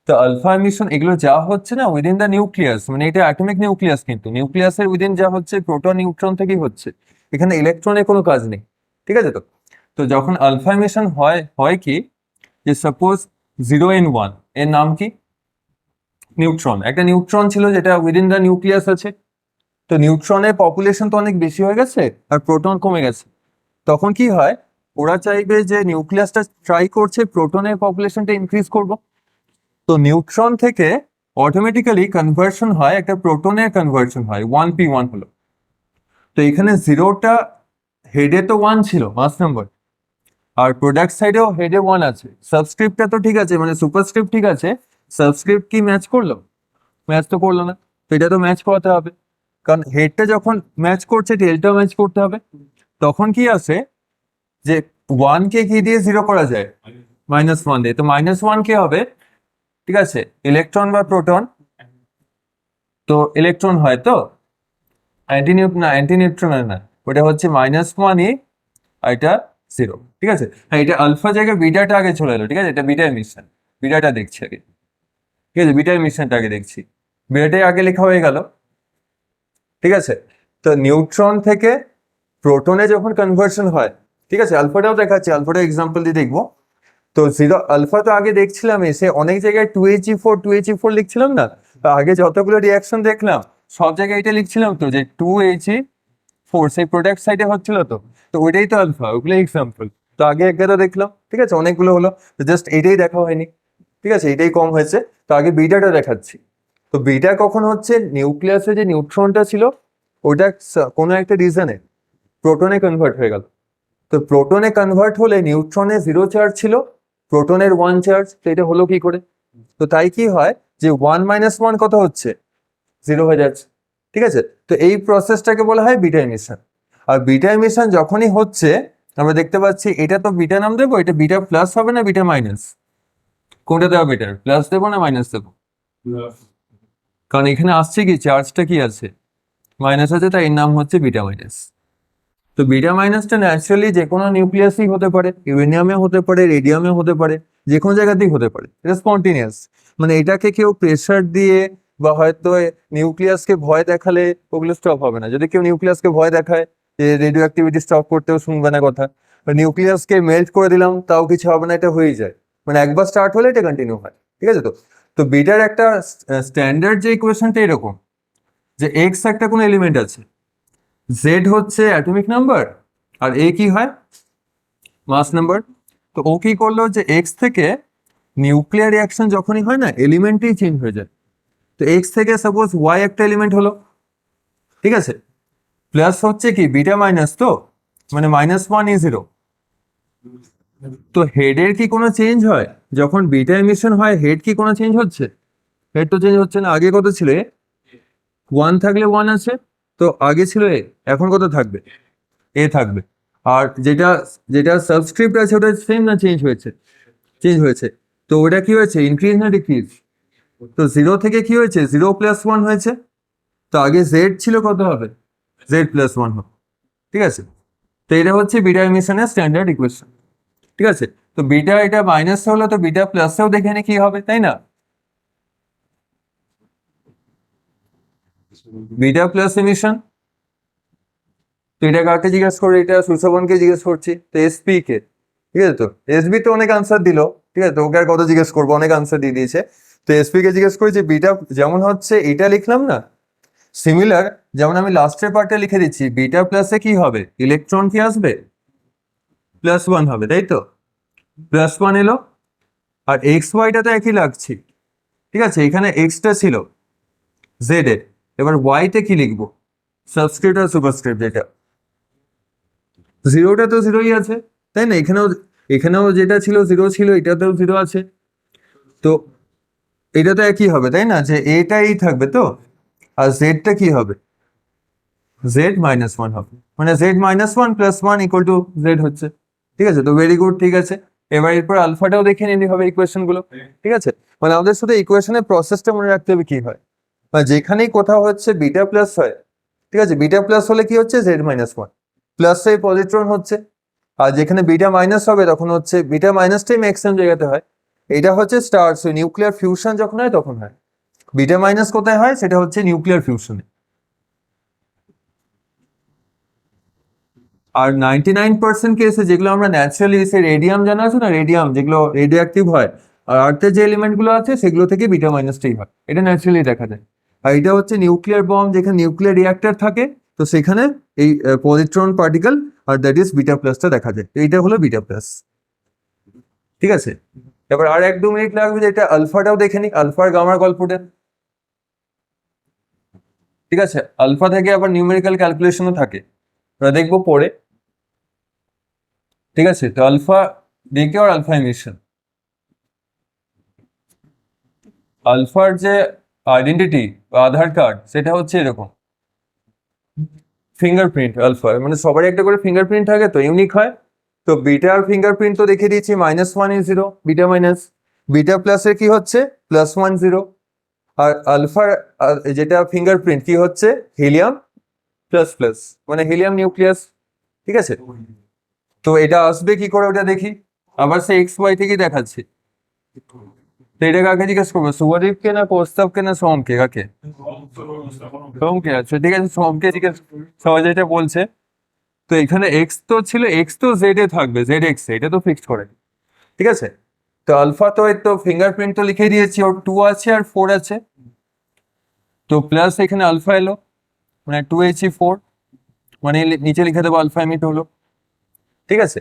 তো আলফা এমিশন এগুলো যা হচ্ছে না উইদিন দ্য নিউক্লিয়াস, মানে এটা অ্যাটমিক নিউক্লিয়াস, কিন্তু নিউক্লিয়াসের উইদিন যা হচ্ছে প্রোটন নিউট্রন থেকেই হচ্ছে, এখানে ইলেকট্রনের কোনো কাজ নেই, ঠিক আছে। তো তো যখন আলফা এমিশন হয়, হয় কি, যে সাপোজ 0 and 1 এর নাম কি, নিউট্রন, একটা নিউট্রন ছিল যেটা উইদিন দ্য নিউক্লিয়াস আছে। তো নিউট্রনের পপুলেশন তো অনেক বেশি হয়ে গেছে, আর প্রোটন কমে গেছে, তখন কি হয়, ওরা চাইবে যে নিউক্লিয়াসটা ট্রাই করছে প্রোটনের পপুলেশনটা ইনক্রিজ করব। তো নিউট্রন থেকে অটোমেটিক্যালি কনভার্সন হয়, একটা প্রোটনের কনভার্সন হয়, 1p1 হলো। তো এখানে জিরোটা হেডে তো 1 ছিল মাস নাম্বার, আর প্রোডাক্ট সাইডেও হেডে 1 আছে। সাবস্ক্রিপ্টটা তো ঠিক আছে, মানে সুপারস্ক্রিপ্ট ঠিক আছে, সাবস্ক্রিপ্ট কি ম্যাচ করলো? ম্যাচ তো করলো না। তো এটা তো ম্যাচ করাতে হবে, কারণ হেডটা যখন ম্যাচ করছে টেলটাও ম্যাচ করতে হবে। তখন কি আছে যে 1 কে কি দিয়ে 0 করা যায়? -1 দিয়ে। তো -1 কে হবে, ঠিক আছে, ইলেকট্রন বা প্রোটন? তো ইলেকট্রন হয় তো, অ্যান্টি নিউট্রন না, ওটা হচ্ছে -1 ই, আর এটা 0, ঠিক আছে। হ্যাঁ, এটা আলফা জায়গায় বিটাটা আগে চলে এলো, ঠিক আছে, এটা বিটা এমিশন, বিটাটা দেখছি আগে, ঠিক আছে, বিটা এমিশনটা আগে দেখছি, বিটাটাই আগে লেখা হয়ে গেল, ঠিক আছে। তো নিউট্রন থেকে প্রোটনে যখন কনভার্সন হয়, ঠিক আছে, আলফাটাও দেখাচ্ছি, আলফাটা এক্সাম্পল দিয়ে দেখবো। তো জিরো আলফা তো আগে দেখছিলাম, এসে অনেক জায়গায় 2He4 লিখছিলাম না, তো আগে যতগুলো রিয়াকশন দেখলাম সব জায়গায় এটা লিখছিলাম তো, যে 2He4 সেই প্রোডাক্ট সাইডে হচ্ছিল তো, তো ওইটাই তো আলফা, ওগুলো এক্সাম্পল। তো আগে একটা দেখলাম, ঠিক আছে, অনেকগুলো হলো, জাস্ট এইটাই দেখা হয়নি, ঠিক আছে, এটাই কম হয়েছে। তো আগে বিটাটা দেখাচ্ছি। তো বিটা কখন হচ্ছে, নিউক্লিয়াসে যে নিউট্রনটা ছিল ওটা কোনো একটা রিজনে প্রোটনে কনভার্ট হয়ে গেল। তো প্রোটনে কনভার্ট হলে নিউট্রনে 0 চার্জ ছিল, প্রোটনের 1 চার্জ, তো এটা হলো কি করে? তো তাই কি হয় যে 1 - 1 কত হচ্ছে? 0 হয়ে যাচ্ছে, ঠিক আছে। তো এই প্রসেসটাকে বলা হয় বিটা এমিশন। আর বিটা এমিশন যখনই হচ্ছে, আমরা দেখতে পাচ্ছি এটা তো বিটা নাম দেবো, এটা বিটা প্লাস হবে না বিটা মাইনাস? কোনটা দেওয়া বেটার, প্লাস দেবো না মাইনাস দেবো? কারণ এখানে আসছে কি, চার্জটা কি আছে, মাইনাস আছে, তাই এর নাম হচ্ছে বিটা মাইনাস। তো বিটা মাইনাসটা ন্যাচারালি যে কোনো নিউক্লিয়াসই হতে পারে, ইউরেনিয়ামে হতে পারে, রেডিয়ামে হতে পারে, যে কোনো জায়গাতেই হতে পারে, এটা স্পন্টেনিয়াস। মানে এটাকে কেউ প্রেসার দিয়ে বা হয়তো নিউক্লিয়াসকে ভয় দেখালে ওগুলো স্টপ হবে না। যদি কেউ নিউক্লিয়াসকে ভয় দেখায় যে রেডিও অ্যাক্টিভিটি স্টপ করতেও শুনবে না কথা, নিউক্লিয়াসকে মেল্ট করে দিলাম তাও কিছু হবে না, এটা হয়ে যায়, মানে একবার স্টার্ট হলে এটা কন্টিনিউ হয়, ঠিক আছে। তো তো বিটার একটা স্ট্যান্ডার্ড যে ইকুয়েশনটা এরকম, যে এক্স একটা কোনো এলিমেন্ট আছে, জেড হচ্ছে অ্যাটমিক নাম্বার, আর এ কি হয়, মাস নাম্বার। তো ও কি করলো, যে এক্স থেকে নিউক্লিয়ার রিয়াকশন যখনই হয় না, এলিমেন্টই চেঞ্জ হয়ে যায়। তো এক্স থেকে সাপোজ ওয়াই একটা এলিমেন্ট হলো, ঠিক আছে, প্লাস হচ্ছে কি বিটা মাইনাস, তো মানে -1 E0। তো হেডের কি কোনো চেঞ্জ হয় যখন বিটা এমিশন হয়? হেড কি কোনো চেঞ্জ হচ্ছে? হেড তো চেঞ্জ হচ্ছে না। আগে কত ছিল? 1 থাকলে 1 আছে, তো আগে ছিল এ, এখন কত থাকবে? এ থাকবে। আর যেটা যেটা সাবস্ক্রিপ্ট আছে ওটা সেম না চেঞ্জ হয়েছে? চেঞ্জ হয়েছে। তো ওটা কি হয়েছে, ইনক্রিজ না ডিক্রিজ? তো 0 থেকে কি হয়েছে, 0+1 হয়েছে। তো আগে জেড ছিল, কত হবে? Z+1 হবে, ঠিক আছে। তো এটা হচ্ছে বিটা এমিশনের স্ট্যান্ডার্ড ইকুয়েশন, ঠিক আছে। তো বিটা এটা মাইনাস হলো, তো বিটা প্লাসেও দেখে নি কি হবে, তাই না? বিটা প্লাস এমিশন, তো এটা কাকে জিজ্ঞেস করে, এটা সুশোভনকে জিজ্ঞেস করছি, তো এসপি কে, ঠিক আছে। তো এসবি তো অনেক আনসার দিল, ঠিক আছে, তো ওকে আর কত জিজ্ঞেস করবো, অনেক আনসার দিয়ে দিয়েছে। তো এসপি কে জিজ্ঞেস করি যে বিটা যেমন হচ্ছে এটা লিখলাম না, সিমিলার যেমন আমি লাস্টের পার্টে লিখে দিচ্ছি, বিটা প্লাসে কি হবে, ইলেকট্রন কি আসবে, +1 হবে, তাই তো, +1 এলো। আর এক্স ওয়াইটা তো একই লাগছে, ঠিক আছে, এখানে এক্সটা ছিল জেড এ, এবার ওয়াইতে কি লিখবো, সাবস্ক্রিপ্ট আর সুপারস্ক্রিপ্ট, যেটা জিরোটা তো জিরোই আছে, তাই না, এখানেও এখানেও যেটা ছিল 0 ছিল, এটাতেও 0 আছে। তো এটা তো একই হবে, তাই না, যে এটাই থাকবে তো। আর জেডটা কি হবে, Z-1 হবে, মানে Z-1 + 1 = জেড হচ্ছে, ঠিক আছে। তো ভেরি গুড, ঠিক আছে। এবার এরপর আলফাটাও দেখে নিতে হবে ইকুয়েশন গুলো, ঠিক আছে। মানে আমাদের শুধু ইকুয়েশনের প্রসেসটা মনে রাখতে হবে কি হয়, বা যেখানেই কোথাও হচ্ছে বিটা প্লাস হয়, ঠিক আছে, বিটা প্লাস হলে কি হচ্ছে, Z-1 প্লাসে পজিট্রন হচ্ছে। আর যেখানে বিটা মাইনাস হবে তখন হচ্ছে বিটা মাইনাসটাই ম্যাক্সিমাম জায়গাতে হয়, এটা হচ্ছে স্টার নিউক্লিয়ার ফিউশন যখন হয় তখন হয়। বিটা মাইনাস কোথায় হয়, সেটা হচ্ছে নিউক্লিয়ার ফিউশনে। আর 99% কেসে যেগুলো আমরা ন্যাচারালি, সে রেডিয়াম জানা আছে না, রেডিয়াম যেগুলো রেডিও অ্যাক্টিভ হয়, আর আর্থের যে এলিমেন্ট গুলো আছে সেগুলো থেকে বিটা মাইনাসটাই হয়, এটা ন্যাচারালি দেখা যায়। আর এটা হচ্ছে নিউক্লিয়ার বম্ব, যেখানে নিউক্লিয়ার রিঅ্যাক্টর থাকে, তো সেখানে এই পজিট্রন পার্টিকেল, আর দ্যাট ইজ বিটা প্লাসটা দেখা যায়, তো এইটা হলো বিটা প্লাস, ঠিক আছে। এবার আর 1-2 মিনিট লাগবে, যেটা আলফাটাও দেখে নিক, আলফার গামার গল্পটা। ঠিক আছে, আলফা থেকে আবার নিউমেরিক্যাল ক্যালকুলেশনও থাকে, ওরা দেখবো পরে। ঠিক আছে, তো আলফা ডিকে আর আলফা এমিশন, আলফার যে আইডেন্টিটি বা আধার কার্ড সেটা হচ্ছে এরকম ফিঙ্গারপ্রিন্ট আলফা, মানে সবারই একটা করে ফিঙ্গারপ্রিন্ট থাকে তো ইউনিক হয়। তো বিটার ফিঙ্গারপ্রিন্ট তো দেখিয়ে দিয়েছি -1 is 0, বিটা মাইনাস, বিটা প্লাসের কি হচ্ছে +1 0, আর আলফার যেটা ফিঙ্গারপ্রিন্ট কি হচ্ছে হিলিয়াম প্লাস প্লাস, মানে হিলিয়াম নিউক্লিয়াস। ঠিক আছে, তো এটা আসবে কি করে ওটা দেখি, আবার সে XY থেকেই দেখাচ্ছি। তো এটা কাকে জিজ্ঞেস করবো, শুভদীপকে না কৌস্তবকে না সোমকে, কাকে? সোমকে। আচ্ছা ঠিক আছে, সোমকে জিজ্ঞেস, সবাই যেটা বলছে। তো এখানে এক্স তো ছিল, এক্স তো জেড এ থাকবে, জেড এক্স এটা তো ফিক্সড করে। ঠিক আছে, তো আলফা তো এই তো ফিঙ্গারপ্রিন্ট তো লিখে দিয়েছি, ওর 2 আছে আর 4 আছে, তো প্লাস এখানে আলফা এলো, মানে 2He4, মানে নিচে লিখে দেবো আলফা এমিট হলো। ঠিক আছে,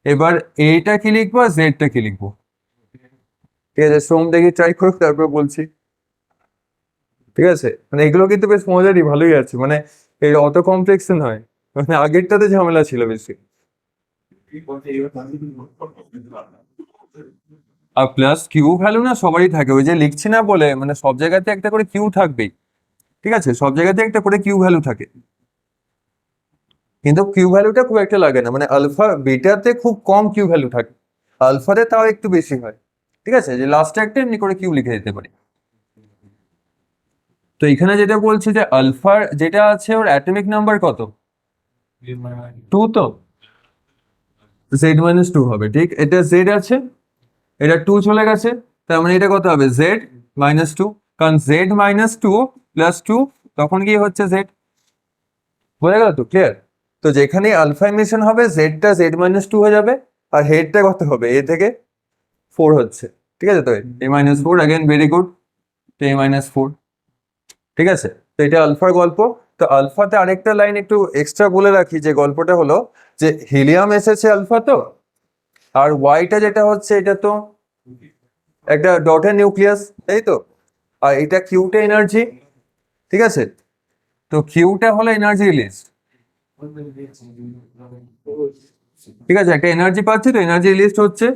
এবার এটা কি লিখবো আর জেডটা কি লিখবো? ঠিক আছে, সোম দেখি ট্রাই করুক, তারপর বলছি। ঠিক আছে, মানে এগুলো কিন্তু বেশ মজারই, ভালোই আছে, মানে এই অত কমপ্লেক্স নয়, মানে আগেরটাতে ঝামেলা ছিল বেশি। আর প্লাস কিউ ভ্যালু না সবারই থাকে, ওই যে লিখছি না বলে, মানে সব জায়গাতে একটা করে কিউ থাকবেই। ঠিক আছে, সব জায়গাতে একটা করে কিউ ভ্যালু থাকে, কিন্তু কিউ ভ্যালুটা খুব একটা লাগে না, মানে আলফা বিটাতে খুব কম কিউ ভ্যালু থাকে, আলফাতে তাও একটু বেশি হয়। ঠিক আছে, যে লাস্টে একটা এমনি করে কিউ লিখে দিতে পারি। তো এখানে যেটা বলছি যে আলফার যেটা আছে ওর অ্যাটমিক নাম্বার কত, 2, তো Z-2 হবে। ঠিক, এটা জেড আছে, এটা 2 চলে গেছে, তার মানে এটা কত হবে Z-2, কারণ Z-2 +2 তখন কি হচ্ছে জেড, বোঝা গেল তো, ক্লিয়ার? তো যেখানে আলফা এমিশন হবে জেডটা Z-2 হয়ে যাবে, আর হেডটা কত হবে, এ থেকে 4 হচ্ছে। ঠিক আছে, তো A-4, अगेन ভেরি গুড, তো A-4। ঠিক আছে, তো এটা আলফার গল্প। তো আলফাতে আরেকটা লাইন একটু এক্সট্রা বলে রাখি, যে গল্পটা হলো যে হিলিয়াম এসেছে আলফা, তো আর ওয়াইটা যেটা হচ্ছে এটা তো একটা ডটের নিউক্লিয়াস, তাই তো, আর এটা কিউটা এনার্জি। ঠিক আছে, তো কিউটা হলো এনার্জি রিলিজ। ঠিক আছে, একটা এনার্জি পাচ্ছি, তো এনার্জি রিলিজ হচ্ছে,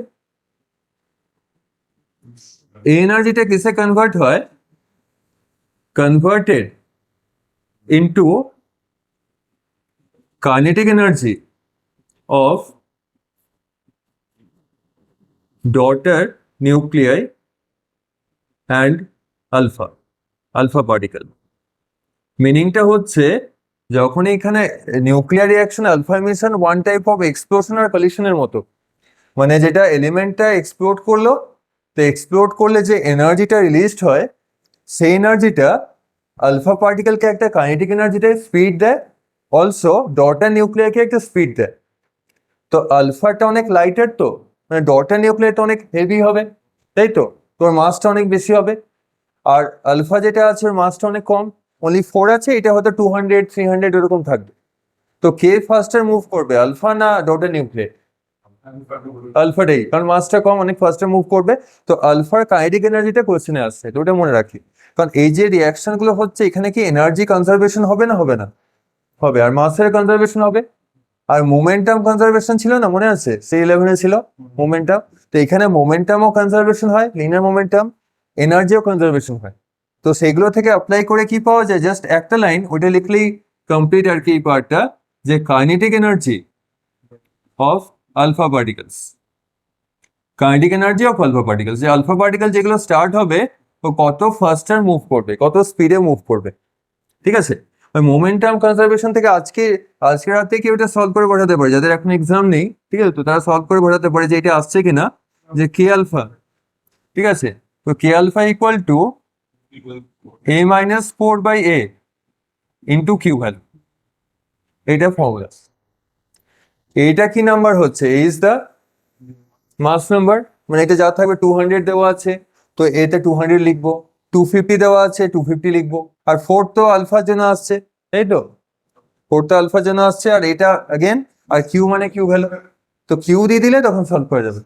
এই এনার্জিটা কিসে কনভার্ট হয়, converted into kinetic energy of daughter nuclei and alpha, alpha particle. মিনিংটা হচ্ছে যখন এখানে nuclear reaction alpha emission one type of explosion আর কলিশনের মতো, মানে যেটা এলিমেন্টটা এক্সপ্লোড করলো, তো এক্সপ্লোড করলে যে এনার্জিটা রিলিজড হয়, সেই এনার্জিটা আলফা পার্টিকেলকে একটা কাইনেটিক এনার্জিতে স্পিড দেয়, অলসো ডটার নিউক্লিয়ারকে একটা স্পিড দেয়। তো আলফাটা অনেক লাইটার, তো মানে ডটার নিউক্লিয়ারটা অনেক হেভি হবে, তাই তো, তোর মাসটা অনেক বেশি হবে। আর আলফা যেটা আছে ওর মাসটা অনেক কম, অনলি 4 আছে, এটা হয়তো 200 300 এরকম থাকবে। তো কে ফার্স্টার মুভ করবে, আলফা না ডটার নিউক্লিয়ার? আলফাটাই, কারণ মাসটা কম, অনেক ফার্স্টার মুভ করবে। তো আলফার কাইনেটিক এনার্জিটা কোশ্চেনে আসছে, তো ওটা মনে রাখি। কারণ এই যে রিয়াকশন গুলো হচ্ছে এখানে কি এনার্জি কনজারভেশন হবে না, হবে না? হবে, আর মাসের কনজারভেশন হবে, আর মোমেন্টাম কনজারভেশন ছিল না, মনে আছে সেই 11-এ ছিল মোমেন্টাম। তো এখানে মোমেন্টামও কনজারভেশন হয়, লিনিয়ার মোমেন্টাম, এনার্জিও কনজারভেশন হয়। তো সেগুলো থেকে অ্যাপ্লাই করে কি পাওয়া যায়, জাস্ট একটা লাইন ওইটা লিখলেই কমপ্লিট আর কি এই পার্টটা, যে kinetic energy of alpha particles, kinetic energy of alpha particles, যে আলফা পার্টিকেল যেগুলো স্টার্ট হবে তো কত ফাস্টার মুভ করবে, কত স্পিডে মুভ করবে। ঠিক আছে, ওই মোমেন্টাম কনজারভেশন থেকে আজকে রাতে কি ওটা সলভ করে বোঝাতে পারে, যাদের এখন এক্সাম নেই, ঠিক আছে, তো তারা সলভ করে বোঝাতে পারে যে এটা আসছে কিনা, যে কে আলফা। ঠিক আছে, তো K alpha equal to A-4/A into Q value, এইটা ফর্মুলা। এইটা কি নাম্বার হচ্ছে, ইজ দ্য মাস নাম্বার, মানে এটা যা থাকবে 200 দেওয়া আছে, তো এতে 200 লিখবো, 250 দেওয়া আছে 250 লিখবো, আর 4 তো আলফার জন্য আসছে, তাই তো, 4 তো আলফার জন্য আসছে, আর এটা अगेन, আর কিউ মানে কিউ ভ্যালু, তো কিউ দিয়ে দিলে তখন সলভ করা যাবে।